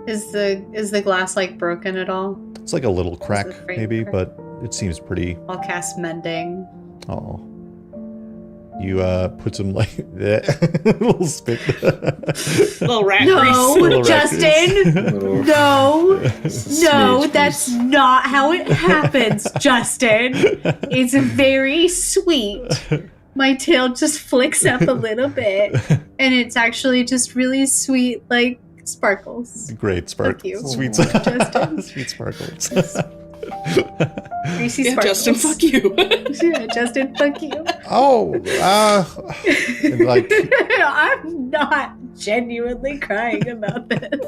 Speaker 1: Is the glass like broken at all?
Speaker 3: It's like a little crack,
Speaker 1: the frame
Speaker 3: maybe,
Speaker 1: crack?
Speaker 3: but it seems pretty.
Speaker 1: I'll cast mending.
Speaker 3: Oh. You put some like that little spit.
Speaker 4: Little rat
Speaker 1: No,
Speaker 3: Little rat
Speaker 1: Justin.
Speaker 2: Little-
Speaker 1: No,
Speaker 2: Smidge
Speaker 1: no,
Speaker 2: grease.
Speaker 1: that's not how it happens, Justin. It's very sweet. My tail just flicks up a little bit, and it's actually just really sweet, like sparkles.
Speaker 3: Great
Speaker 1: Fuck you.
Speaker 3: sparkles. Sweet,
Speaker 1: Justin.
Speaker 3: sweet sparkles.
Speaker 1: Greasy
Speaker 4: Yeah,
Speaker 1: sparkles.
Speaker 4: Justin, fuck you.
Speaker 1: Yeah, Justin, fuck you.
Speaker 3: Oh, and like
Speaker 1: I'm not genuinely crying about this.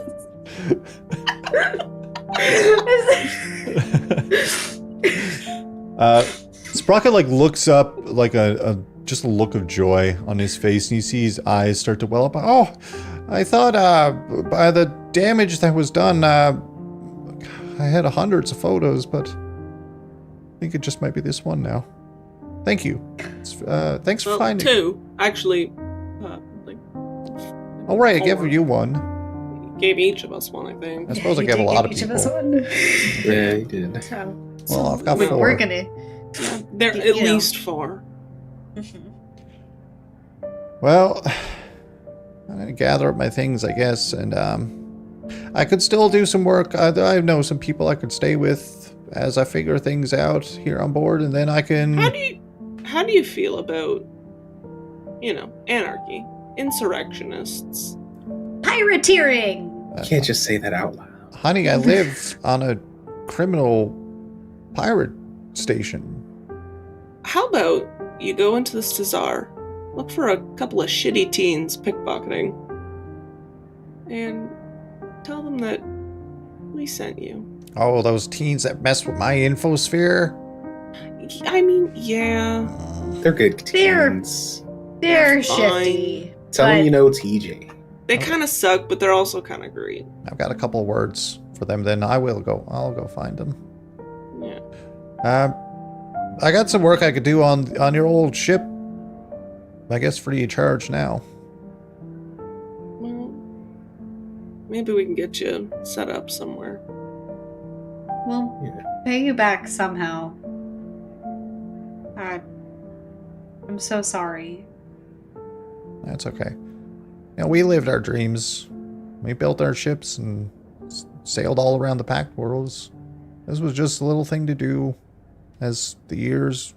Speaker 3: Sprocket like looks up like a just a look of joy on his face, and you see his eyes start to well up. Oh, I thought by the damage that was done, I had hundreds of photos, but I think it just might be this one now. Thank you. Thanks for
Speaker 4: Well,
Speaker 3: finding.
Speaker 4: 2. Actually, like,
Speaker 3: All right, I
Speaker 4: 4.
Speaker 3: gave you one.
Speaker 4: Gave each of us one, I think.
Speaker 3: I suppose I
Speaker 1: You
Speaker 3: gave a
Speaker 1: did
Speaker 3: lot
Speaker 1: give
Speaker 3: of
Speaker 1: each
Speaker 3: people.
Speaker 1: us one.
Speaker 2: Yeah, you did.
Speaker 1: So,
Speaker 3: Well, I've got
Speaker 1: we're
Speaker 3: 4.
Speaker 1: gonna.
Speaker 4: There
Speaker 1: You
Speaker 4: at
Speaker 1: know.
Speaker 4: least 4.
Speaker 3: Well, I'm gonna gather up my things, I guess, and I could still do some work. I know some people I could stay with as I figure things out here on board, and then I can.
Speaker 4: How do you feel about, anarchy, insurrectionists?
Speaker 1: Pirateering!
Speaker 2: You can't just say that out loud.
Speaker 3: Honey, I live on a criminal pirate station.
Speaker 4: How about you go into the Cesar, look for a couple of shitty teens pickpocketing, and tell them that we sent you.
Speaker 3: Oh, those teens that mess with my infosphere.
Speaker 4: I mean, yeah.
Speaker 2: They're good
Speaker 1: They're-
Speaker 2: teens.
Speaker 1: They're
Speaker 4: Fine.
Speaker 1: shifty.
Speaker 2: Tell them
Speaker 1: but-
Speaker 2: you know TJ.
Speaker 4: They kind of suck, but they're also kind of great.
Speaker 3: I've got a couple of words for them. Then I'll go find them.
Speaker 4: Yeah.
Speaker 3: I got some work I could do on your old ship. I guess free of charge now.
Speaker 4: Well, maybe we can get you set up somewhere.
Speaker 1: We'll
Speaker 2: Yeah.
Speaker 1: pay you back somehow. I'm so sorry.
Speaker 3: That's okay. We lived our dreams. We built our ships and sailed all around the packed worlds. This was just a little thing to do as the years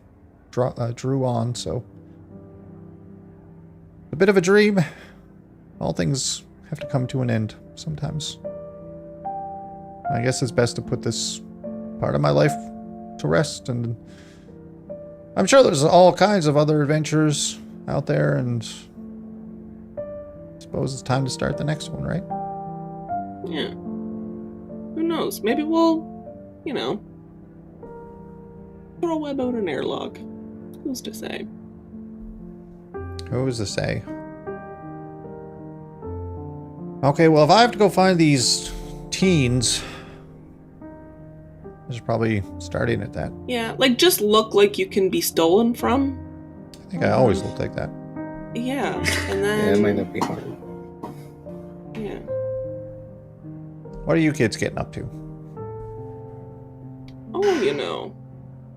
Speaker 3: drew on, so. A bit of a dream. All things have to come to an end sometimes. I guess it's best to put this part of my life to rest, and I'm sure there's all kinds of other adventures out there, and I suppose it's time to start the next one, right?
Speaker 4: Yeah. Who knows? Maybe we'll, throw a web out an airlock. Who's to say?
Speaker 3: Who's to say? Okay, well, if I have to go find these teens, I should probably starting at that.
Speaker 4: Yeah, just look like you can be stolen from.
Speaker 3: I think I always look like that.
Speaker 4: Yeah, and then...
Speaker 2: Yeah, it might not be hard.
Speaker 4: Yeah.
Speaker 3: What are you kids getting up to?
Speaker 4: Oh,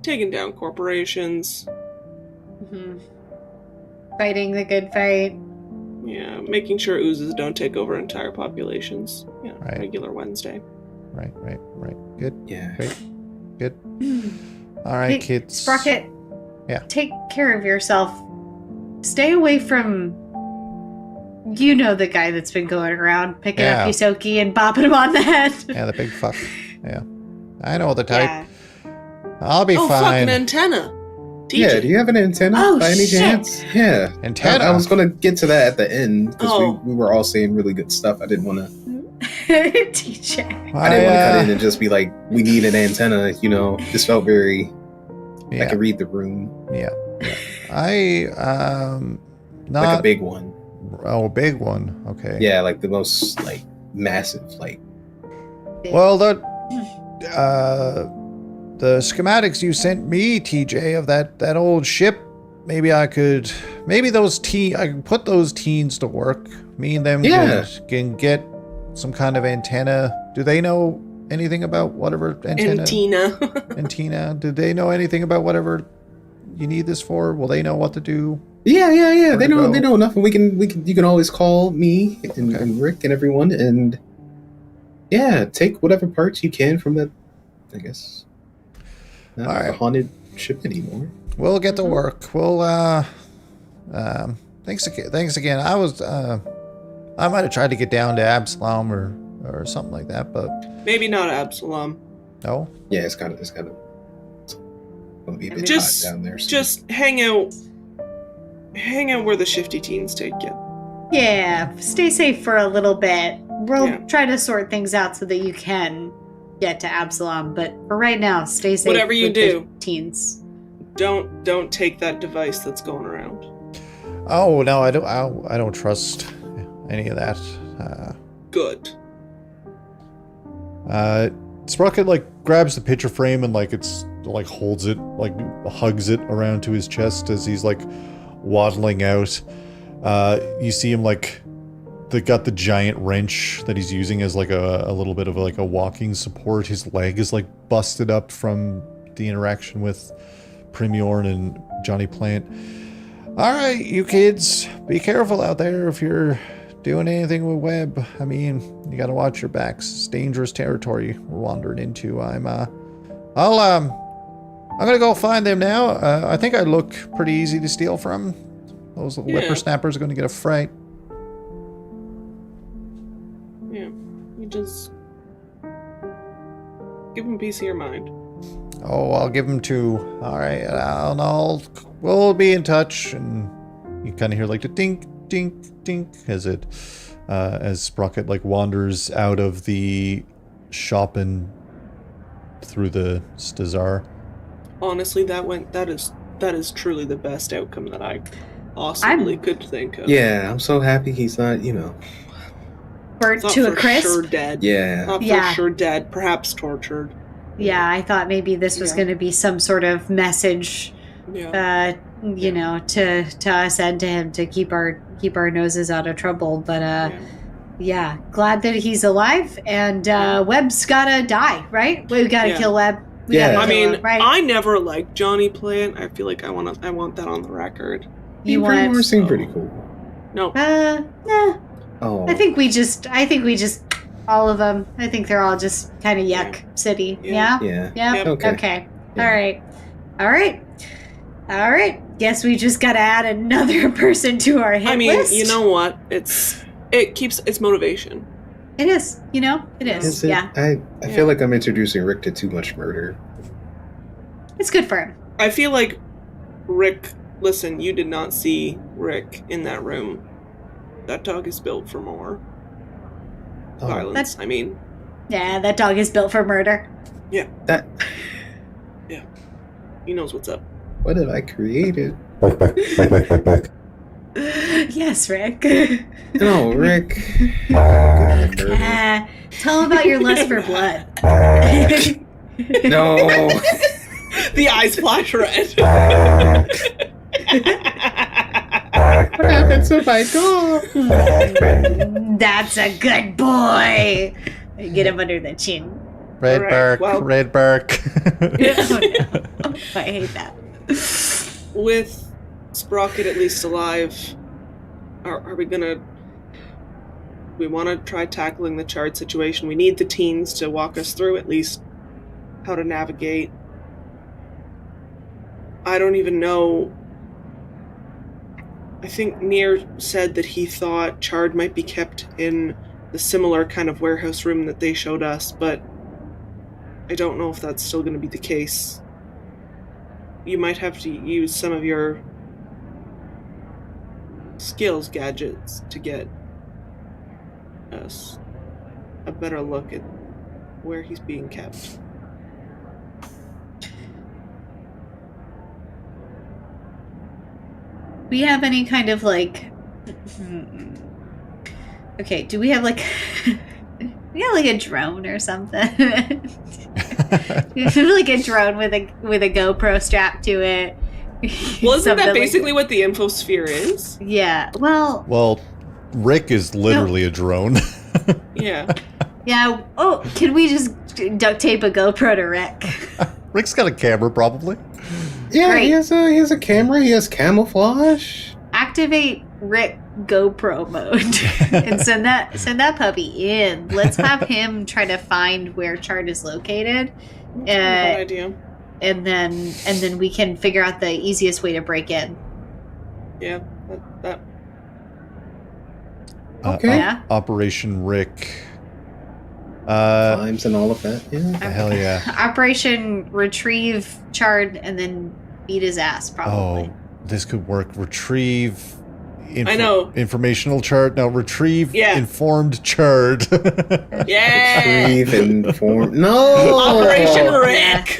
Speaker 4: taking down corporations.
Speaker 1: Mm-hmm. Fighting the good fight.
Speaker 4: Yeah, making sure oozes don't take over entire populations. Yeah,
Speaker 3: Right.
Speaker 4: Regular Wednesday.
Speaker 3: Right. Good.
Speaker 2: Yeah.
Speaker 3: Great. Good. All right,
Speaker 1: Hey,
Speaker 3: kids.
Speaker 1: Sprocket.
Speaker 3: Yeah.
Speaker 1: Take care of yourself. Stay away from... the guy that's been going around picking
Speaker 3: Yeah.
Speaker 1: up Yusoki and bopping him on the head.
Speaker 3: Yeah, the big fuck. Yeah. I know the type.
Speaker 1: Yeah.
Speaker 3: I'll be
Speaker 4: Oh, fuck,
Speaker 3: fine.
Speaker 4: an antenna. TJ.
Speaker 2: Yeah, do you have an antenna
Speaker 1: Oh,
Speaker 2: by any
Speaker 1: shit.
Speaker 2: chance? Yeah.
Speaker 3: Antenna?
Speaker 2: I was going to get to that at the end because
Speaker 4: Oh.
Speaker 2: we were all saying really good stuff. I didn't want to
Speaker 1: TJ.
Speaker 2: I didn't want to cut in and just be like, we need an antenna, This felt very I
Speaker 3: Yeah.
Speaker 2: could read the room.
Speaker 3: Yeah. I not
Speaker 2: Like a big one.
Speaker 3: a big one. Okay.
Speaker 2: Yeah, like the most massive,
Speaker 3: Well, the schematics you sent me, TJ, of that old ship, maybe I could put those teens to work. Me and them
Speaker 2: Yeah.
Speaker 3: can get some kind of antenna. Do they know anything about whatever antenna? Antenna. Do they know anything about whatever you need this for? Will they know what to do?
Speaker 2: Yeah.
Speaker 3: Where
Speaker 2: They
Speaker 3: to
Speaker 2: know
Speaker 3: go?
Speaker 2: they know enough, and you can always call me and,
Speaker 3: Okay.
Speaker 2: and Rick and everyone, and take whatever parts you can from that. I guess not
Speaker 3: All right.
Speaker 2: a haunted ship anymore.
Speaker 3: We'll get to work. We'll thanks again. I might have tried to get down to Absalom or something like that, but
Speaker 4: Maybe not Absalom.
Speaker 3: no.
Speaker 2: Yeah, it's gonna be a bit
Speaker 4: Just-
Speaker 2: hot down there. So.
Speaker 4: Just hang out where the shifty teens take you.
Speaker 1: Yeah, stay safe for a little bit. We'll
Speaker 4: Yeah.
Speaker 1: try to sort things out so that you can get to Absalom, but for right now, stay safe.
Speaker 4: Whatever you
Speaker 1: with
Speaker 4: do.
Speaker 1: the teens.
Speaker 4: Don't take that device that's going around.
Speaker 3: Oh no, I don't trust any of that.
Speaker 4: Good.
Speaker 3: Sprocket grabs the picture frame and holds it, hugs it around to his chest as he's waddling out. You see him they got the giant wrench that he's using as a little bit of a walking support. His leg is busted up from the interaction with Primorn and Johnny Plant. All right, you kids, be careful out there if you're doing anything with web. I mean, you gotta watch your backs. It's dangerous territory we're wandering into. I'm gonna go find them now. I think I look pretty easy to steal from. Those little
Speaker 4: Yeah.
Speaker 3: whippersnappers are gonna get a fright.
Speaker 4: Yeah. You just give them a piece of your mind.
Speaker 3: Oh, I'll give them 2. All right, we'll be in touch. And you kind of hear the dink, dink, dink as Sprocket wanders out of the shop and through the Stazar.
Speaker 4: Honestly, that is truly the best outcome that I possibly could think of.
Speaker 2: Yeah, I'm so happy he's not,
Speaker 1: Burnt
Speaker 4: Not
Speaker 1: to a
Speaker 4: for
Speaker 1: crisp.
Speaker 4: sure dead.
Speaker 2: Yeah.
Speaker 4: Not
Speaker 1: Yeah.
Speaker 4: for sure dead. Perhaps tortured.
Speaker 1: Yeah, I thought maybe this was
Speaker 4: Yeah.
Speaker 1: going to be some sort of message,
Speaker 4: Yeah.
Speaker 1: to us and to him to keep our noses out of trouble. But yeah, glad that he's alive. And Webb's gotta die, right? We gotta
Speaker 4: Yeah.
Speaker 1: kill Webb. We
Speaker 2: Yeah.
Speaker 1: gotta
Speaker 4: I
Speaker 1: kill
Speaker 4: mean,
Speaker 1: him, right?
Speaker 4: I never liked Johnny Plant. I feel like I want that on the record.
Speaker 1: You
Speaker 2: Primor
Speaker 1: want?
Speaker 2: seemed pretty cool.
Speaker 4: No.
Speaker 1: Nah.
Speaker 2: Oh.
Speaker 1: I think we just, all of them. I think they're all just kind of yuck city.
Speaker 4: Yeah.
Speaker 1: Yeah.
Speaker 2: Yeah.
Speaker 1: Yep.
Speaker 2: Okay.
Speaker 1: Okay.
Speaker 2: Yeah.
Speaker 1: All right. Guess we just gotta add another person to our hit
Speaker 4: I mean,
Speaker 1: list.
Speaker 4: you know what? It keeps its motivation.
Speaker 1: It is. It is.
Speaker 2: Is it?
Speaker 1: Yeah.
Speaker 2: I feel like I'm introducing Rick to too much murder.
Speaker 1: It's good for him.
Speaker 4: I feel like Rick. Listen, you did not see Rick in that room. That dog is built for more
Speaker 2: Oh,
Speaker 4: violence. I mean,
Speaker 1: Yeah, that dog is built for murder.
Speaker 4: Yeah.
Speaker 2: That.
Speaker 4: Yeah. He knows what's up.
Speaker 2: What have I created?
Speaker 6: Back.
Speaker 1: Yes, Rick.
Speaker 2: No, Rick.
Speaker 1: Tell him about your lust for blood.
Speaker 2: No.
Speaker 4: The eyes flash red.
Speaker 2: What happened to my dog?
Speaker 1: That's a good boy. Get him under the chin.
Speaker 3: Red
Speaker 4: Alright,
Speaker 3: bark,
Speaker 4: well-
Speaker 3: red bark.
Speaker 1: I hate that.
Speaker 4: With Sprocket at least alive, are we gonna... We want to try tackling the charred situation. We need the teens to walk us through at least how to navigate. I don't even know. I think Nier said that he thought Chard might be kept in the similar kind of warehouse room that they showed us, but I don't know if that's still going to be the case. You might have to use some of your skills gadgets to get us a better look at where he's being kept.
Speaker 1: We have any kind of like... Okay, do we have like... we have like a drone or something? We have like a drone with a GoPro strapped to it.
Speaker 4: Well, isn't that
Speaker 1: Something
Speaker 4: basically what the infosphere is?
Speaker 1: Yeah, well...
Speaker 3: Well, Rick is literally a drone.
Speaker 4: Yeah.
Speaker 1: Yeah, oh, can we just duct tape a GoPro to Rick?
Speaker 3: Rick's got a camera, probably.
Speaker 2: Yeah,
Speaker 1: Great.
Speaker 2: he has a camera. He has camouflage.
Speaker 1: Activate Rick GoPro mode and send that puppy in. Let's have him try to find where Chard is located,
Speaker 4: Good idea.
Speaker 1: and then we can figure out the easiest way to break in.
Speaker 4: Yeah. That
Speaker 2: Okay.
Speaker 1: Yeah.
Speaker 3: Operation Rick.
Speaker 2: Times and all of that. Yeah.
Speaker 3: Hell yeah.
Speaker 1: Operation Retrieve Chard and then beat his ass, probably.
Speaker 3: Oh, this could work. Retrieve.
Speaker 4: I know.
Speaker 3: Informational chart. No, retrieve
Speaker 4: Yeah.
Speaker 3: informed chart.
Speaker 4: Yeah.
Speaker 2: Retrieve and form. No.
Speaker 4: Operation Rick.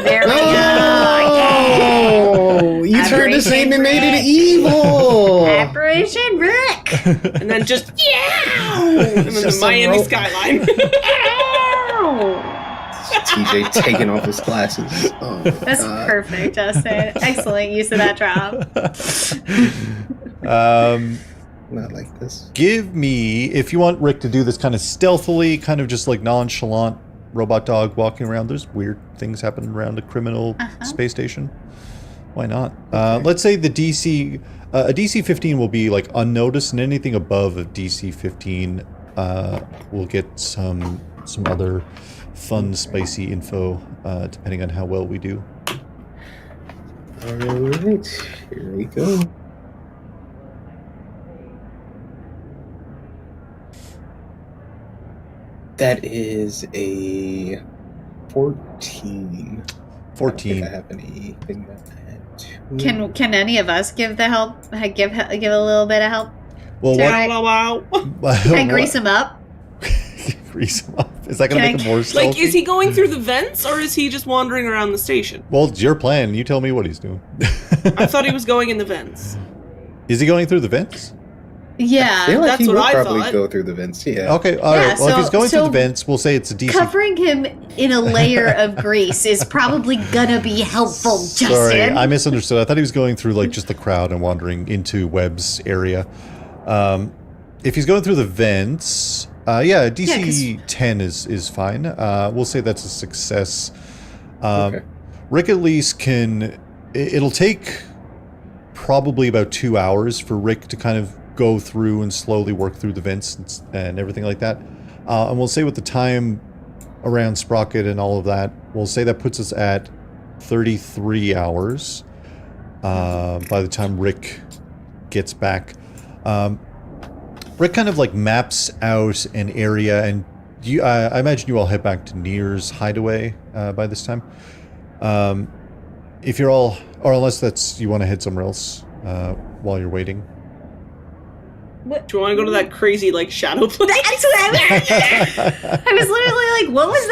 Speaker 1: There we go.
Speaker 2: No. You turned this
Speaker 1: Operation
Speaker 2: name and made it
Speaker 1: Rick.
Speaker 2: evil.
Speaker 1: Operation Rick.
Speaker 4: And then just yeah. And then the
Speaker 2: Just a
Speaker 4: Miami
Speaker 2: rope.
Speaker 4: skyline.
Speaker 2: TJ taking off his glasses. Oh, my
Speaker 1: That's
Speaker 2: God.
Speaker 1: perfect, Justin. Excellent use of that drop.
Speaker 2: Not like this.
Speaker 3: Give me, if you want Rick to do this kind of stealthily, kind of just like nonchalant robot dog walking around. There's weird things happening around a criminal space station. Why not? Let's say the DC, a DC 15 will be like unnoticed, and anything above a DC 15 will get some other fun, spicy info, depending on how well we do.
Speaker 2: Alright, here we go. That is a 14. I
Speaker 3: 14.
Speaker 2: don't think I have anything that had
Speaker 1: Can any of us give the help? Give a little bit of help?
Speaker 3: Well,
Speaker 1: Sorry.
Speaker 4: Wow.
Speaker 1: Can I grease him up?
Speaker 3: Grease him up. Is that going to
Speaker 1: Can
Speaker 3: make
Speaker 1: I-
Speaker 3: him more stealthy?
Speaker 4: Like, is he going through the vents or is he just wandering around the station?
Speaker 3: Well, it's your plan. You tell me what he's doing.
Speaker 4: I thought he was going in the vents.
Speaker 3: Is he going through the vents?
Speaker 2: I feel
Speaker 1: Yeah.
Speaker 2: like
Speaker 4: That's
Speaker 2: he
Speaker 4: what
Speaker 2: would
Speaker 4: I
Speaker 2: probably
Speaker 4: thought.
Speaker 2: go through the vents, yeah.
Speaker 3: Okay, all right.
Speaker 1: Yeah,
Speaker 3: Well, if he's going through
Speaker 1: so
Speaker 3: the vents, we'll say it's a DC.
Speaker 1: Covering him in a layer of grease is probably gonna be helpful, Justin.
Speaker 3: Sorry, I misunderstood. I thought he was going through like just the crowd and wandering into Webb's area. If he's going through the vents, yeah, DC 10 is fine. We'll say that's a success.
Speaker 2: Okay.
Speaker 3: Rick at least can. It'll take probably about 2 hours for Rick to kind of go through and slowly work through the vents and everything like that. And we'll say with the time around Sprocket and all of that, we'll say that puts us at 33 hours by the time Rick gets back. Rick kind of like maps out an area, and you, I imagine you all head back to Nier's hideaway by this time. If you're all, or unless that's you want to head somewhere else while you're waiting.
Speaker 1: What?
Speaker 4: Do you want to go to that crazy, like, shadow place?
Speaker 1: That's what I was literally like, what was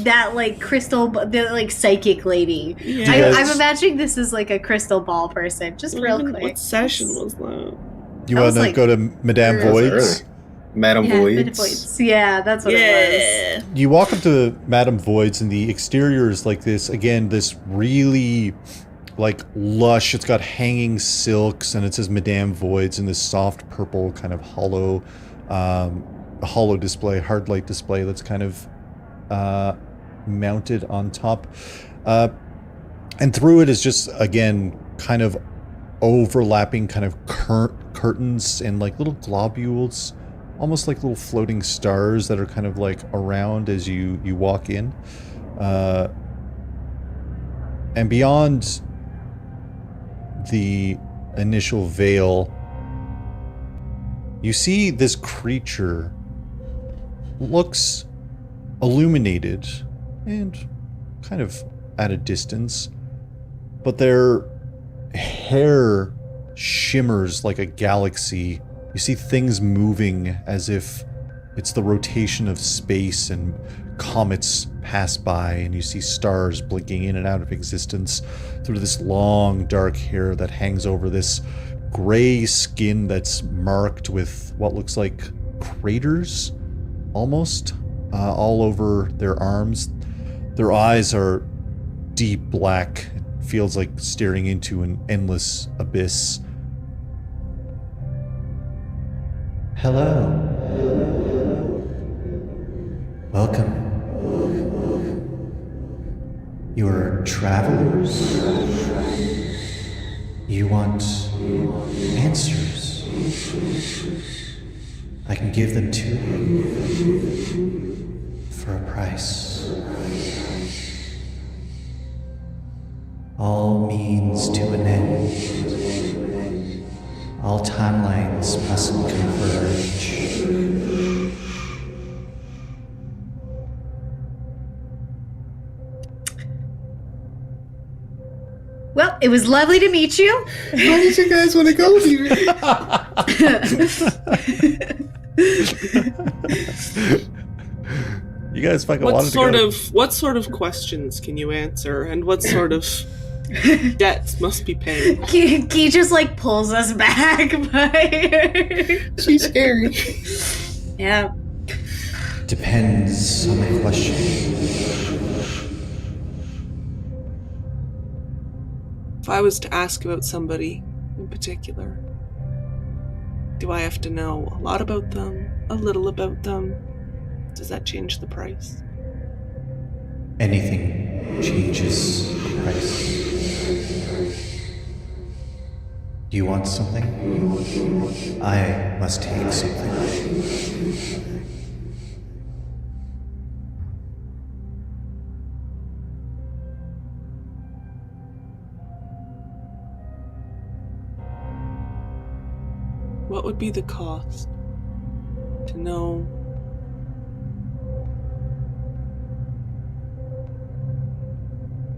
Speaker 1: that like crystal, the like psychic lady?
Speaker 4: Yeah.
Speaker 1: I'm imagining this is like a crystal ball person. Just real quick.
Speaker 4: What session was that?
Speaker 3: You
Speaker 1: That
Speaker 3: want
Speaker 1: was,
Speaker 3: to
Speaker 1: like,
Speaker 3: go to Madame
Speaker 1: early.
Speaker 3: Void's?
Speaker 2: Madame
Speaker 1: Yeah,
Speaker 2: Voids.
Speaker 1: Voids. Yeah, that's what it was.
Speaker 3: You walk up to Madame Void's, and the exterior is like this, again, this really, like, lush. It's got hanging silks, and it says Madame Void's in this soft purple kind of hollow display, hard light display that's kind of mounted on top. And through it is just, again, kind of overlapping kind of curtains and like little globules, almost like little floating stars that are kind of like around as you walk in. And beyond the initial veil, you see this creature looks illuminated and kind of at a distance, but their hair shimmers like a galaxy. You see things moving as if it's the rotation of space, and comets pass by, and you see stars blinking in and out of existence through this long dark hair that hangs over this gray skin that's marked with what looks like craters almost all over their arms. Their eyes are deep black. It feels like staring into an endless abyss. Hello. Welcome. You're travelers. You want answers. I can give them to you for a price. All means to an end. All timelines must converge.
Speaker 1: Well, it was lovely to meet you.
Speaker 2: Why did you guys want to go here?
Speaker 3: You guys fucking wanted to go.
Speaker 4: What sort of questions can you answer, and what sort of debts must be paid?
Speaker 1: Key just like pulls us back.
Speaker 2: She's scary.
Speaker 1: Yeah.
Speaker 3: Depends on the question.
Speaker 4: If I was to ask about somebody in particular, do I have to know a lot about them, a little about them? Does that change the price?
Speaker 3: Anything changes the price. Do you want something? I must take something.
Speaker 4: What would be the cost to know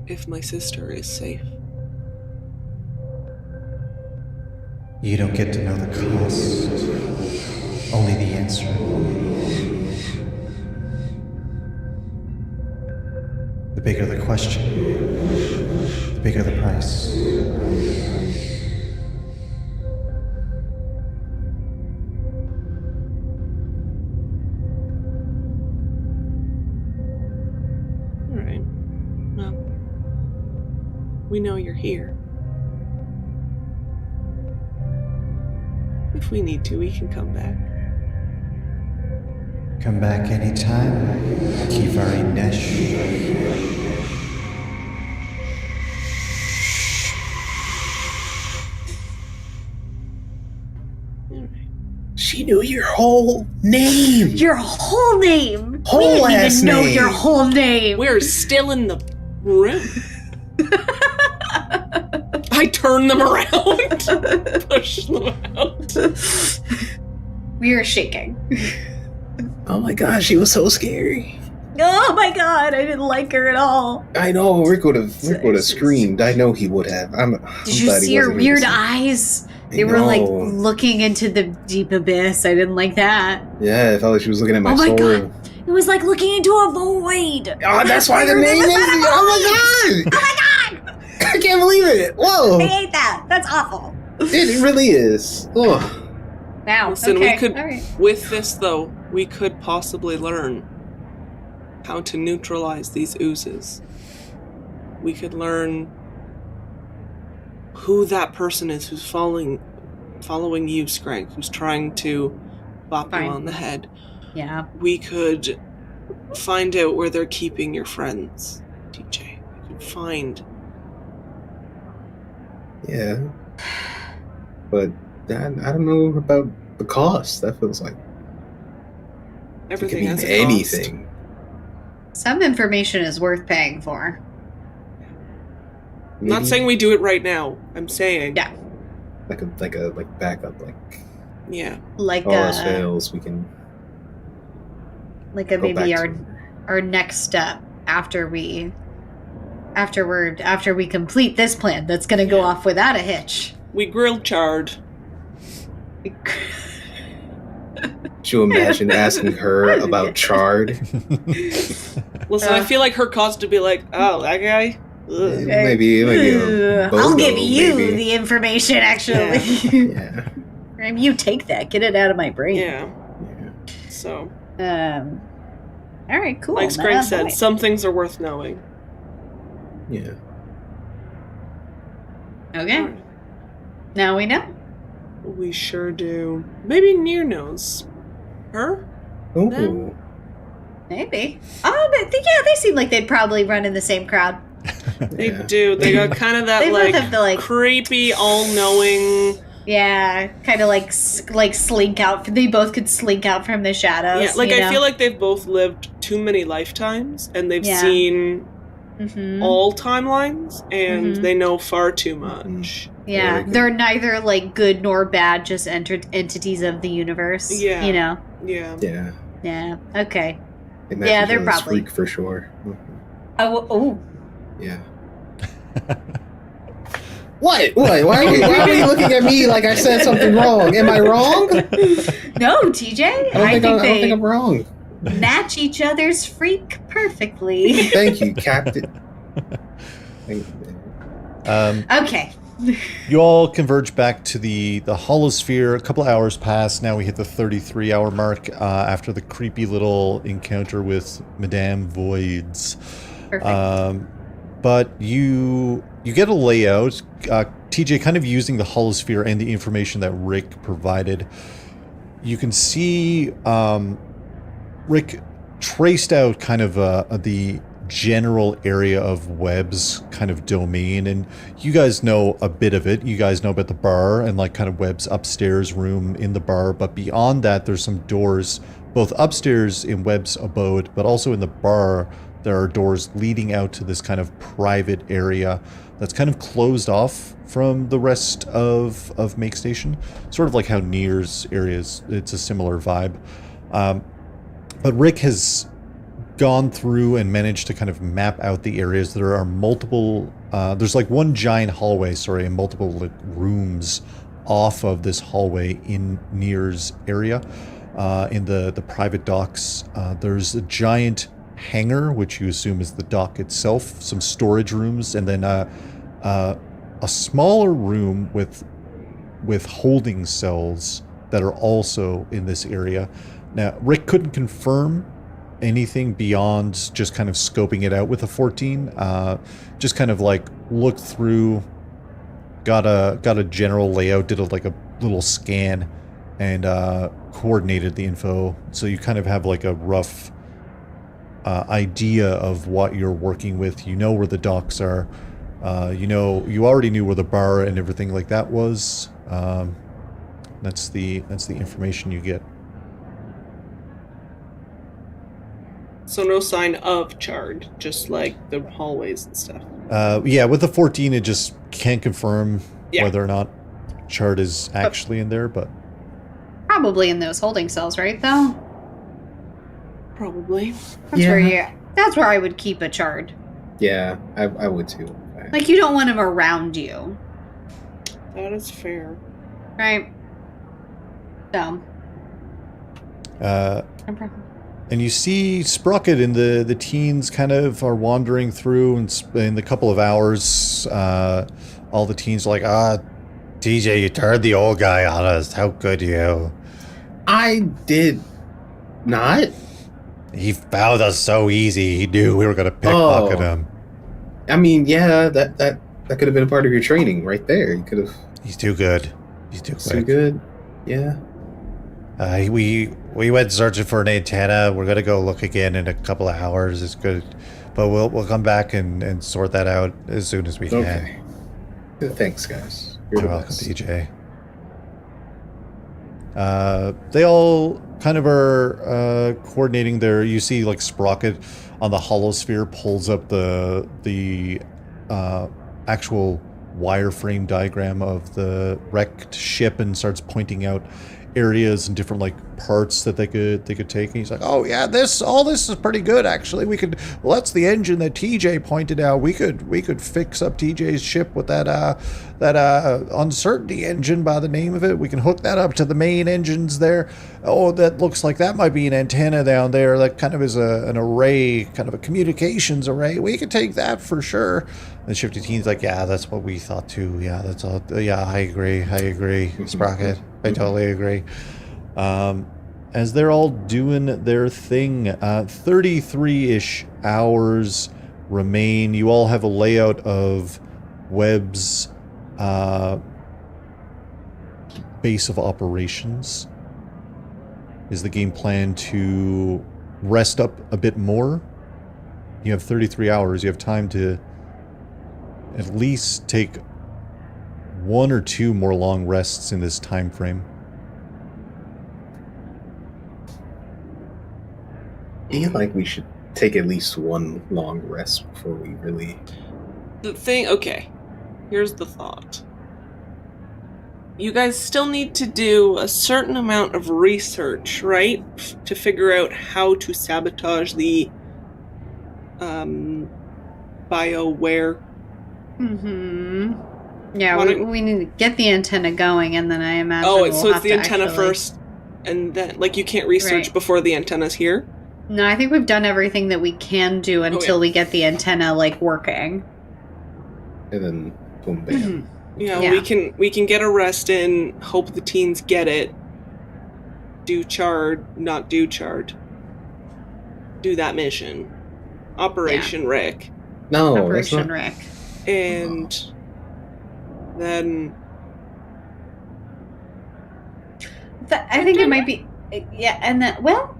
Speaker 4: if my sister is safe?
Speaker 3: You don't get to know the cost, only the answer. The bigger the question, the bigger the price.
Speaker 4: Alright. Well, we know you're here. If we need to, we can come back.
Speaker 3: Come back anytime, Kivari Nesh.
Speaker 2: She knew your whole name.
Speaker 1: Your whole name.
Speaker 2: Whole
Speaker 1: we didn't
Speaker 2: ass
Speaker 1: even know
Speaker 2: name.
Speaker 1: your whole name.
Speaker 4: We're still in the room. I turn them around, push them out.
Speaker 1: We are shaking.
Speaker 2: Oh my gosh, she was so scary.
Speaker 1: Oh my god, I didn't like her at all.
Speaker 2: I know, Rick would have screamed. I know he would have. I'm
Speaker 1: Did you
Speaker 2: glad he
Speaker 1: see her
Speaker 2: wasn't
Speaker 1: weird
Speaker 2: innocent.
Speaker 1: eyes? They were like looking into the deep abyss. I didn't like that.
Speaker 2: Yeah, I felt like she was looking at my soul.
Speaker 1: God. It was like looking into a void.
Speaker 2: Oh, that's why the name is. Oh my god!
Speaker 1: Oh my god!
Speaker 2: I can't believe it. Whoa!
Speaker 1: I hate that. That's awful.
Speaker 2: It really is. Oh.
Speaker 1: Wow.
Speaker 4: Listen,
Speaker 1: okay.
Speaker 4: we could,
Speaker 1: All right.
Speaker 4: with this though, we could possibly learn how to neutralize these oozes. We could learn who that person is who's following you, Skrank, who's trying to bop you on the head.
Speaker 1: Yeah.
Speaker 4: We could find out where they're keeping your friends, TJ. We could find.
Speaker 2: Yeah. But I don't know about the cost. That feels like
Speaker 4: Everything
Speaker 2: it
Speaker 4: has
Speaker 2: could
Speaker 4: a
Speaker 2: mean
Speaker 4: cost.
Speaker 2: anything.
Speaker 1: Some information is worth paying for.
Speaker 4: I'm not saying we do it right now. I'm saying.
Speaker 1: Yeah.
Speaker 2: Like backup,
Speaker 4: Yeah.
Speaker 1: Like
Speaker 2: all else fails, we can
Speaker 1: like
Speaker 2: go
Speaker 1: maybe
Speaker 2: back
Speaker 1: our next step after we complete this plan that's going to go off without a hitch.
Speaker 4: We grilled Chard.
Speaker 2: Could you imagine asking her about Chard?
Speaker 4: Listen, I feel like her cause to be like, oh, that guy? Ugh.
Speaker 2: Maybe a
Speaker 1: I'll
Speaker 2: BOGO,
Speaker 1: give you
Speaker 2: maybe.
Speaker 1: the information, actually.
Speaker 2: Yeah.
Speaker 1: You take that. Get it out of my brain.
Speaker 4: Yeah. So,
Speaker 1: all right, cool.
Speaker 4: like Skrank said, some things are worth knowing.
Speaker 2: Yeah.
Speaker 1: Okay.
Speaker 4: Alright.
Speaker 1: Now we know.
Speaker 4: We sure do. Maybe Near knows. Her?
Speaker 2: Ooh.
Speaker 4: Them?
Speaker 1: Maybe. Oh, but they seem like they'd probably run in the same crowd.
Speaker 4: They
Speaker 2: Yeah.
Speaker 4: do. They got kind of that
Speaker 1: They both have the, like-
Speaker 4: creepy, all-knowing.
Speaker 1: Yeah, kind of like slink out. They both could slink out from the shadows.
Speaker 4: Yeah, like
Speaker 1: you
Speaker 4: I
Speaker 1: know?
Speaker 4: feel like they've both lived too many lifetimes, and they've
Speaker 1: Yeah.
Speaker 4: seen
Speaker 1: Mhm.
Speaker 4: all timelines, and
Speaker 1: Mhm.
Speaker 4: they know far too much.
Speaker 1: Yeah,
Speaker 2: Very good.
Speaker 1: they're neither like good nor bad, just entities of the universe.
Speaker 4: Yeah.
Speaker 1: You know.
Speaker 4: Yeah.
Speaker 2: Yeah.
Speaker 1: Yeah. Okay.
Speaker 2: They match
Speaker 1: Yeah,
Speaker 2: each
Speaker 1: they're
Speaker 2: other's
Speaker 1: probably-
Speaker 2: freak for sure.
Speaker 1: Oh.
Speaker 2: Yeah. What? Why are you looking at me like I said something wrong? Am I wrong?
Speaker 1: No, TJ.
Speaker 2: I don't
Speaker 1: they
Speaker 2: think I'm wrong.
Speaker 1: match each other's freak perfectly.
Speaker 2: Thank you, Captain. Thank you.
Speaker 1: Okay.
Speaker 3: You all converge back to the holosphere. A couple of hours pass. Now we hit the 33-hour mark after the creepy little encounter with Madame Voids.
Speaker 1: Perfect.
Speaker 3: But you get a layout. TJ, kind of using the holosphere and the information that Rick provided, you can see Rick traced out kind of the general area of Webb's kind of domain, and you guys know a bit of it. You guys know about the bar and like kind of Webb's upstairs room in the bar, but beyond that there's some doors both upstairs in Webb's abode, but also in the bar there are doors leading out to this kind of private area that's kind of closed off from the rest of Makestation, sort of like how Nier's areas, it's a similar vibe. But Rick has gone through and managed to kind of map out the areas. There are multiple, there's like one giant hallway, and multiple like rooms off of this hallway in Nier's area. In the private docks, there's a giant hangar, which you assume is the dock itself, some storage rooms, and then a smaller room with holding cells that are also in this area. Now, Rick couldn't confirm anything beyond just kind of scoping it out with a 14. Just kind of like looked through, got a general layout, did a little scan, and coordinated the info. So you kind of have like a rough idea of what you're working with. You know where the docks are. You already knew where the bar and everything like that was. That's the information you get.
Speaker 4: So no sign of Chard, just like the hallways and stuff.
Speaker 3: Yeah, with the 14, it just can't confirm
Speaker 4: Yeah.
Speaker 3: whether or not Chard is actually in there, but
Speaker 1: Probably in those holding cells, right? Though
Speaker 4: Probably.
Speaker 1: that's where I would keep a Chard.
Speaker 2: Yeah, I would too.
Speaker 1: Like you don't want him around you.
Speaker 4: That is fair.
Speaker 1: Right. So.
Speaker 3: And you see Sprocket and the teens kind of are wandering through, and in the couple of hours, all the teens are like, TJ, you turned the old guy on us. How could you?
Speaker 2: I did not.
Speaker 3: He found us so easy. He knew we were going to pickpocket him.
Speaker 2: I mean, yeah, that could have been a part of your training right there. You could have.
Speaker 3: He's too good. He's too quick.
Speaker 2: Too good. Yeah.
Speaker 3: We went searching for an antenna. We're gonna go look again in a couple of hours. It's good, but we'll come back and sort that out as soon as we can.
Speaker 2: Okay. Thanks, guys.
Speaker 3: You're welcome, DJ. They all kind of are coordinating their. You see, like Sprocket on the holosphere pulls up the actual wireframe diagram of the wrecked ship and starts pointing out areas and different like parts that they could take. And he's like, oh yeah, all this is pretty good actually. Well, that's the engine that TJ pointed out. We could fix up TJ's ship with that uncertainty engine by the name of it. We can hook that up to the main engines there. Oh, that looks like that might be an antenna down there. That kind of is an array, kind of a communications array. We could take that for sure. And Shifty Teen's like, yeah, that's what we thought too. Yeah, that's all. Yeah, I agree. Sprocket, I totally agree. As they're all doing their thing, 33-ish hours remain. You all have a layout of Webb's base of operations. Is the game plan to rest up a bit more? You have 33 hours. You have time to at least take 1 or 2 more long rests in this time frame.
Speaker 2: I feel like we should take at least one long rest before we really...
Speaker 4: Okay, here's the thought. You guys still need to do a certain amount of research, right? To figure out how to sabotage the BioWare.
Speaker 1: Yeah, we need to get the antenna going, and then I imagine
Speaker 4: so it's the antenna first, and then, like, you can't research before the antenna's here?
Speaker 1: No, I think we've done everything that we can do until we get the antenna, like, working.
Speaker 2: And then, boom, bam.
Speaker 4: Yeah, we can get a rest in, hope the teens get it, do Chard, not do Chard. Do that mission. Operation Rick.
Speaker 2: No,
Speaker 1: Operation Rick.
Speaker 4: And then...
Speaker 1: I think it might be... Yeah, and then... Well...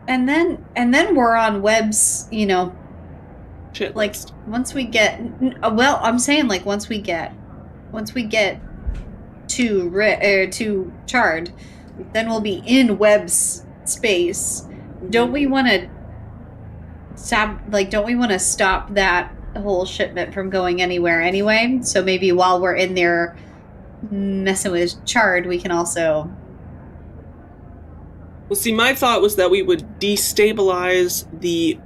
Speaker 1: And then we're on Webb's,
Speaker 4: shit
Speaker 1: like
Speaker 4: list.
Speaker 1: Once we get, well, I'm saying like once we get to Chard, then we'll be in Webb's space. Don't we want to stop that whole shipment from going anywhere anyway? So maybe while we're in there messing with Chard, we can also...
Speaker 4: Well, see, my thought was that we would destabilize the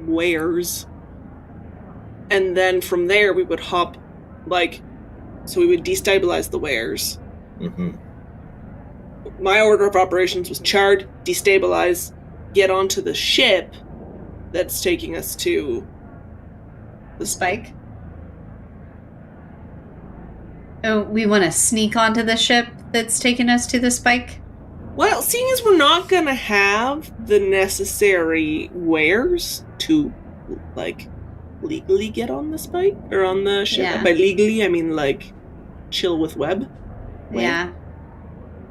Speaker 4: wares, and then from there we would hop, so we would destabilize the wares. My order of operations was Chard, destabilize, get onto the ship that's taking us to the
Speaker 1: Spike. Oh, we want to sneak onto the ship that's taking us to the Spike?
Speaker 4: Well, seeing as we're not going to have the necessary wares to, legally get on the Spike, or on the ship.
Speaker 1: Yeah.
Speaker 4: By legally, I mean, chill with Webb.
Speaker 1: Yeah.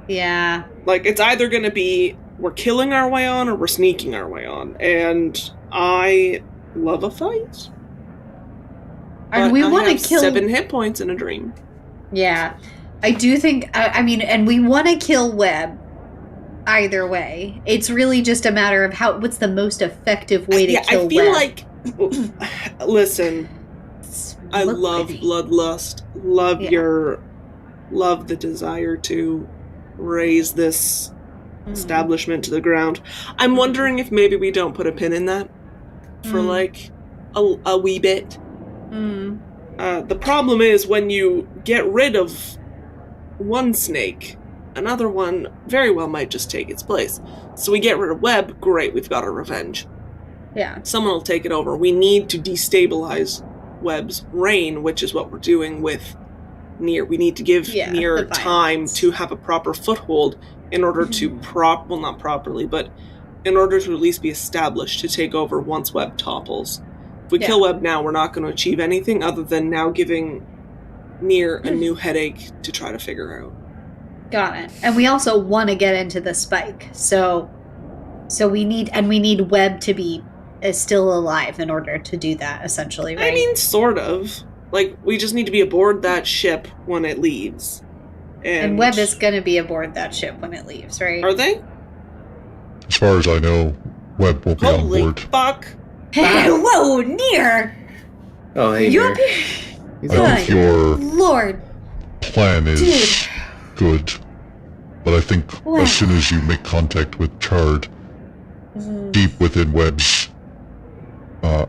Speaker 1: Yeah.
Speaker 4: It's either going to be we're killing our way on or we're sneaking our way on. And I love a fight.
Speaker 1: And we want to kill...
Speaker 4: 7 hit points in a dream.
Speaker 1: Yeah. I do think, and we want to kill Webb either way. It's really just a matter of what's the most effective way to kill Webb.
Speaker 4: I feel listen, I love bloodlust, love the desire to raise this establishment to the ground. I'm wondering if maybe we don't put a pin in that for a wee bit. The problem is when you get rid of one snake, another one very well might just take its place. So we get rid of Webb, great, we've got our revenge.
Speaker 1: Yeah.
Speaker 4: Someone will take it over. We need to destabilize Webb's reign, which is what we're doing with Nier. We need to give Nier time to have a proper foothold in order to not properly, but in order to at least be established to take over once Webb topples. If we kill Webb now, we're not going to achieve anything other than now giving Nier a new headache to try to figure out.
Speaker 1: Got it. And we also want to get into the spike. So we need Webb to be still alive in order to do that, essentially, right?
Speaker 4: I mean, sort of. Like, we just need to be aboard that ship when it leaves. And
Speaker 1: Webb is going to be aboard that ship when it leaves, right?
Speaker 4: Are they?
Speaker 5: As far as I know, Webb won't be on
Speaker 4: Holy
Speaker 5: board.
Speaker 4: fuck.
Speaker 1: Hey, whoa, Nier!
Speaker 2: Oh, hey,
Speaker 1: You
Speaker 2: Nier.
Speaker 1: up here?
Speaker 5: I think your
Speaker 1: Lord.
Speaker 5: plan is good, but I think
Speaker 1: Wow.
Speaker 5: as soon as you make contact with Chard, deep within Webb's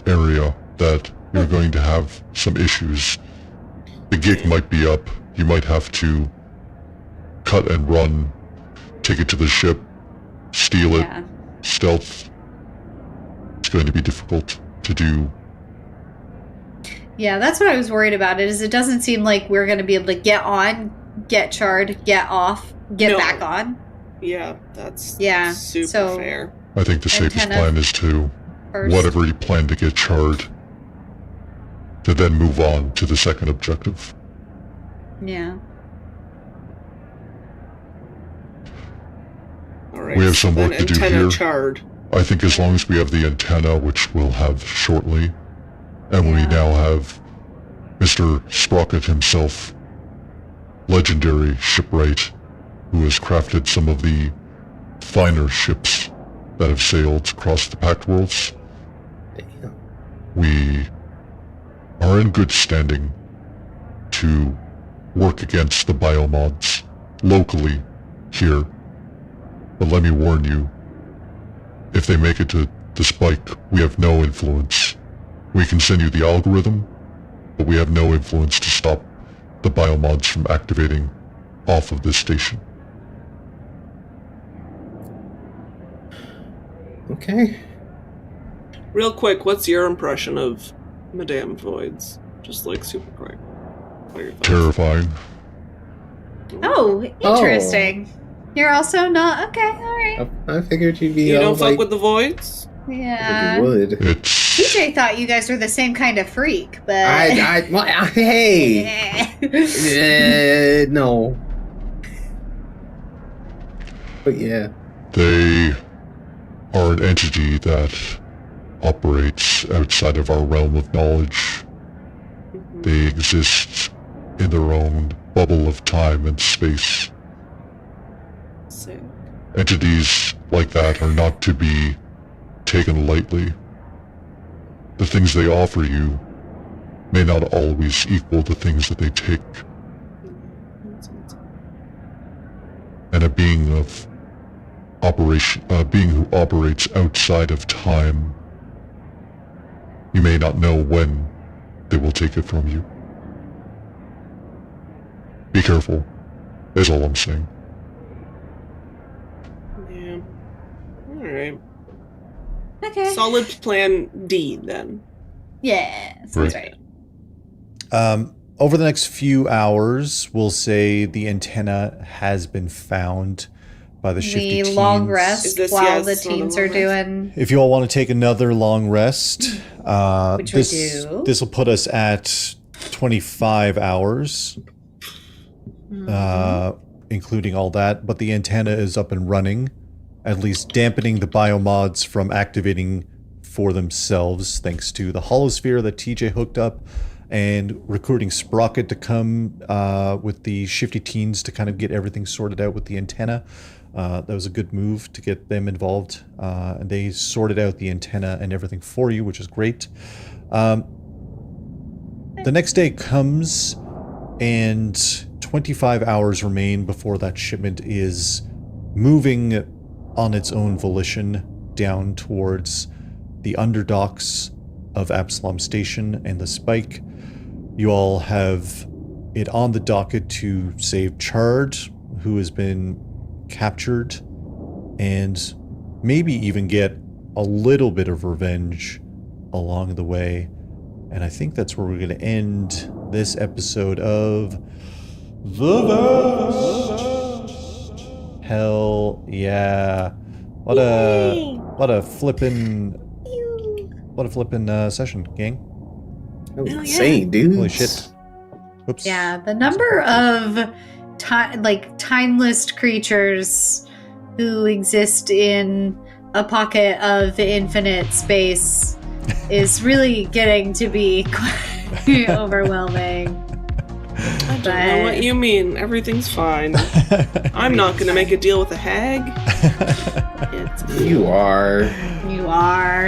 Speaker 5: area, that you're going to have some issues. The gig might be up. You might have to cut and run, take it to the ship, steal it, stealth. It's going to be difficult to do.
Speaker 1: Yeah, that's what I was worried about. It doesn't seem like we're going to be able to get on, get charred, get off, get back on.
Speaker 4: Yeah, that's super fair.
Speaker 5: I think the safest
Speaker 1: Antenna
Speaker 5: plan is to,
Speaker 1: first.
Speaker 5: whatever you plan to get Chard, to then move on to the second objective.
Speaker 1: Yeah.
Speaker 4: All right,
Speaker 5: We have some
Speaker 4: so
Speaker 5: work to do
Speaker 4: antenna
Speaker 5: here.
Speaker 4: Chard.
Speaker 5: I think as long as we have the antenna, which we'll have shortly, and we now have Mr. Sprocket himself, legendary shipwright, who has crafted some of the finer ships that have sailed across the Pact Worlds.
Speaker 2: Damn.
Speaker 5: We are in good standing to work against the biomods locally here. But let me warn you, if they make it to the spike, we have no influence. We can send you the algorithm, but we have no influence to stop the biomods from activating off of this station.
Speaker 2: Okay.
Speaker 4: Real quick, what's your impression of Madame Voids? Just like super quick. What are your thoughts?
Speaker 5: Terrifying.
Speaker 1: Oh, interesting. You're also not... Okay, alright.
Speaker 2: I figured you'd be
Speaker 4: You
Speaker 2: all
Speaker 4: don't fuck
Speaker 2: like,
Speaker 4: with the Voids?
Speaker 1: Yeah.
Speaker 2: you would.
Speaker 5: It's...
Speaker 1: TJ thought you guys were the same kind of freak, but...
Speaker 2: Hey! No. But yeah.
Speaker 5: They are an entity that operates outside of our realm of knowledge. They exist in their own bubble of time and space.
Speaker 4: Sick.
Speaker 5: Entities like that are not to be taken lightly. The things they offer you may not always equal the things that they take. And a being who operates outside of time, you may not know when they will take it from you. Be careful, is all I'm saying.
Speaker 4: Yeah. Alright.
Speaker 1: Okay.
Speaker 4: Solid plan D, then.
Speaker 1: Yeah, sounds right.
Speaker 3: Over the next few hours, we'll say the antenna has been found by the shifty teens.
Speaker 1: We long rest
Speaker 4: this-
Speaker 1: while
Speaker 4: yes,
Speaker 1: the
Speaker 4: it's not a
Speaker 1: teens
Speaker 4: long
Speaker 1: are
Speaker 4: rest.
Speaker 1: doing...
Speaker 3: If you all want to take another long rest,
Speaker 1: Which we do.
Speaker 3: This will put us at 25 hours, including all that. But the antenna is up and running, at least dampening the biomods from activating for themselves, thanks to the holosphere that TJ hooked up, and recruiting Sprocket to come with the shifty teens to kind of get everything sorted out with the antenna. That was a good move to get them involved, and they sorted out the antenna and everything for you, which is great. The next day comes, and 25 hours remain before that shipment is moving on its own volition down towards the underdocks of Absalom Station and the Spike. you all have it on the docket to save Chard, who has been captured, and maybe even get a little bit of revenge along the way. And I think that's where we're going to end this episode of The Vast. Hell yeah. What a flippin' session, gang.
Speaker 2: That was insane, dude.
Speaker 3: Holy shit. Oops.
Speaker 1: Yeah, the number of timeless creatures who exist in a pocket of infinite space is really getting to be quite overwhelming.
Speaker 4: I don't know what you mean. Everything's fine. I'm not going to make a deal with a hag.
Speaker 2: You are.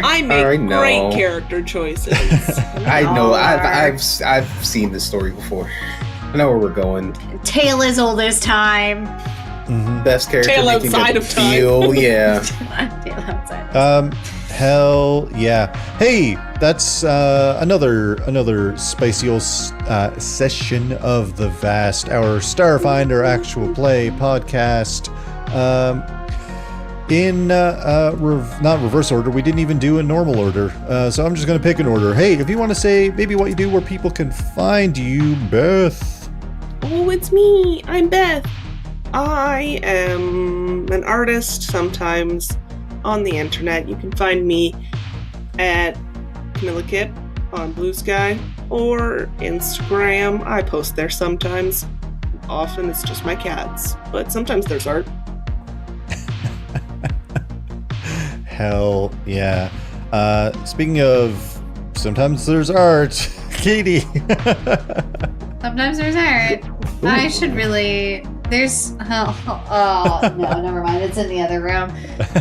Speaker 4: I make great character choices.
Speaker 2: I know. I've seen this story before. I know where we're going.
Speaker 1: Tale as old as time.
Speaker 3: Mm-hmm.
Speaker 2: Best character
Speaker 4: Tale
Speaker 2: making
Speaker 4: outside of time.
Speaker 2: feel, yeah.
Speaker 1: Tale outside.
Speaker 3: Hell yeah. Hey, that's another spicy old session of The Vast, our Starfinder Actual Play podcast. In not reverse order, we didn't even do a normal order, so I'm just going to pick an order. Hey, if you want to say maybe what you do, where people can find you, Beth.
Speaker 4: Oh, it's me. I'm Beth. I am an artist sometimes on the internet. You can find me at Camilla Kip on Blue Sky or Instagram. I post there sometimes. Often it's just my cats, but sometimes there's art.
Speaker 3: Hell yeah. Speaking of sometimes there's art, Katie.
Speaker 1: Sometimes there's art. I should really. There's. Oh, no, never mind. It's in the other room.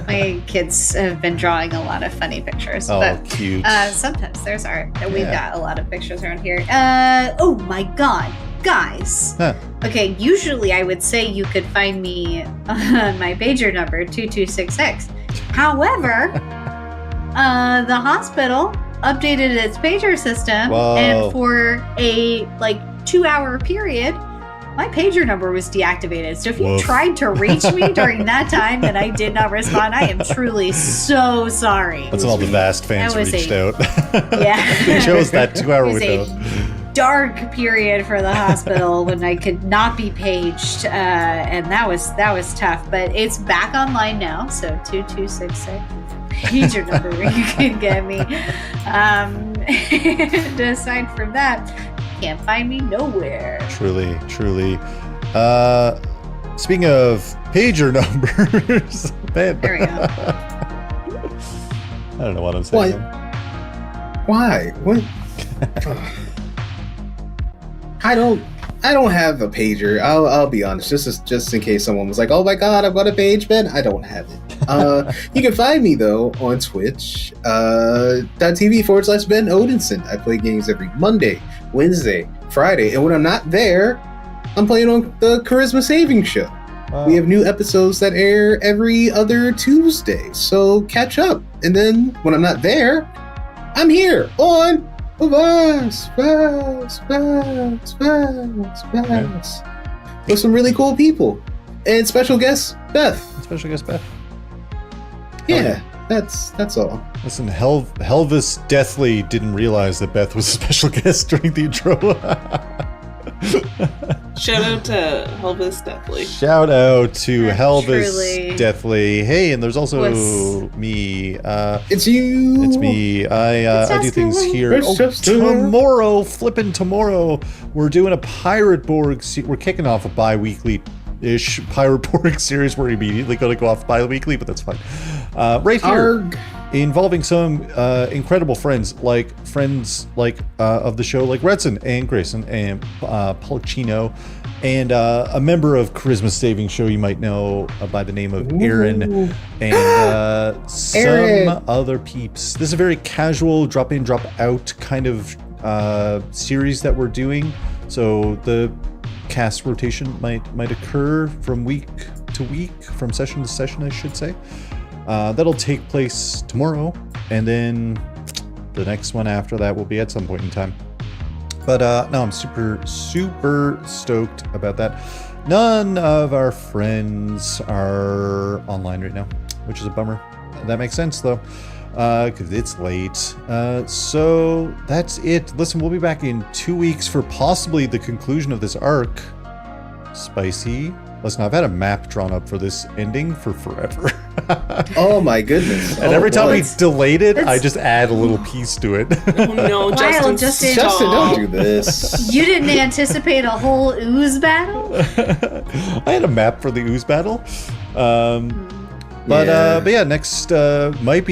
Speaker 1: My kids have been drawing a lot of funny pictures.
Speaker 3: Oh,
Speaker 1: but,
Speaker 3: cute.
Speaker 1: Sometimes there's art. We've got a lot of pictures around here. Oh my god. Guys.
Speaker 3: Huh.
Speaker 1: Okay, usually I would say you could find me on my pager number 2266. However, the hospital updated its pager system,
Speaker 3: Whoa.
Speaker 1: and for a 2-hour period, my pager number was deactivated. So if you tried to reach me during that time and I did not respond, I am truly so sorry.
Speaker 3: That's when all the Vast fans reached out.
Speaker 1: Yeah.
Speaker 3: They chose that 2-hour window.
Speaker 1: Dark period for the hospital when I could not be paged, and that was tough. But it's back online now, so 2266 pager number where you can get me. And aside from that, you can't find me nowhere.
Speaker 3: Truly. Speaking of pager numbers, man.
Speaker 1: There we go.
Speaker 3: I don't know what I'm saying.
Speaker 2: Why? What? I don't have a pager. I'll be honest. Just in case someone was like, "Oh my god, I've got a page, Ben." I don't have it. You can find me though on Twitch. .tv/Ben Odinson. I play games every Monday, Wednesday, Friday, and when I'm not there, I'm playing on the Charisma Saving Show. Wow. We have new episodes that air every other Tuesday, so catch up. And then when I'm not there, I'm here on Vast. With some really cool people. And special guest, Beth. Yeah, that's all.
Speaker 3: Listen, Helvis Deathly didn't realize that Beth was a special guest during the intro.
Speaker 4: Shout out to Helvis Deathly.
Speaker 3: Shout out to Helvis
Speaker 1: truly.
Speaker 3: Deathly. Hey, and there's also me.
Speaker 2: It's you.
Speaker 3: It's me. I do things here. Tomorrow, we're doing a Pirate Borg. We're kicking off a bi-weekly-ish Pirate Borg series. We're immediately going to go off bi-weekly, but that's fine. Right here.
Speaker 2: Arg.
Speaker 3: Involving some incredible friends of the show, like Redson and Grayson and Polchino, and a member of Charisma Saving Show you might know by the name of Aaron, and some other peeps. This is a very casual drop in, drop out kind of series that we're doing. So the cast rotation might occur from week to week, from session to session, I should say. That'll take place tomorrow, and then the next one after that will be at some point in time. But no, I'm super stoked about that. None of our friends are online right now, which is a bummer. That makes sense though, because it's late. So that's it. Listen, we'll be back in 2 weeks for possibly the conclusion of this arc. Spicy. Listen, I've had a map drawn up for this ending for forever.
Speaker 2: Oh my goodness.
Speaker 3: And every time we
Speaker 1: boy.
Speaker 3: delayed it, I just add a little piece to it.
Speaker 4: Oh no,
Speaker 1: Justin,
Speaker 4: Justin,
Speaker 2: Justin,
Speaker 4: stop.
Speaker 2: don't do this.
Speaker 1: You didn't anticipate a whole ooze battle?
Speaker 3: I had a map for the ooze battle. But yeah, next might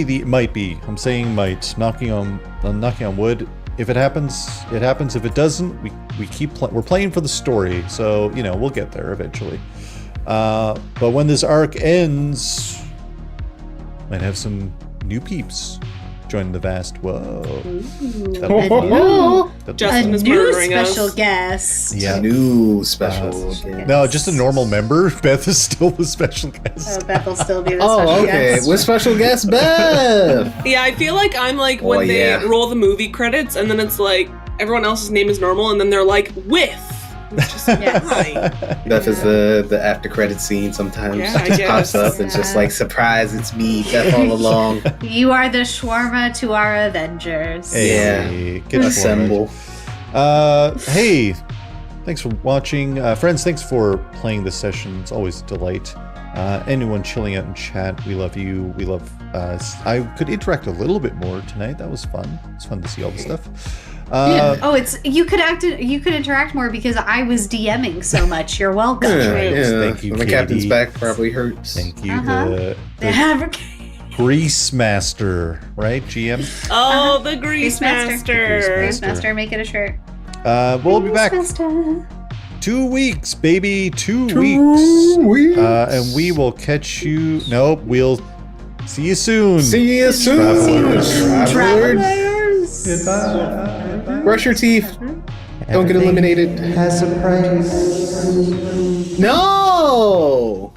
Speaker 3: be. I'm saying might. Knocking on wood. If it happens, it happens. If it doesn't, we keep we're playing for the story. So we'll get there eventually. But when this arc ends, might have some new peeps join the vast. Whoa. That'll be fun. That'll be
Speaker 4: Justin
Speaker 3: fun.
Speaker 4: is
Speaker 1: A new
Speaker 4: murdering us.
Speaker 1: special guest.
Speaker 3: Yeah.
Speaker 2: New special.
Speaker 1: Yes.
Speaker 3: No, just a normal member. Beth is still the special guest.
Speaker 1: Oh, Beth will still be the
Speaker 2: Oh,
Speaker 1: special
Speaker 2: okay.
Speaker 1: guest.
Speaker 2: With special guest Beth.
Speaker 4: Yeah, I feel like I'm like when
Speaker 2: Oh,
Speaker 4: they
Speaker 2: yeah.
Speaker 4: roll the movie credits and then it's like everyone else's name is normal and then they're like with. It's just
Speaker 1: Yes.
Speaker 4: why?
Speaker 2: Beth is the after credit scene sometimes.
Speaker 4: Yeah, I
Speaker 2: just
Speaker 4: guess.
Speaker 2: pops up and just like, surprise, it's me, Beth all along.
Speaker 1: You are the shawarma to our Avengers.
Speaker 3: Hey, get
Speaker 2: Assemble.
Speaker 3: Hey, thanks for watching. Friends, thanks for playing this session. It's always a delight. Anyone chilling out in chat, we love you. We love I could interact a little bit more tonight. That was fun. It's fun to see all the stuff.
Speaker 1: Oh, you could interact more because I was DMing so much. You're welcome.
Speaker 3: Thank you,
Speaker 2: The
Speaker 3: Katie.
Speaker 2: captain's back probably hurts.
Speaker 3: Thank you.
Speaker 1: Uh-huh.
Speaker 3: The Grease Master, right? GM?
Speaker 4: Oh, the Grease Master.
Speaker 1: Grease Master, make it a shirt.
Speaker 3: We'll be back.
Speaker 1: Master.
Speaker 3: 2 weeks, baby. 2 weeks.
Speaker 2: Weeks.
Speaker 3: And we will catch you. Nope, we'll see you soon.
Speaker 2: See you soon. Traveler.
Speaker 1: Travelers.
Speaker 2: Brush your teeth. Don't get eliminated.
Speaker 6: Has a price.
Speaker 2: No!